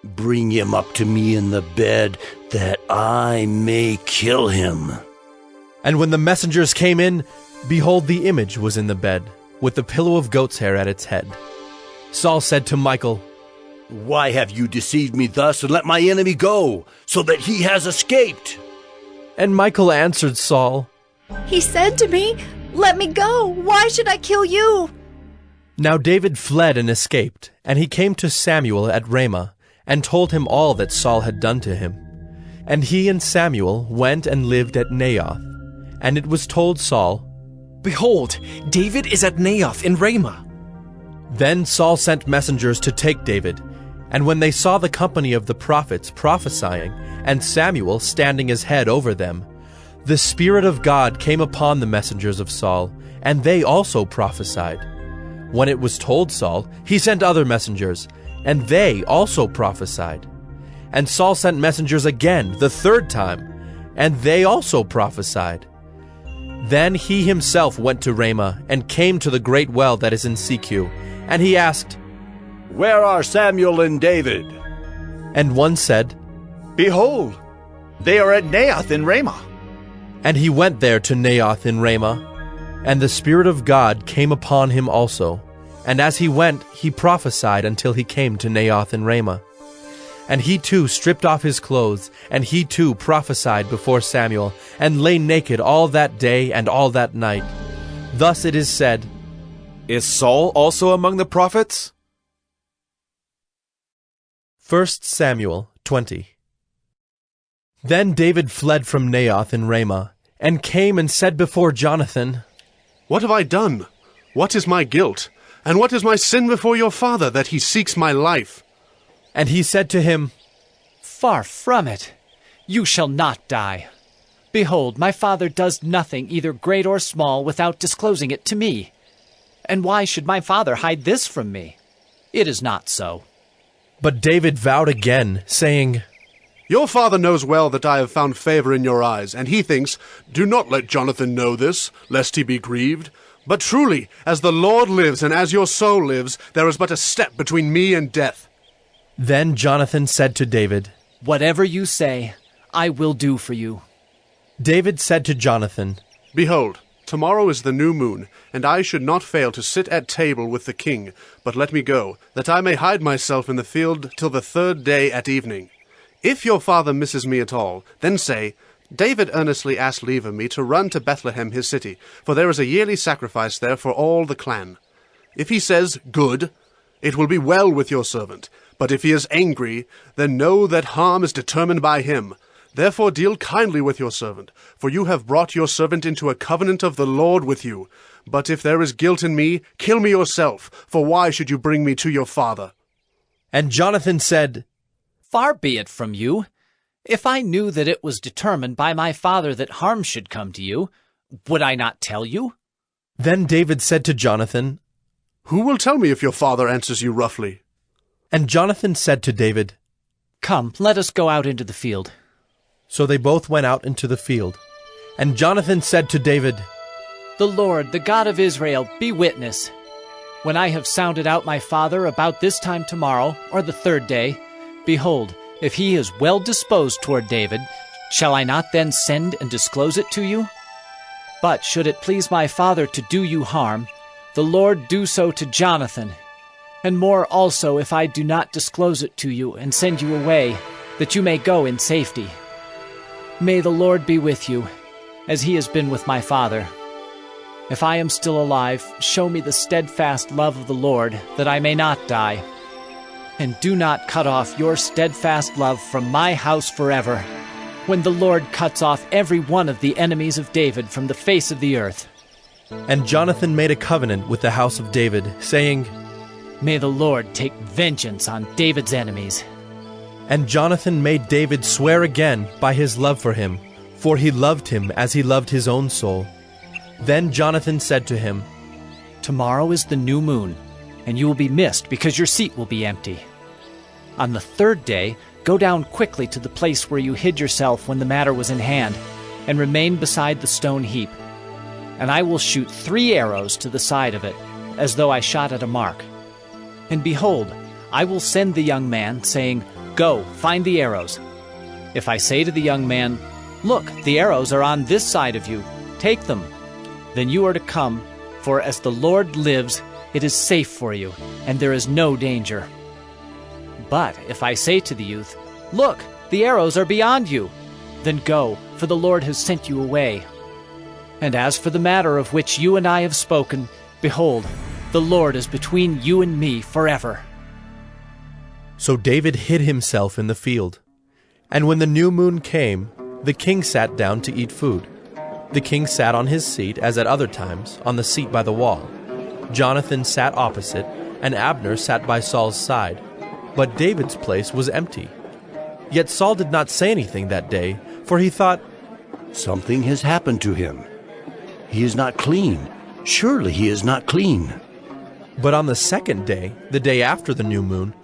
Bring him up to me in the bed, that I may kill him. And when the messengers came in, behold, the image was in the bed, with the pillow of goat's hair at its head. Saul said to Michal, Why have you deceived me thus, and let my enemy go, so that he has escaped? And Michal answered Saul, He said to me, Let me go. Why should I kill you? Now David fled and escaped, and he came to Samuel at Ramah, and told him all that Saul had done to him. And he and Samuel went and lived at Naioth. And it was told Saul, Behold, David is at Naioth in Ramah. Then Saul sent messengers to take David, And when they saw the company of the prophets prophesying, and Samuel standing as head over them, the Spirit of God came upon the messengers of Saul, and they also prophesied. When it was told Saul, he sent other messengers, and they also prophesied. And Saul sent messengers again, the third time, and they also prophesied. Then he himself went to Ramah, and came to the great well that is in Secu, and he asked, Where are Samuel and David? And one said, Behold, they are at Naioth in Ramah. And he went there to Naioth in Ramah, and the Spirit of God came upon him also. And as he went, he prophesied until he came to Naioth in Ramah. And he too stripped off his clothes, and he too prophesied before Samuel, and lay naked all that day and all that night. Thus it is said, Is Saul also among the prophets? 1 Samuel 20. Then David fled from Naioth in Ramah, and came and said before Jonathan, What have I done? What is my guilt? And what is my sin before your father, that he seeks my life? And he said to him, Far from it. You shall not die. Behold, my father does nothing, either great or small, without disclosing it to me. And why should my father hide this from me? It is not so. But David vowed again, saying, Your father knows well that I have found favor in your eyes, and he thinks, Do not let Jonathan know this, lest he be grieved. But truly, as the Lord lives, and as your soul lives, there is but a step between me and death. Then Jonathan said to David, Whatever you say, I will do for you. David said to Jonathan, Behold, tomorrow is the new moon, and I should not fail to sit at table with the king, but let me go, that I may hide myself in the field till the third day at evening. If your father misses me at all, then say, David earnestly asked leave of me to run to Bethlehem his city, for there is a yearly sacrifice there for all the clan. If he says, Good, it will be well with your servant. But if he is angry, then know that harm is determined by him. Therefore deal kindly with your servant, for you have brought your servant into a covenant of the Lord with you. But if there is guilt in me, kill me yourself, for why should you bring me to your father? And Jonathan said, Far be it from you. If I knew that it was determined by my father that harm should come to you, would I not tell you? Then David said to Jonathan, Who will tell me if your father answers you roughly? And Jonathan said to David, Come, let us go out into the field. So they both went out into the field. And Jonathan said to David, The Lord, the God of Israel, be witness. When I have sounded out my father about this time tomorrow, or the third day, behold, if he is well disposed toward David, shall I not then send and disclose it to you? But should it please my father to do you harm, the Lord do so to Jonathan, and more also if I do not disclose it to you and send you away, that you may go in safety. May the Lord be with you, as he has been with my father. If I am still alive, show me the steadfast love of the Lord, that I may not die. And do not cut off your steadfast love from my house forever, when the Lord cuts off every one of the enemies of David from the face of the earth. And Jonathan made a covenant with the house of David, saying, May the Lord take vengeance on David's enemies. And Jonathan made David swear again by his love for him, for he loved him as he loved his own soul. Then Jonathan said to him, Tomorrow is the new moon, and you will be missed because your seat will be empty. On the third day, go down quickly to the place where you hid yourself when the matter was in hand, and remain beside the stone heap. And I will shoot 3 arrows to the side of it, as though I shot at a mark. And behold, I will send the young man, saying, Go, find the arrows. If I say to the young man, Look, the arrows are on this side of you, take them. Then you are to come, for as the Lord lives, it is safe for you, and there is no danger. But if I say to the youth, Look, the arrows are beyond you, then go, for the Lord has sent you away. And as for the matter of which you and I have spoken, behold, the Lord is between you and me forever. So David hid himself in the field. And when the new moon came, the king sat down to eat food. The king sat on his seat, as at other times, on the seat by the wall. Jonathan sat opposite, and Abner sat by Saul's side. but David's place was empty. Yet Saul did not say anything that day, for he thought, "Something has happened to him. He is not clean. Surely he is not clean." But on the second day, the day after the new moon,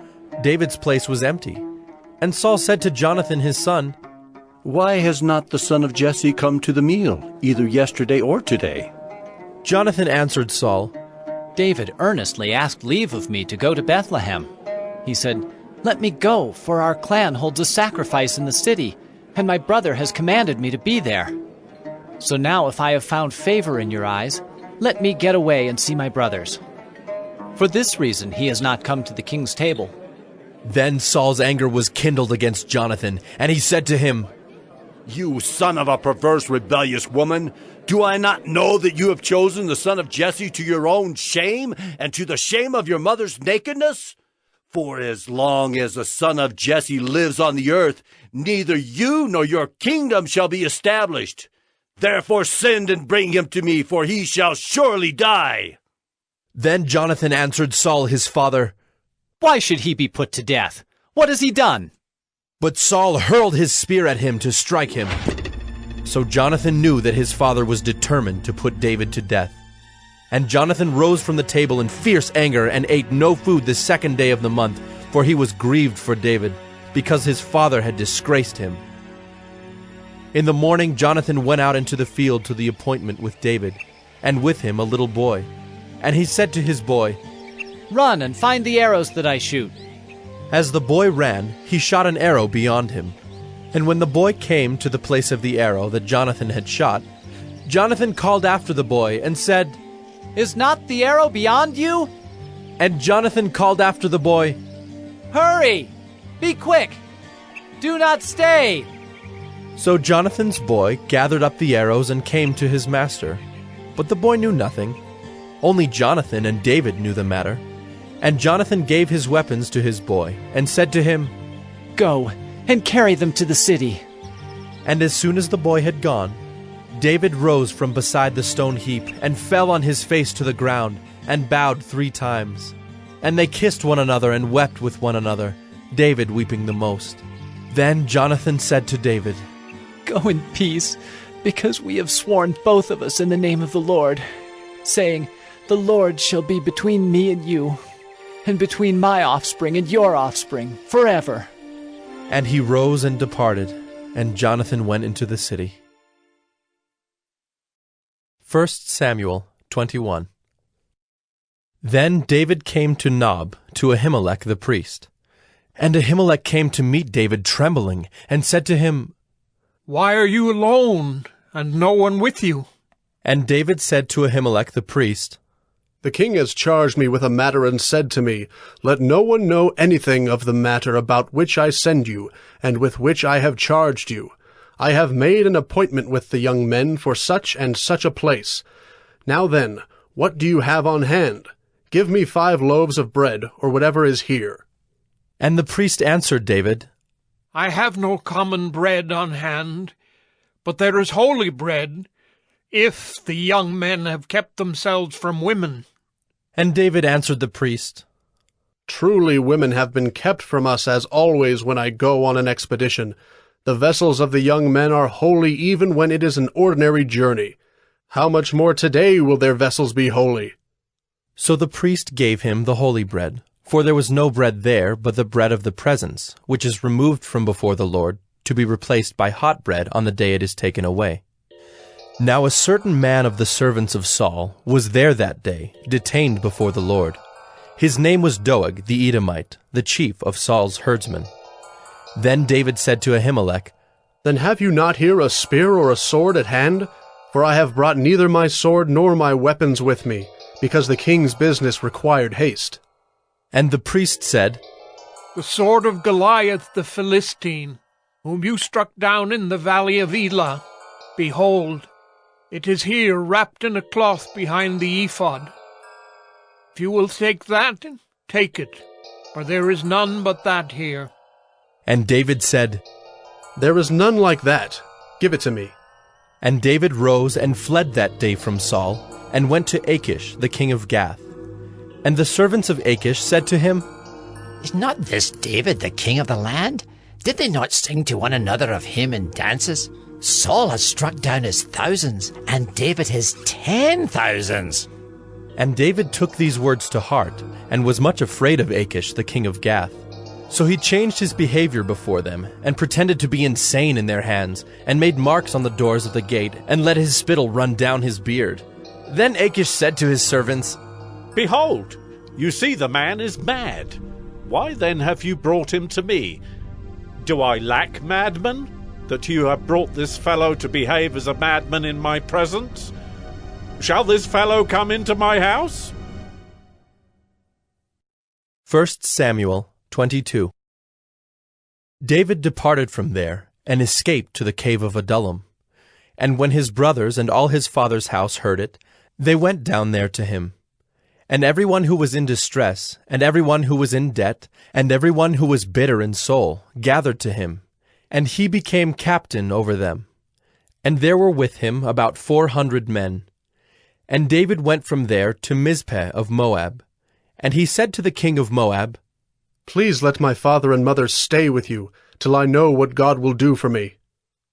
David's place was empty. And Saul said to Jonathan his son, "Why has not the son of Jesse come to the meal, either yesterday or today?" Jonathan answered Saul, David earnestly asked leave of me to go to Bethlehem. He said, "Let me go, for our clan holds a sacrifice in the city, and my brother has commanded me to be there. So now if I have found favor in your eyes, let me get away and see my brothers." For this reason he has not come to the king's table. Then Saul's anger was kindled against Jonathan, and he said to him, "You son of a perverse, rebellious woman, do I not know that you have chosen the son of Jesse to your own shame and to the shame of your mother's nakedness? For as long as the son of Jesse lives on the earth, neither you nor your kingdom shall be established. Therefore send and bring him to me, for he shall surely die." Then Jonathan answered Saul his father, "Why should he be put to death? What has he done?" But Saul hurled his spear at him to strike him. So Jonathan knew that his father was determined to put David to death. And Jonathan rose from the table in fierce anger and ate no food the second day of the month, for he was grieved for David, because his father had disgraced him. In the morning Jonathan went out into the field to the appointment with David, and with him a little boy. And he said to his boy, "Run and find the arrows that I shoot." As the boy ran, he shot an arrow beyond him. And when the boy came to the place of the arrow that Jonathan had shot, Jonathan called after the boy and said, "Is not the arrow beyond you?" And Jonathan called after the boy, "Hurry! Be quick! Do not stay!" So Jonathan's boy gathered up the arrows and came to his master. But the boy knew nothing. Only Jonathan and David knew the matter. And Jonathan gave his weapons to his boy, and said to him, "Go and carry them to the city." And as soon as the boy had gone, David rose from beside the stone heap, and fell on his face to the ground, and bowed 3 times. And they kissed one another and wept with one another, David weeping the most. Then Jonathan said to David, "Go in peace, because we have sworn both of us in the name of the Lord, saying, 'The Lord shall be between me and you, and between my offspring and your offspring, forever.'" And he rose and departed, and Jonathan went into the city. 1 Samuel 21. Then David came to Nob, to Ahimelech the priest. And Ahimelech came to meet David trembling, and said to him, "Why are you alone, and no one with you?" And David said to Ahimelech the priest, "The king has charged me with a matter and said to me, 'Let no one know anything of the matter about which I send you, and with which I have charged you. I have made an appointment with the young men for such and such a place. Now then, what do you have on hand? Give me 5 loaves of bread, or whatever is here." And the priest answered David, "I have no common bread on hand, but there is holy bread, if the young men have kept themselves from women." And David answered the priest, "Truly women have been kept from us as always when I go on an expedition. The vessels of the young men are holy even when it is an ordinary journey. How much more today will their vessels be holy?" So the priest gave him the holy bread, for there was no bread there but the bread of the presence, which is removed from before the Lord, to be replaced by hot bread on the day it is taken away. Now a certain man of the servants of Saul was there that day, detained before the Lord. His name was Doeg the Edomite, the chief of Saul's herdsmen. Then David said to Ahimelech, "Then have you not here a spear or a sword at hand? For I have brought neither my sword nor my weapons with me, because the king's business required haste." And the priest said, "The sword of Goliath the Philistine, whom you struck down in the valley of Elah, behold, it is here wrapped in a cloth behind the ephod. If you will take that, take it, for there is none but that here." And David said, "There is none like that. Give it to me." And David rose and fled that day from Saul, and went to Achish the king of Gath. And the servants of Achish said to him, Is not this David the king of the land? Did they not sing to one another of him in dances? Saul has struck down his thousands, and David his 10,000s. And David took these words to heart, and was much afraid of Achish, the king of Gath. So he changed his behavior before them, and pretended to be insane in their hands, and made marks on the doors of the gate, and let his spittle run down his beard. Then Achish said to his servants, Behold, you see the man is mad. Why then have you brought him to me? Do I lack madmen, that you have brought this fellow to behave as a madman in my presence? Shall this fellow come into my house? 1 Samuel 22. David departed from there, and escaped to the cave of Adullam. And when his brothers and all his father's house heard it, they went down there to him. And everyone who was in distress, and everyone who was in debt, and everyone who was bitter in soul, gathered to him, and he became captain over them. And there were with him about 400 men. And David went from there to Mizpeh of Moab. And he said to the king of Moab, Please let my father and mother stay with you, till I know what God will do for me.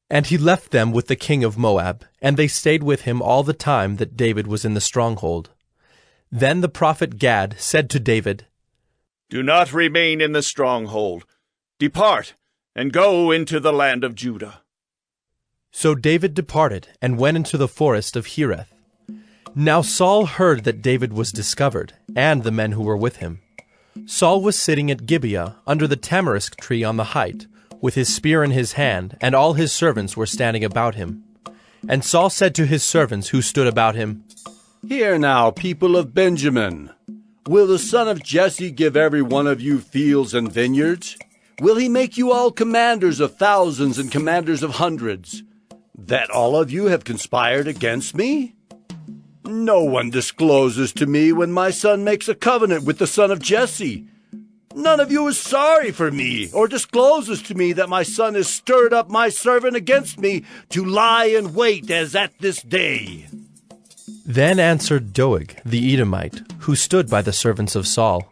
And he left them with the king of Moab, and they stayed with him all the time that David was in the stronghold. Then the prophet Gad said to David, Do not remain in the stronghold. Depart, and go into the land of Judah. So David departed, and went into the forest of Hereth. Now Saul heard that David was discovered, and the men who were with him. Saul was sitting at Gibeah, under the tamarisk tree on the height, with his spear in his hand, and all his servants were standing about him. And Saul said to his servants who stood about him, Hear now, people of Benjamin. Will the son of Jesse give every one of you fields and vineyards? Will he make you all commanders of thousands and commanders of hundreds? That all of you have conspired against me? No one discloses to me when my son makes a covenant with the son of Jesse. None of you is sorry for me, or discloses to me that my son has stirred up my servant against me to lie in wait as at this day. Then answered Doeg the Edomite, who stood by the servants of Saul,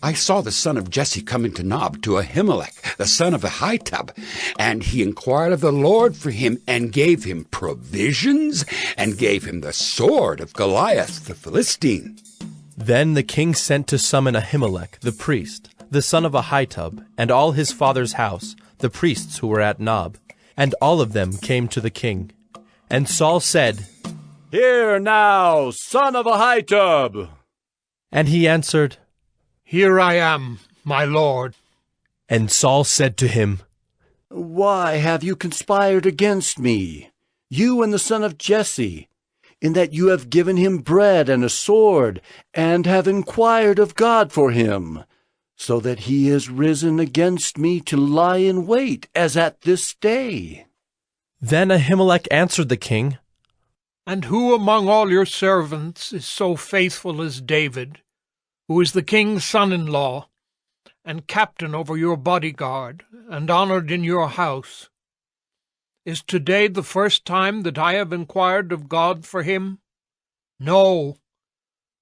I saw the son of Jesse come into Nob to Ahimelech, the son of Ahitub, and he inquired of the Lord for him, and gave him provisions, and gave him the sword of Goliath the Philistine. Then the king sent to summon Ahimelech the priest, the son of Ahitub, and all his father's house, the priests who were at Nob, and all of them came to the king. And Saul said, Hear now, son of Ahitub. And he answered, Here I am, my lord. And Saul said to him, Why have you conspired against me, you and the son of Jesse, in that you have given him bread and a sword, and have inquired of God for him, so that he has risen against me to lie in wait, as at this day? Then Ahimelech answered the king, And who among all your servants is so faithful as David, who is the king's son-in-law, and captain over your bodyguard, and honored in your house? Is today the first time that I have inquired of God for him? No.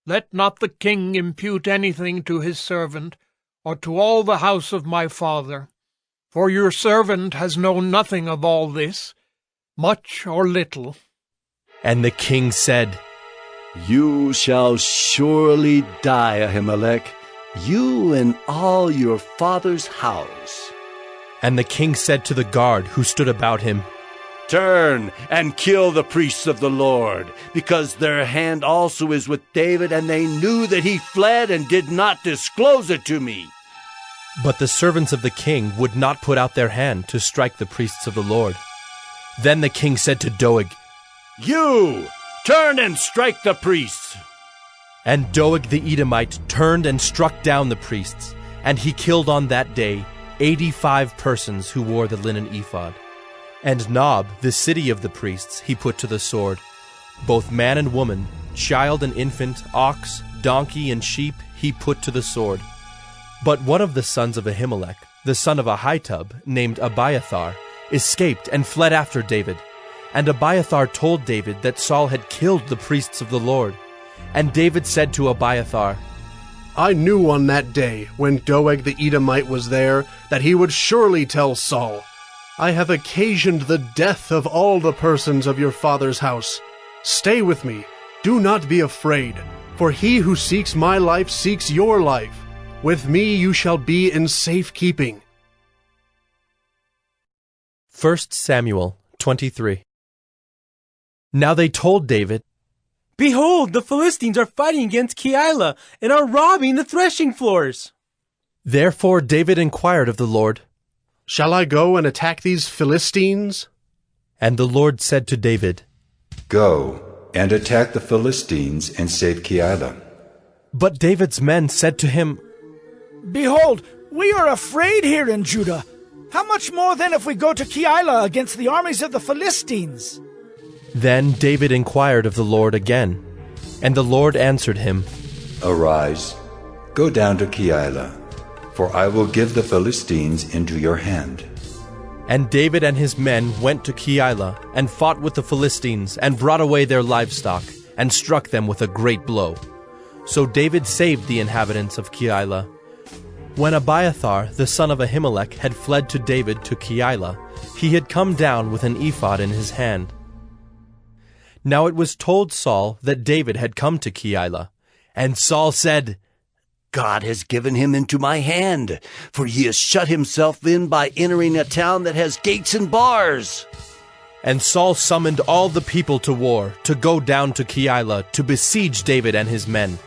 Let not the king impute anything to his servant, or to all the house of my father, for your servant has known nothing of all this, much or little. And the king said, You shall surely die, Ahimelech, you and all your father's house. And the king said to the guard who stood about him, Turn and kill the priests of the Lord, because their hand also is with David, and they knew that he fled and did not disclose it to me. But the servants of the king would not put out their hand to strike the priests of the Lord. Then the king said to Doeg, You, turn and strike the priests. And Doeg the Edomite turned and struck down the priests, and he killed on that day 85 persons who wore the linen ephod. And Nob, the city of the priests, he put to the sword. Both man and woman, child and infant, ox, donkey, and sheep he put to the sword. But one of the sons of Ahimelech, the son of Ahitub, named Abiathar, escaped and fled after David. And Abiathar told David that Saul had killed the priests of the Lord. And David said to Abiathar, I knew on that day, when Doeg the Edomite was there, that he would surely tell Saul, I have occasioned the death of all the persons of your father's house. Stay with me, do not be afraid, for he who seeks my life seeks your life. With me you shall be in safe keeping. 1 Samuel 23. Now they told David, Behold, the Philistines are fighting against Keilah and are robbing the threshing floors. Therefore David inquired of the Lord, Shall I go and attack these Philistines? And the Lord said to David, Go and attack the Philistines and save Keilah. But David's men said to him, Behold, we are afraid here in Judah. How much more then if we go to Keilah against the armies of the Philistines? Then David inquired of the Lord again, and the Lord answered him, Arise, go down to Keilah, for I will give the Philistines into your hand. And David and his men went to Keilah, and fought with the Philistines, and brought away their livestock, and struck them with a great blow. So David saved the inhabitants of Keilah. When Abiathar, the son of Ahimelech, had fled to David to Keilah, he had come down with an ephod in his hand. Now it was told Saul that David had come to Keilah, and Saul said, God has given him into my hand, for he has shut himself in by entering a town that has gates and bars. And Saul summoned all the people to war, to go down to Keilah, to besiege David and his men.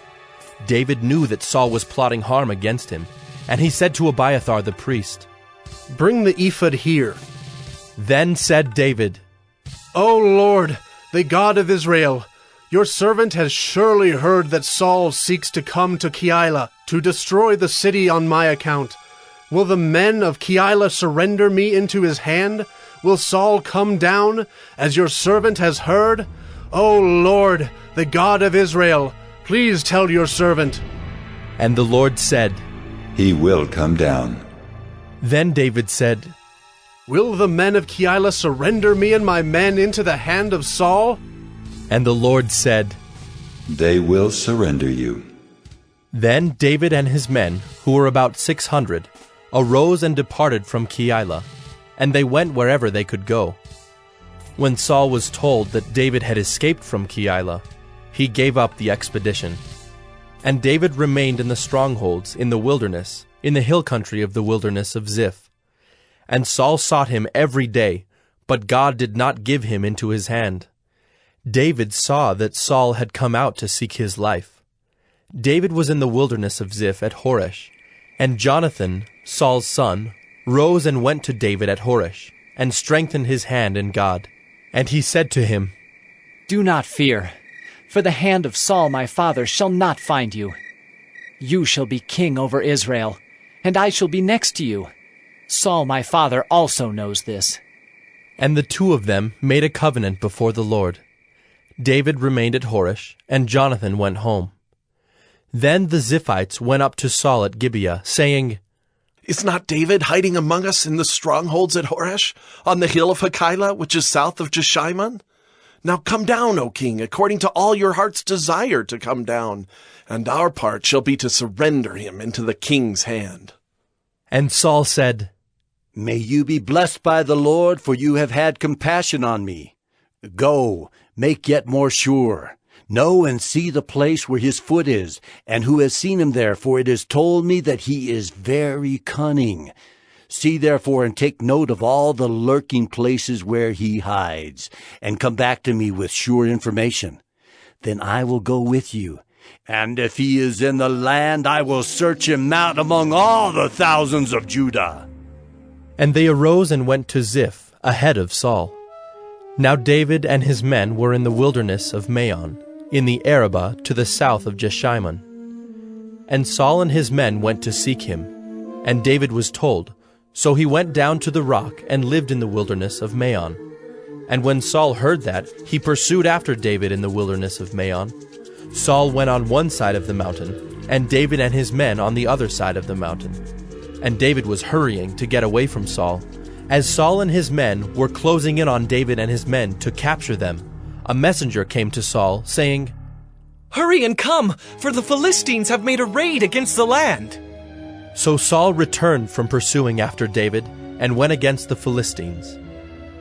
David knew that Saul was plotting harm against him, and he said to Abiathar the priest, Bring the ephod here. Then said David, O Lord, the God of Israel, your servant has surely heard that Saul seeks to come to Keilah to destroy the city on my account. Will the men of Keilah surrender me into his hand? Will Saul come down, as your servant has heard? O Lord, the God of Israel, please tell your servant. And the Lord said, He will come down. Then David said, Will the men of Keilah surrender me and my men into the hand of Saul? And the Lord said, They will surrender you. Then David and his men, who were about 600, arose and departed from Keilah, and they went wherever they could go. When Saul was told that David had escaped from Keilah, he gave up the expedition. And David remained in the strongholds in the wilderness, in the hill country of the wilderness of Ziph. And Saul sought him every day, but God did not give him into his hand. David saw that Saul had come out to seek his life. David was in the wilderness of Ziph at Horesh, and Jonathan, Saul's son, rose and went to David at Horesh, and strengthened his hand in God. And he said to him, Do not fear, for the hand of Saul my father shall not find you. You shall be king over Israel, and I shall be next to you. Saul my father also knows this. And the two of them made a covenant before the Lord. David remained at Horesh, and Jonathan went home. Then the Ziphites went up to Saul at Gibeah, saying, Is not David hiding among us in the strongholds at Horesh, on the hill of Hakeilah, which is south of Jeshimon? Now come down, O king, according to all your heart's desire to come down, and our part shall be to surrender him into the king's hand. And Saul said, May you be blessed by the Lord, for you have had compassion on me. Go, make yet more sure. Know and see the place where his foot is, and who has seen him there, for it is told me that he is very cunning. See therefore and take note of all the lurking places where he hides, and come back to me with sure information. Then I will go with you, and if he is in the land, I will search him out among all the thousands of Judah. And they arose and went to Ziph, ahead of Saul. Now David and his men were in the wilderness of Maon, in the Arabah to the south of Jeshimon. And Saul and his men went to seek him, and David was told. So he went down to the rock and lived in the wilderness of Maon. And when Saul heard that, he pursued after David in the wilderness of Maon. Saul went on one side of the mountain, and David and his men on the other side of the mountain. And David was hurrying to get away from Saul. As Saul and his men were closing in on David and his men to capture them, a messenger came to Saul, saying, Hurry and come, for the Philistines have made a raid against the land. So Saul returned from pursuing after David and went against the Philistines.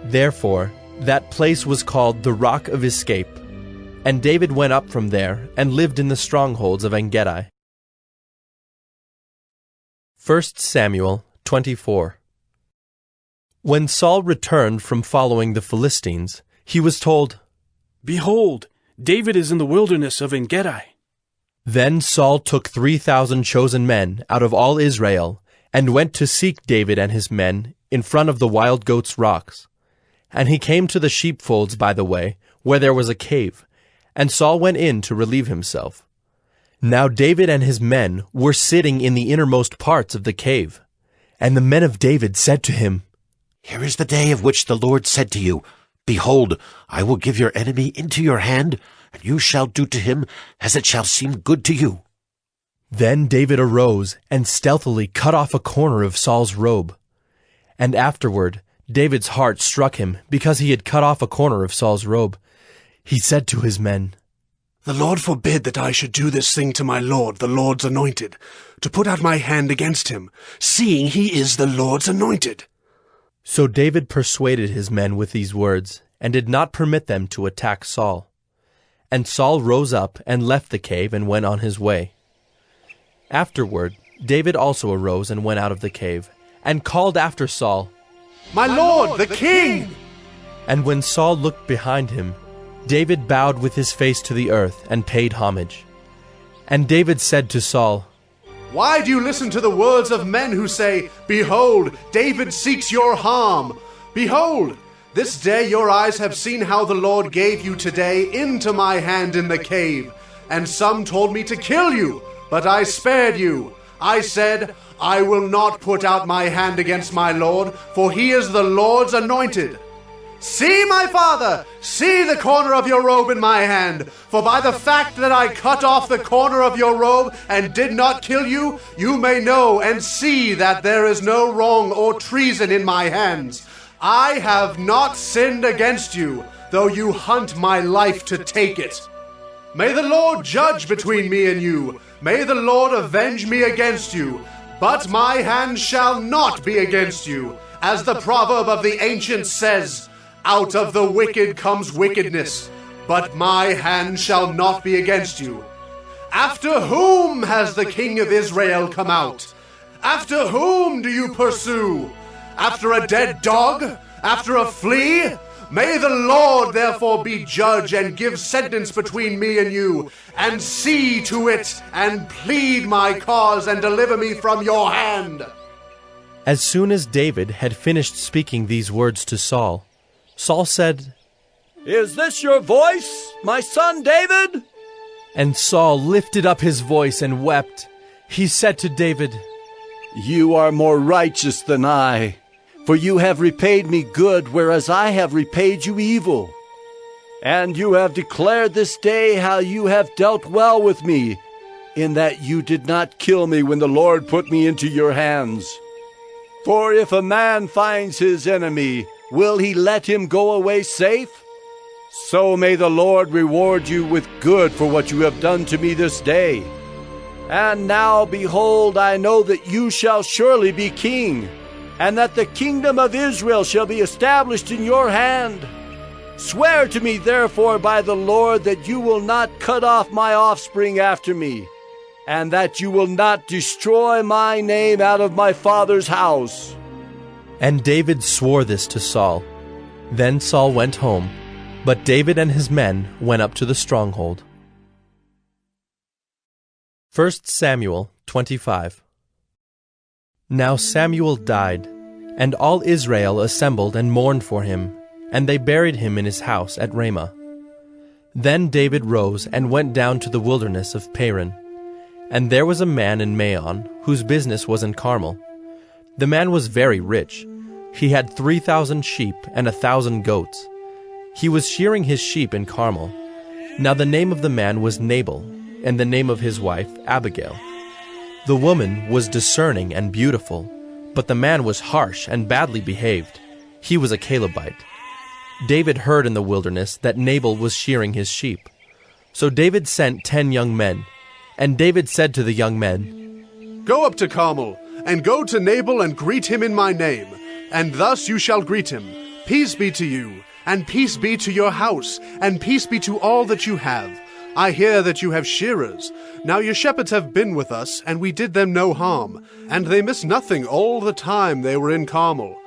Therefore, that place was called the Rock of Escape. And David went up from there and lived in the strongholds of En-gedi. 1 Samuel 24. When Saul returned from following the Philistines, he was told, "Behold, David is in the wilderness of En-gedi." Then Saul took 3,000 chosen men out of all Israel, and went to seek David and his men in front of the wild goats' rocks. And he came to the sheepfolds by the way, where there was a cave, and Saul went in to relieve himself. Now David and his men were sitting in the innermost parts of the cave. And the men of David said to him, "Here is the day of which the Lord said to you, Behold, I will give your enemy into your hand, and you shall do to him as it shall seem good to you." Then David arose and stealthily cut off a corner of Saul's robe. And afterward David's heart struck him because he had cut off a corner of Saul's robe. He said to his men, "The Lord forbid that I should do this thing to my Lord, the Lord's anointed, to put out my hand against him, seeing he is the Lord's anointed." So David persuaded his men with these words, and did not permit them to attack Saul. And Saul rose up and left the cave and went on his way. Afterward, David also arose and went out of the cave, and called after Saul, "My Lord, the king!" And when Saul looked behind him, David bowed with his face to the earth and paid homage. And David said to Saul, "Why do you listen to the words of men who say, Behold, David seeks your harm? Behold, this day your eyes have seen how the Lord gave you today into my hand in the cave. And some told me to kill you, but I spared you. I said, I will not put out my hand against my Lord, for he is the Lord's anointed. See, my father, see the corner of your robe in my hand. For by the fact that I cut off the corner of your robe and did not kill you, you may know and see that there is no wrong or treason in my hands. I have not sinned against you, though you hunt my life to take it. May the Lord judge between me and you. May the Lord avenge me against you. But my hand shall not be against you. As the proverb of the ancients says, Out of the wicked comes wickedness, but my hand shall not be against you. After whom has the king of Israel come out? After whom do you pursue? After a dead dog? After a flea? May the Lord therefore be judge and give sentence between me and you, and see to it, and plead my cause, and deliver me from your hand." As soon as David had finished speaking these words to Saul, Saul said, "Is this your voice, my son David?" And Saul lifted up his voice and wept. He said to David, "You are more righteous than I, for you have repaid me good, whereas I have repaid you evil. And you have declared this day how you have dealt well with me, in that you did not kill me when the Lord put me into your hands. For if a man finds his enemy, will he let him go away safe? So may the Lord reward you with good for what you have done to me this day. And now, behold, I know that you shall surely be king, and that the kingdom of Israel shall be established in your hand. Swear to me, therefore, by the Lord, that you will not cut off my offspring after me, and that you will not destroy my name out of my father's house." And David swore this to Saul. Then Saul went home, but David and his men went up to the stronghold. 1 Samuel 25. Now Samuel died, and all Israel assembled and mourned for him, and they buried him in his house at Ramah. Then David rose and went down to the wilderness of Paran. And there was a man in Maon, whose business was in Carmel. The man was very rich. He had 3,000 sheep and 1,000 goats. He was shearing his sheep in Carmel. Now the name of the man was Nabal, and the name of his wife Abigail. The woman was discerning and beautiful, but the man was harsh and badly behaved. He was a Calebite. David heard in the wilderness that Nabal was shearing his sheep. So David sent 10 young men. And David said to the young men, Go up to Carmel, and go to Nabal and greet him in my name. And thus you shall greet him. Peace be to you, and peace be to your house, and peace be to all that you have. I hear that you have shearers. Now your shepherds have been with us, and we did them no harm, and they missed nothing all the time they were in Carmel.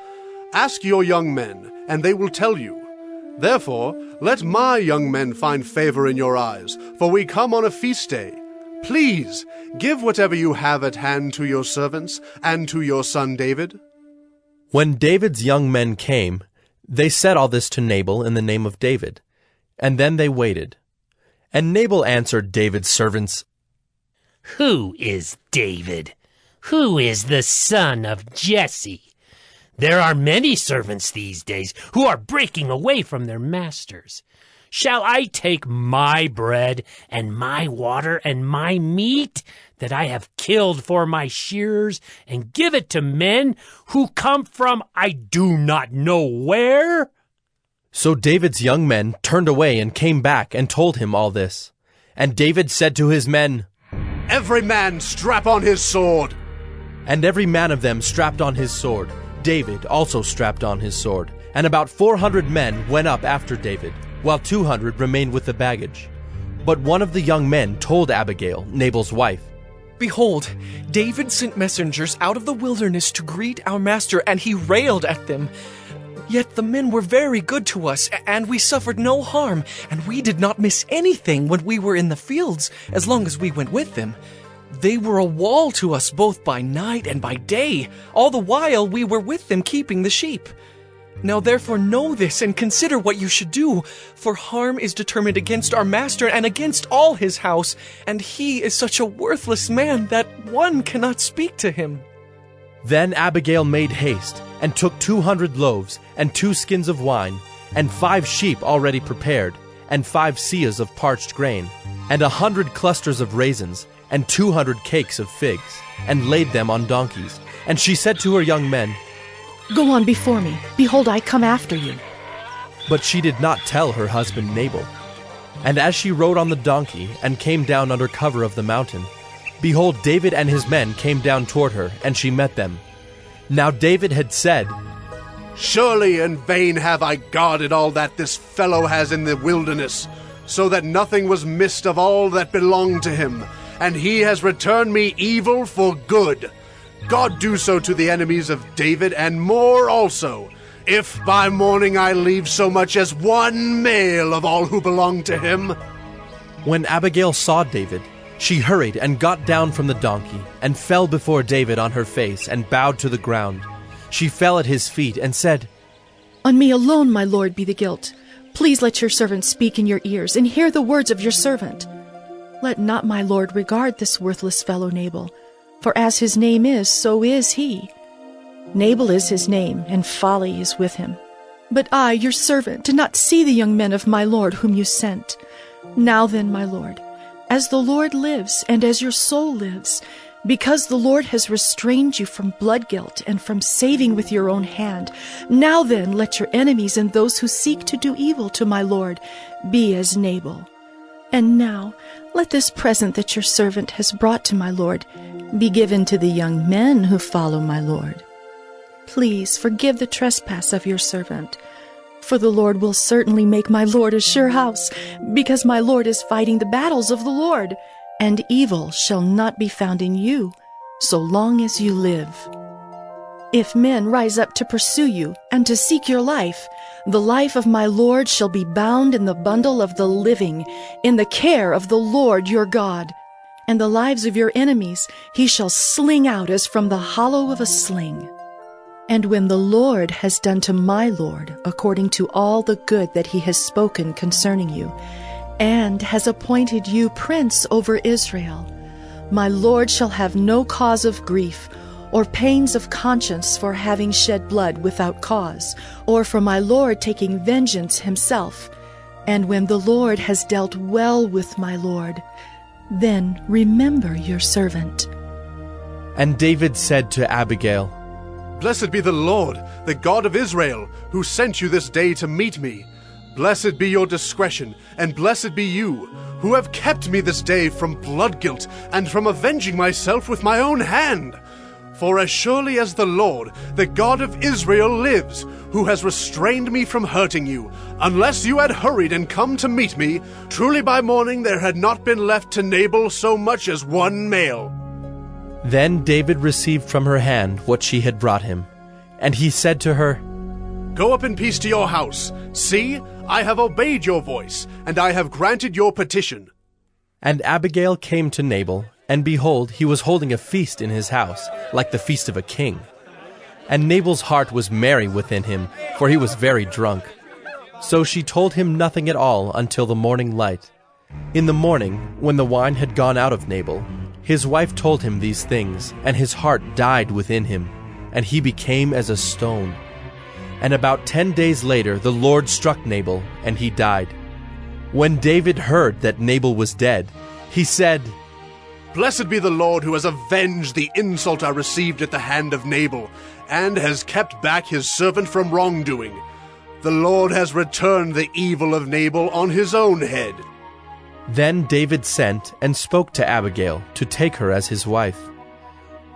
Ask your young men, and they will tell you. Therefore, let my young men find favor in your eyes, for we come on a feast day. Please, give whatever you have at hand to your servants and to your son David. When David's young men came, they said all this to Nabal in the name of David, and then they waited. And Nabal answered David's servants, Who is David? Who is the son of Jesse? There are many servants these days who are breaking away from their masters. Shall I take my bread and my water and my meat that I have killed for my shearers and give it to men who come from I do not know where? So David's young men turned away and came back and told him all this. And David said to his men, Every man strap on his sword. And every man of them strapped on his sword. David also strapped on his sword. And about 400 men went up after David, while 200 remained with the baggage. But one of the young men told Abigail, Nabal's wife, Behold, David sent messengers out of the wilderness to greet our master, and he railed at them. Yet the men were very good to us, and we suffered no harm, and we did not miss anything when we were in the fields, as long as we went with them. They were a wall to us both by night and by day, all the while we were with them keeping the sheep. Now therefore know this, and consider what you should do, for harm is determined against our master and against all his house, and he is such a worthless man that one cannot speak to him. Then Abigail made haste, and took 200 loaves, and 2 skins of wine, and 5 sheep already prepared, and 5 seahs of parched grain, and 100 clusters of raisins, and 200 cakes of figs, and laid them on donkeys. And she said to her young men, Go on before me. Behold, I come after you. But she did not tell her husband Nabal. And as she rode on the donkey, and came down under cover of the mountain, behold, David and his men came down toward her, and she met them. Now David had said, Surely in vain have I guarded all that this fellow has in the wilderness, so that nothing was missed of all that belonged to him, and he has returned me evil for good. God do so to the enemies of David, and more also, if by morning I leave so much as one male of all who belong to him. When Abigail saw David, she hurried and got down from the donkey, and fell before David on her face, and bowed to the ground. She fell at his feet, and said, On me alone, my lord, be the guilt. Please let your servant speak in your ears, and hear the words of your servant. Let not my lord regard this worthless fellow Nabal, for as his name is, so is he. Nabal is his name, and folly is with him. But I, your servant, did not see the young men of my lord whom you sent. Now then, my lord, as the Lord lives, and as your soul lives, because the Lord has restrained you from blood guilt and from saving with your own hand, now then let your enemies and those who seek to do evil to my lord be as Nabal. And now let this present that your servant has brought to my lord be given to the young men who follow my lord. Please forgive the trespass of your servant, for the Lord will certainly make my lord a sure house, because my lord is fighting the battles of the Lord, and evil shall not be found in you, so long as you live. If men rise up to pursue you, and to seek your life, the life of my lord shall be bound in the bundle of the living, in the care of the Lord your God. And the lives of your enemies he shall sling out as from the hollow of a sling. And when the Lord has done to my Lord according to all the good that he has spoken concerning you, and has appointed you prince over Israel, my Lord shall have no cause of grief, or pains of conscience for having shed blood without cause, or for my Lord taking vengeance himself. And when the Lord has dealt well with my Lord, then remember your servant. And David said to Abigail, Blessed be the Lord, the God of Israel, who sent you this day to meet me. Blessed be your discretion, and blessed be you, who have kept me this day from blood guilt, and from avenging myself with my own hand. For as surely as the Lord, the God of Israel, lives, who has restrained me from hurting you, unless you had hurried and come to meet me, truly by morning there had not been left to Nabal so much as one male. Then David received from her hand what she had brought him. And he said to her, Go up in peace to your house. See, I have obeyed your voice, and I have granted your petition. And Abigail came to Nabal, and behold, he was holding a feast in his house, like the feast of a king. And Nabal's heart was merry within him, for he was very drunk. So she told him nothing at all until the morning light. In the morning, when the wine had gone out of Nabal, his wife told him these things, and his heart died within him, and he became as a stone. And about 10 days later the Lord struck Nabal, and he died. When David heard that Nabal was dead, he said, Blessed be the Lord who has avenged the insult I received at the hand of Nabal, and has kept back his servant from wrongdoing. The Lord has returned the evil of Nabal on his own head. Then David sent and spoke to Abigail to take her as his wife.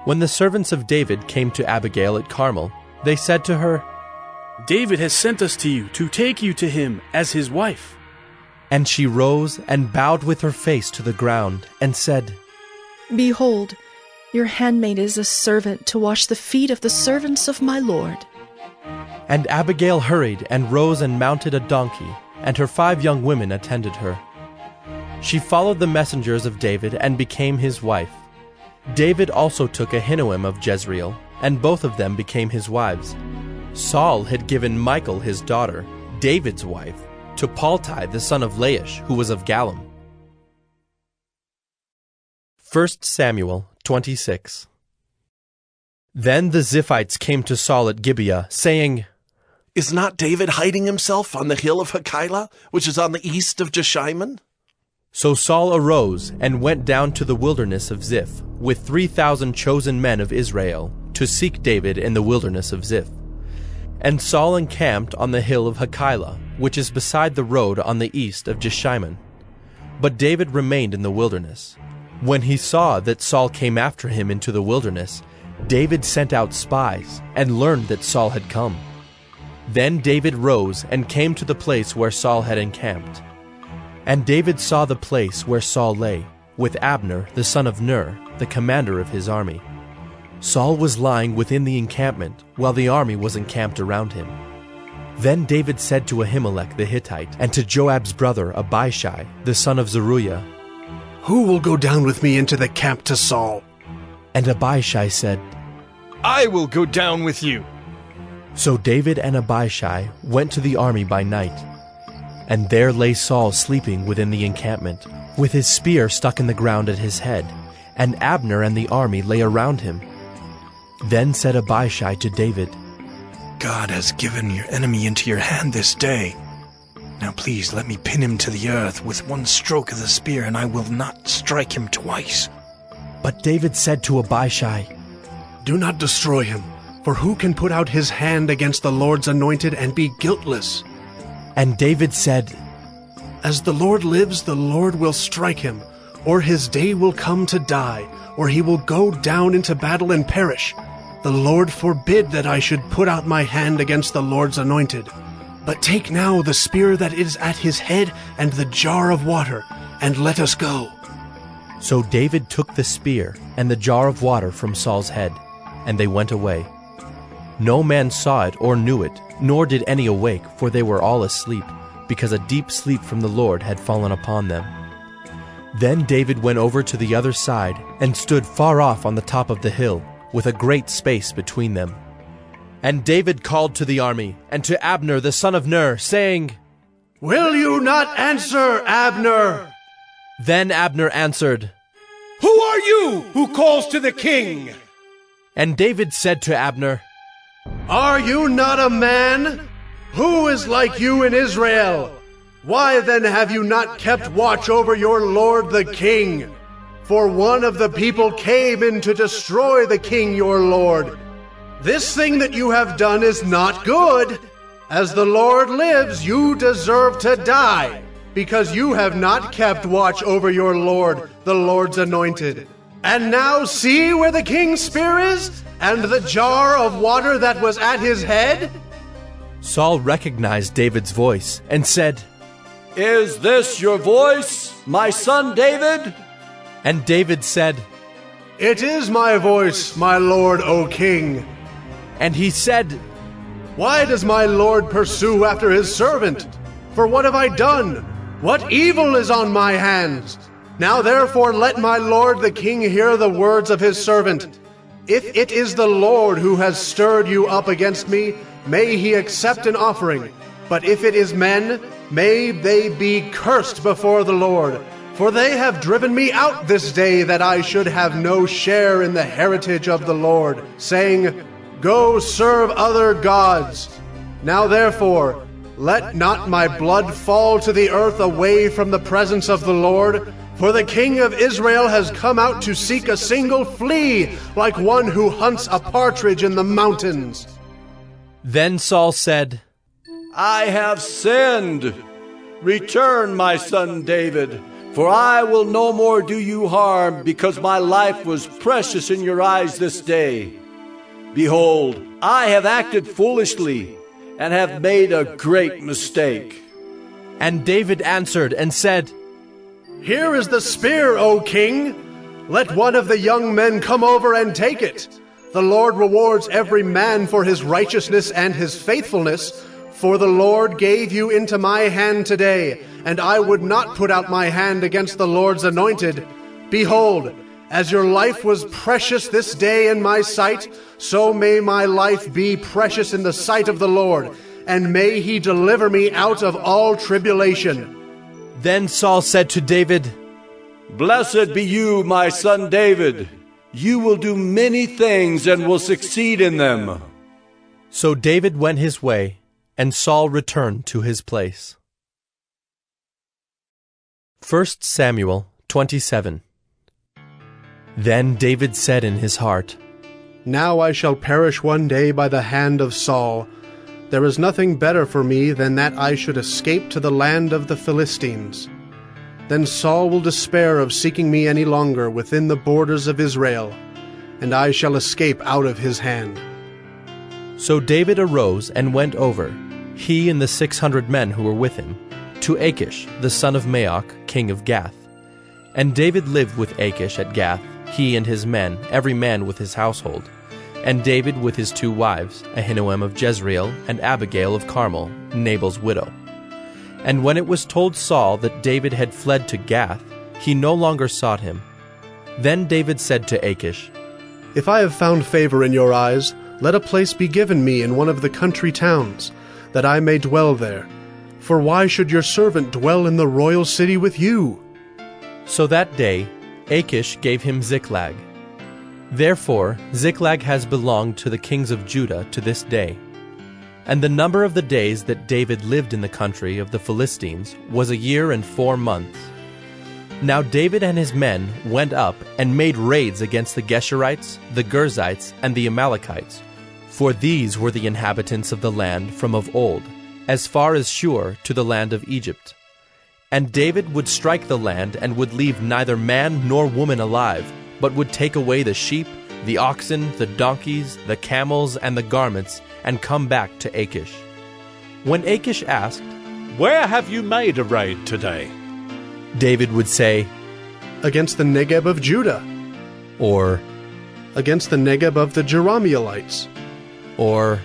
When the servants of David came to Abigail at Carmel, they said to her, David has sent us to you to take you to him as his wife. And she rose and bowed with her face to the ground, and said, Behold, your handmaid is a servant to wash the feet of the servants of my Lord. And Abigail hurried and rose and mounted a donkey, and her 5 young women attended her. She followed the messengers of David and became his wife. David also took Ahinoam of Jezreel, and both of them became his wives. Saul had given Michal his daughter, David's wife, to Paltai the son of Laish, who was of Gallim. 1 Samuel 26. Then the Ziphites came to Saul at Gibeah, saying, Is not David hiding himself on the hill of Hachilah, which is on the east of Jeshimon? So Saul arose and went down to the wilderness of Ziph, with 3,000 chosen men of Israel, to seek David in the wilderness of Ziph. And Saul encamped on the hill of Hachilah, which is beside the road on the east of Jeshimon. But David remained in the wilderness. When he saw that Saul came after him into the wilderness, David sent out spies, and learned that Saul had come. Then David rose and came to the place where Saul had encamped. And David saw the place where Saul lay, with Abner the son of Ner, the commander of his army. Saul was lying within the encampment, while the army was encamped around him. Then David said to Ahimelech the Hittite, and to Joab's brother Abishai, the son of Zeruiah, Who will go down with me into the camp to Saul? And Abishai said, I will go down with you. So David and Abishai went to the army by night. And there lay Saul sleeping within the encampment, with his spear stuck in the ground at his head, and Abner and the army lay around him. Then said Abishai to David, God has given your enemy into your hand this day. Now please let me pin him to the earth with one stroke of the spear, and I will not strike him twice. But David said to Abishai, Do not destroy him, for who can put out his hand against the Lord's anointed and be guiltless? And David said, As the Lord lives, the Lord will strike him, or his day will come to die, or he will go down into battle and perish. The Lord forbid that I should put out my hand against the Lord's anointed. But take now the spear that is at his head and the jar of water, and let us go. So David took the spear and the jar of water from Saul's head, and they went away. No man saw it or knew it, nor did any awake, for they were all asleep, because a deep sleep from the Lord had fallen upon them. Then David went over to the other side, and stood far off on the top of the hill, with a great space between them. And David called to the army, and to Abner the son of Ner, saying, Will you not answer, Abner? Then Abner answered, Who are you who calls to the king? And David said to Abner, Are you not a man? Who is like you in Israel? Why then have you not kept watch over your lord the king? For one of the people came in to destroy the king your lord. This thing that you have done is not good. As the Lord lives, you deserve to die, because you have not kept watch over your Lord, the Lord's anointed. And now see where the king's spear is, and the jar of water that was at his head? Saul recognized David's voice and said, Is this your voice, my son David? And David said, It is my voice, my lord, O king. And he said, Why does my lord pursue after his servant? For what have I done? What evil is on my hands? Now therefore let my lord the king hear the words of his servant. If it is the Lord who has stirred you up against me, may he accept an offering. But if it is men, may they be cursed before the Lord. For they have driven me out this day, that I should have no share in the heritage of the Lord, saying, Go serve other gods. Now therefore, let not my blood fall to the earth away from the presence of the Lord, for the king of Israel has come out to seek a single flea, like one who hunts a partridge in the mountains. Then Saul said, I have sinned. Return, my son David, for I will no more do you harm, because my life was precious in your eyes this day. Behold, I have acted foolishly, and have made a great mistake. And David answered and said, Here is the spear, O king. Let one of the young men come over and take it. The Lord rewards every man for his righteousness and his faithfulness, for the Lord gave you into my hand today, and I would not put out my hand against the Lord's anointed. Behold, as your life was precious this day in my sight, so may my life be precious in the sight of the Lord, and may he deliver me out of all tribulation. Then Saul said to David, Blessed be you, my son David. You will do many things and will succeed in them. So David went his way, and Saul returned to his place. 1 Samuel 27. Then David said in his heart, Now I shall perish one day by the hand of Saul. There is nothing better for me than that I should escape to the land of the Philistines. Then Saul will despair of seeking me any longer within the borders of Israel, and I shall escape out of his hand. So David arose and went over, he and the 600 men who were with him, to Achish, the son of Maoch, king of Gath. And David lived with Achish at Gath, he and his men, every man with his household, and David with his 2 wives, Ahinoam of Jezreel and Abigail of Carmel, Nabal's widow. And when it was told Saul that David had fled to Gath, he no longer sought him. Then David said to Achish, If I have found favor in your eyes, let a place be given me in one of the country towns, that I may dwell there. For why should your servant dwell in the royal city with you? So that day Achish gave him Ziklag. Therefore Ziklag has belonged to the kings of Judah to this day. And the number of the days that David lived in the country of the Philistines was 1 year and 4 months. Now David and his men went up and made raids against the Geshurites, the Girzites, and the Amalekites, for these were the inhabitants of the land from of old, as far as Shur to the land of Egypt. And David would strike the land and would leave neither man nor woman alive, but would take away the sheep, the oxen, the donkeys, the camels, and the garments, and come back to Achish. When Achish asked, Where have you made a raid today? David would say, Against the Negeb of Judah. Or, Against the Negeb of the Jerahmeelites. Or,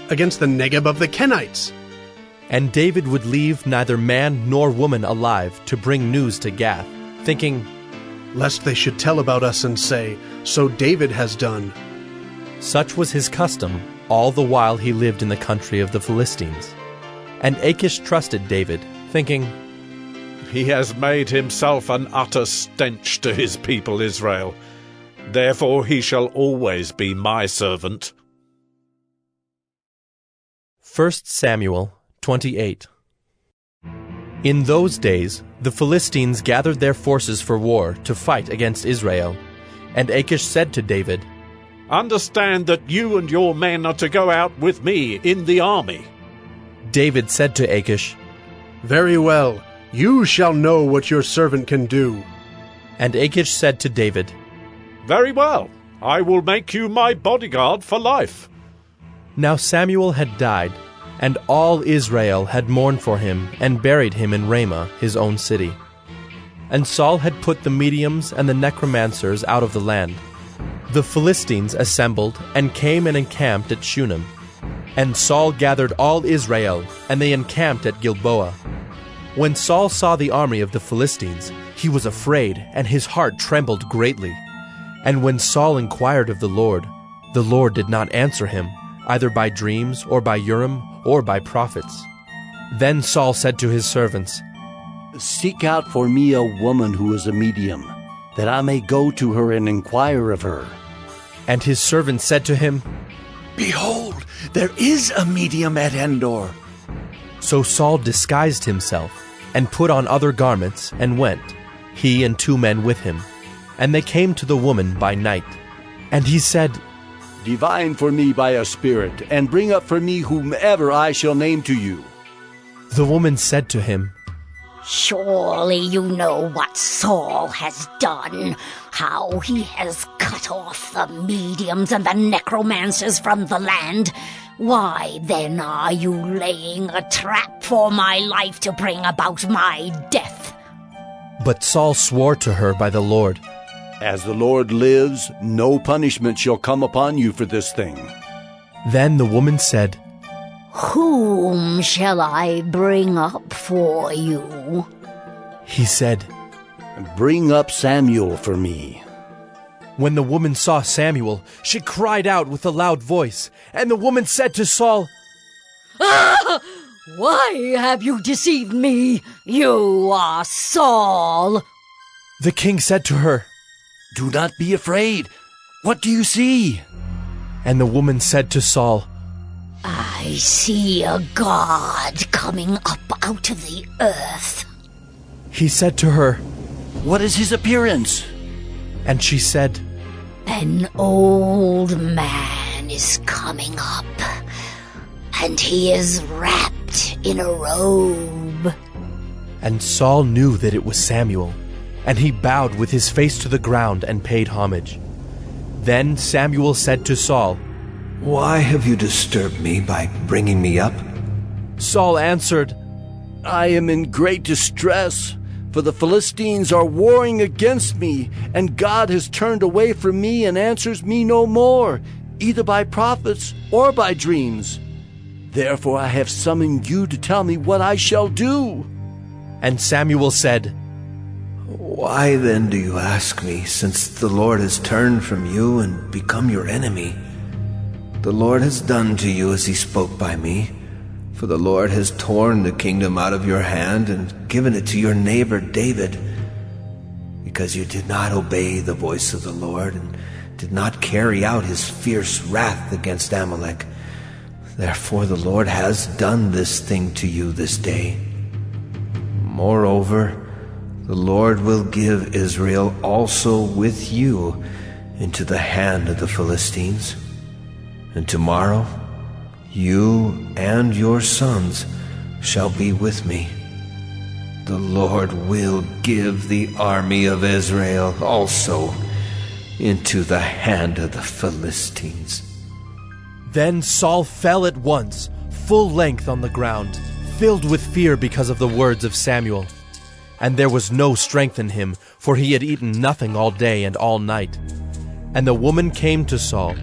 Against the Negeb of the Kenites. And David would leave neither man nor woman alive to bring news to Gath, thinking, Lest they should tell about us and say, So David has done. Such was his custom all the while he lived in the country of the Philistines. And Achish trusted David, thinking, He has made himself an utter stench to his people Israel. Therefore he shall always be my servant. 1 Samuel 28. In those days the Philistines gathered their forces for war to fight against Israel. And Achish said to David, Understand that you and your men are to go out with me in the army. David said to Achish, Very well, you shall know what your servant can do. And Achish said to David, Very well, I will make you my bodyguard for life. Now Samuel had died, and all Israel had mourned for him and buried him in Ramah, his own city. And Saul had put the mediums and the necromancers out of the land. The Philistines assembled and came and encamped at Shunem. And Saul gathered all Israel, and they encamped at Gilboa. When Saul saw the army of the Philistines, he was afraid, and his heart trembled greatly. And when Saul inquired of the Lord did not answer him, either by dreams, or by Urim, or by prophets. Then Saul said to his servants, Seek out for me a woman who is a medium, that I may go to her and inquire of her. And his servants said to him, Behold, there is a medium at Endor. So Saul disguised himself, and put on other garments, and went, he and 2 men with him. And they came to the woman by night. And he said, Divine for me by a spirit, and bring up for me whomever I shall name to you. The woman said to him, Surely you know what Saul has done, how he has cut off the mediums and the necromancers from the land. Why then are you laying a trap for my life to bring about my death? But Saul swore to her by the Lord, As the Lord lives, no punishment shall come upon you for this thing. Then the woman said, Whom shall I bring up for you? He said, Bring up Samuel for me. When the woman saw Samuel, she cried out with a loud voice, and the woman said to Saul, Why have you deceived me? You are Saul. The king said to her, Do not be afraid. What do you see? And the woman said to Saul, I see a god coming up out of the earth. He said to her, What is his appearance? And she said, An old man is coming up, and he is wrapped in a robe. And Saul knew that it was Samuel, and he bowed with his face to the ground and paid homage. Then Samuel said to Saul, Why have you disturbed me by bringing me up? Saul answered, I am in great distress, for the Philistines are warring against me, and God has turned away from me and answers me no more, either by prophets or by dreams. Therefore I have summoned you to tell me what I shall do. And Samuel said, Why then do you ask me, since the Lord has turned from you and become your enemy? The Lord has done to you as he spoke by me, for the Lord has torn the kingdom out of your hand and given it to your neighbor David, because you did not obey the voice of the Lord and did not carry out his fierce wrath against Amalek. Therefore the Lord has done this thing to you this day. Moreover, the Lord will give Israel also with you into the hand of the Philistines. And tomorrow you and your sons shall be with me. The Lord will give the army of Israel also into the hand of the Philistines. Then Saul fell at once, full length on the ground, filled with fear because of the words of Samuel. And there was no strength in him, for he had eaten nothing all day and all night. And the woman came to Saul,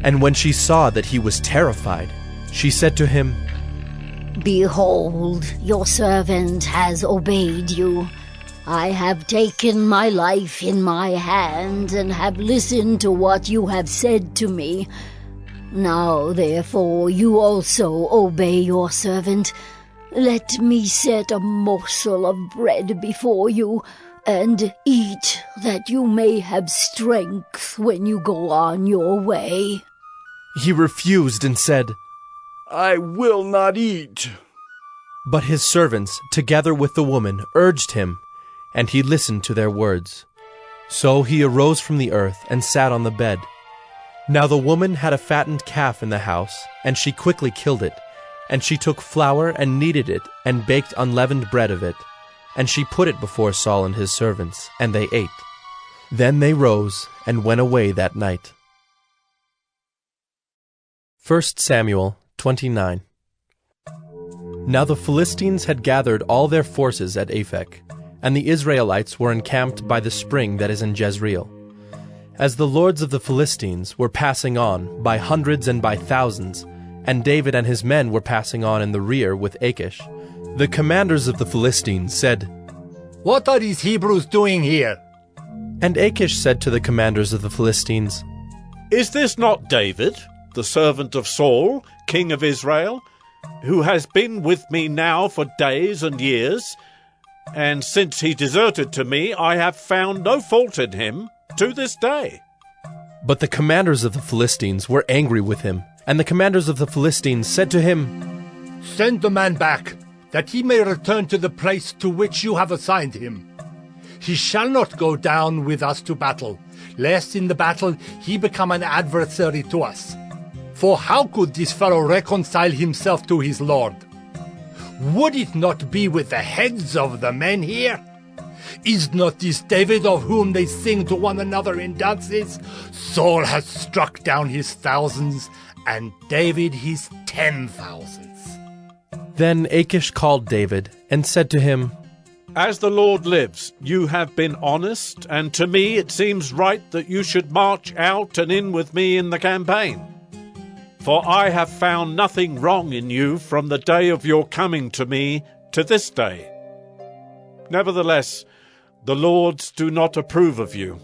and when she saw that he was terrified, she said to him, Behold, your servant has obeyed you. I have taken my life in my hand and have listened to what you have said to me. Now, therefore, you also obey your servant. Let me set a morsel of bread before you, and eat, that you may have strength when you go on your way. He refused and said, I will not eat. But his servants, together with the woman, urged him, and he listened to their words. So he arose from the earth and sat on the bed. Now the woman had a fattened calf in the house, and she quickly killed it, And she took flour and kneaded it, and baked unleavened bread of it. And she put it before Saul and his servants, and they ate. Then they rose and went away that night. 1 Samuel 29. Now the Philistines had gathered all their forces at Aphek, and the Israelites were encamped by the spring that is in Jezreel. As the lords of the Philistines were passing on by hundreds and by thousands, and David and his men were passing on in the rear with Achish, the commanders of the Philistines said, "What are these Hebrews doing here?" And Achish said to the commanders of the Philistines, "Is this not David, the servant of Saul, king of Israel, who has been with me now for days and years? And since he deserted to me, I have found no fault in him to this day." But the commanders of the Philistines were angry with him, and the commanders of the Philistines said to him, "Send the man back, that he may return to the place to which you have assigned him. He shall not go down with us to battle, lest in the battle he become an adversary to us. For how could this fellow reconcile himself to his lord? Would it not be with the heads of the men here? Is not this David of whom they sing to one another in dances? Saul has struck down his thousands, and David his 10,000s. Then Achish called David and said to him, "As the Lord lives, you have been honest, and to me it seems right that you should march out and in with me in the campaign. For I have found nothing wrong in you from the day of your coming to me to this day. Nevertheless, the lords do not approve of you.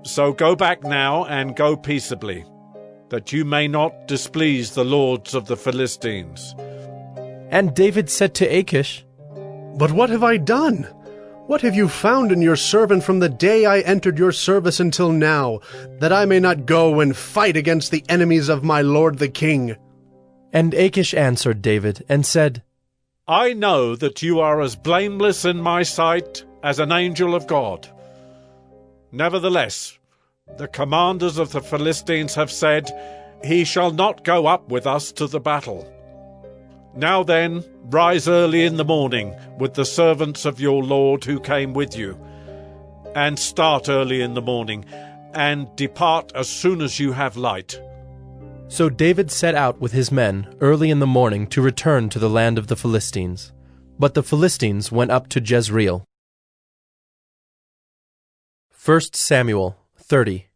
So go back now and go peaceably, that you may not displease the lords of the Philistines." And David said to Achish, "But what have I done? What have you found in your servant from the day I entered your service until now, that I may not go and fight against the enemies of my lord the king?" And Achish answered David and said, "I know that you are as blameless in my sight as an angel of God. Nevertheless, the commanders of the Philistines have said, 'He shall not go up with us to the battle.' Now then, rise early in the morning with the servants of your lord who came with you, and start early in the morning, and depart as soon as you have light." So David set out with his men early in the morning to return to the land of the Philistines. But the Philistines went up to Jezreel. 1 Samuel 30.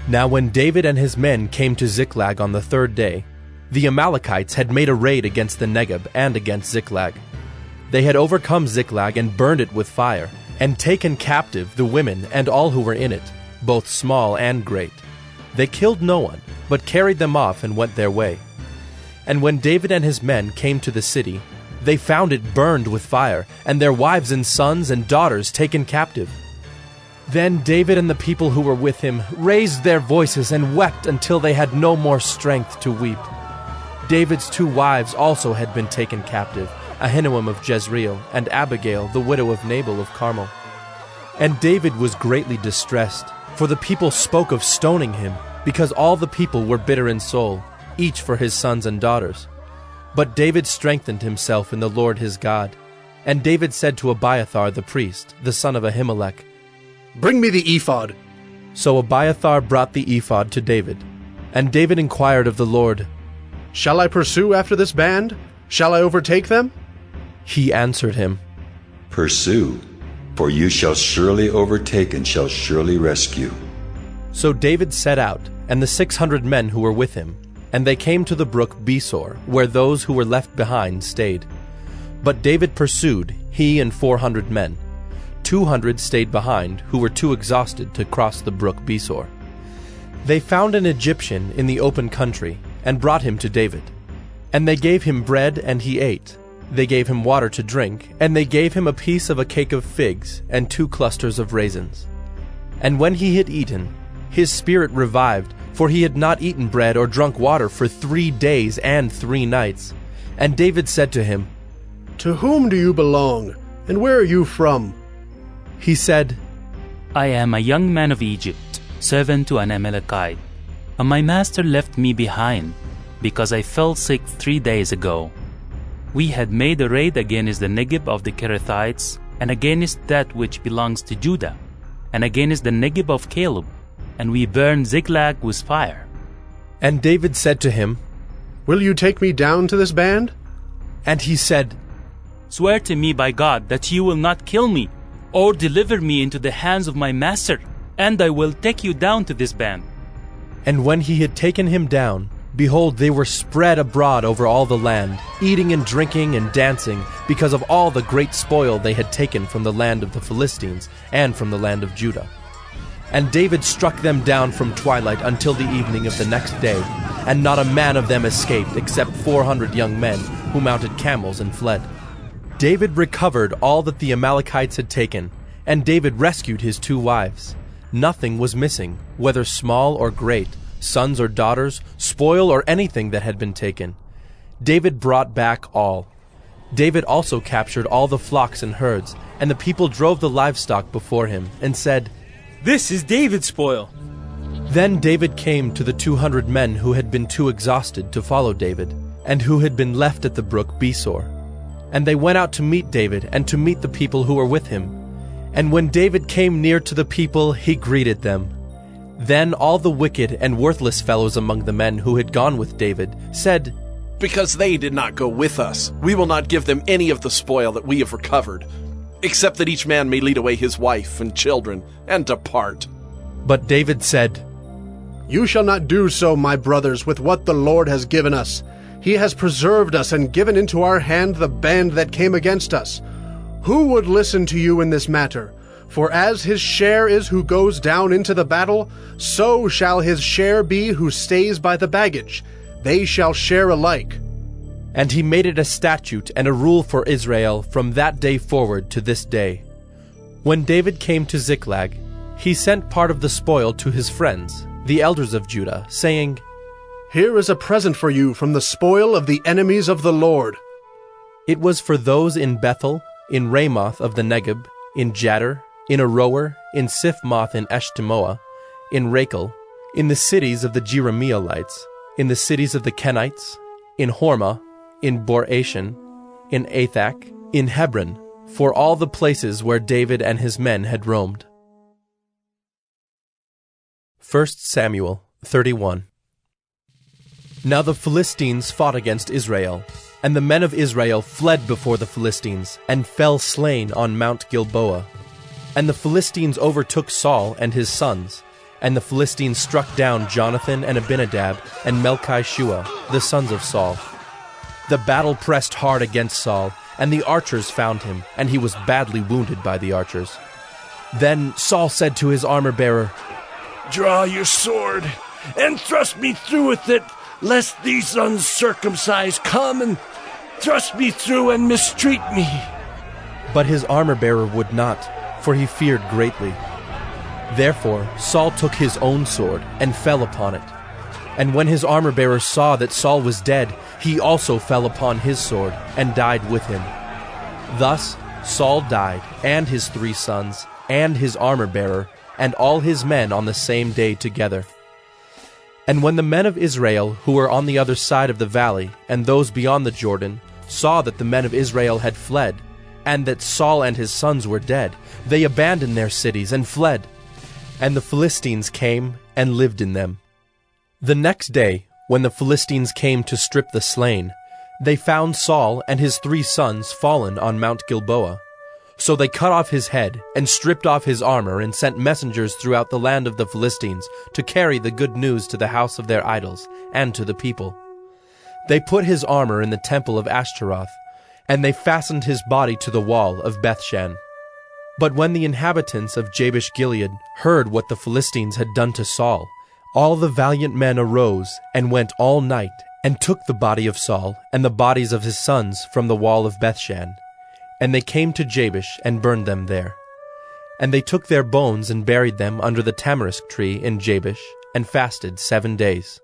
Now when David and his men came to Ziklag on the third day, the Amalekites had made a raid against the Negeb and against Ziklag. They had overcome Ziklag and burned it with fire, and taken captive the women and all who were in it, both small and great. They killed no one, but carried them off and went their way. And when David and his men came to the city, they found it burned with fire, and their wives and sons and daughters taken captive. Then David and the people who were with him raised their voices and wept until they had no more strength to weep. David's 2 wives also had been taken captive, Ahinoam of Jezreel, and Abigail, the widow of Nabal of Carmel. And David was greatly distressed, for the people spoke of stoning him, because all the people were bitter in soul, each for his sons and daughters. But David strengthened himself in the Lord his God. And David said to Abiathar the priest, the son of Ahimelech, "Bring me the ephod." So Abiathar brought the ephod to David. And David inquired of the Lord, "Shall I pursue after this band? Shall I overtake them?" He answered him, "Pursue, for you shall surely overtake and shall surely rescue." So David set out, and the 600 men who were with him, and they came to the brook Besor, where those who were left behind stayed. But David pursued, he and 400 men. 200 stayed behind, who were too exhausted to cross the brook Besor. They found an Egyptian in the open country, and brought him to David. And they gave him bread, and he ate. They gave him water to drink, and they gave him a piece of a cake of figs, and 2 clusters of raisins. And when he had eaten, his spirit revived, for he had not eaten bread or drunk water for 3 days and 3 nights. And David said to him, "To whom do you belong, and where are you from?" He said, "I am a young man of Egypt, servant to an Amalekite. And my master left me behind, because I fell sick 3 days ago. We had made a raid against the Negeb of the Kerethites, and against that which belongs to Judah, and against the Negeb of Caleb, and we burned Ziklag with fire. And David said to him, Will you take me down to this band? And he said, Swear to me by God that you will not kill me, or deliver me into the hands of my master, and I will take you down to this band. And when he had taken him down, behold, they were spread abroad over all the land, eating and drinking and dancing, because of all the great spoil they had taken from the land of the Philistines and from the land of Judah. And David struck them down from twilight until the evening of the next day, and not a man of them escaped, except 400 young men, who mounted camels and fled. David recovered all that the Amalekites had taken, and David rescued his 2 wives. Nothing was missing, whether small or great, sons or daughters, spoil or anything that had been taken. David brought back all. David also captured all the flocks and herds, and the people drove the livestock before him, and said, This is David's spoil. Then David came to the 200 men who had been too exhausted to follow David, and who had been left at the brook Besor. And they went out to meet David, and to meet the people who were with him. And when David came near to the people, he greeted them. Then all the wicked and worthless fellows among the men who had gone with David said, Because they did not go with us, we will not give them any of the spoil that we have recovered, except that each man may lead away his wife and children, and depart. But David said, You shall not do so, my brothers, with what the Lord has given us. He has preserved us and given into our hand the band that came against us. Who would listen to you in this matter? For as his share is who goes down into the battle, so shall his share be who stays by the baggage. They shall share alike. And he made it a statute and a rule for Israel from that day forward to this day. When David came to Ziklag, he sent part of the spoil to his friends, the elders of Judah, saying, Here is a present for you from the spoil of the enemies of the Lord. It was for those in Bethel, in Ramoth of the Negeb, in Jadar, in Aroer, in Siphmoth in Eshtemoa, in Rachel, in the cities of the Jerahmeelites, in the cities of the Kenites, in Hormah, in Bor-Ashan, in Athak, in Hebron, for all the places where David and his men had roamed. 1 Samuel 31. Now the Philistines fought against Israel, and the men of Israel fled before the Philistines, and fell slain on Mount Gilboa. And the Philistines overtook Saul and his sons, and the Philistines struck down Jonathan and Abinadab and Melchi-Shua, the sons of Saul. The battle pressed hard against Saul, and the archers found him, and he was badly wounded by the archers. Then Saul said to his armor-bearer, Draw your sword, and thrust me through with it, lest these uncircumcised come and thrust me through and mistreat me. But his armor-bearer would not, for he feared greatly. Therefore Saul took his own sword and fell upon it. And when his armor-bearer saw that Saul was dead, he also fell upon his sword and died with him. Thus Saul died, and his 3 sons, and his armor-bearer, and all his men on the same day together. And when the men of Israel, who were on the other side of the valley, and those beyond the Jordan, saw that the men of Israel had fled, and that Saul and his sons were dead, they abandoned their cities and fled. And the Philistines came and lived in them. The next day, when the Philistines came to strip the slain, they found Saul and his 3 sons fallen on Mount Gilboa. So they cut off his head, and stripped off his armor, and sent messengers throughout the land of the Philistines to carry the good news to the house of their idols, and to the people. They put his armor in the temple of Ashtaroth, and they fastened his body to the wall of Bethshan. But when the inhabitants of Jabesh-Gilead heard what the Philistines had done to Saul, all the valiant men arose, and went all night, and took the body of Saul, and the bodies of his sons from the wall of Bethshan. And they came to Jabesh, and burned them there. And they took their bones, and buried them under the tamarisk tree in Jabesh, and fasted 7 days.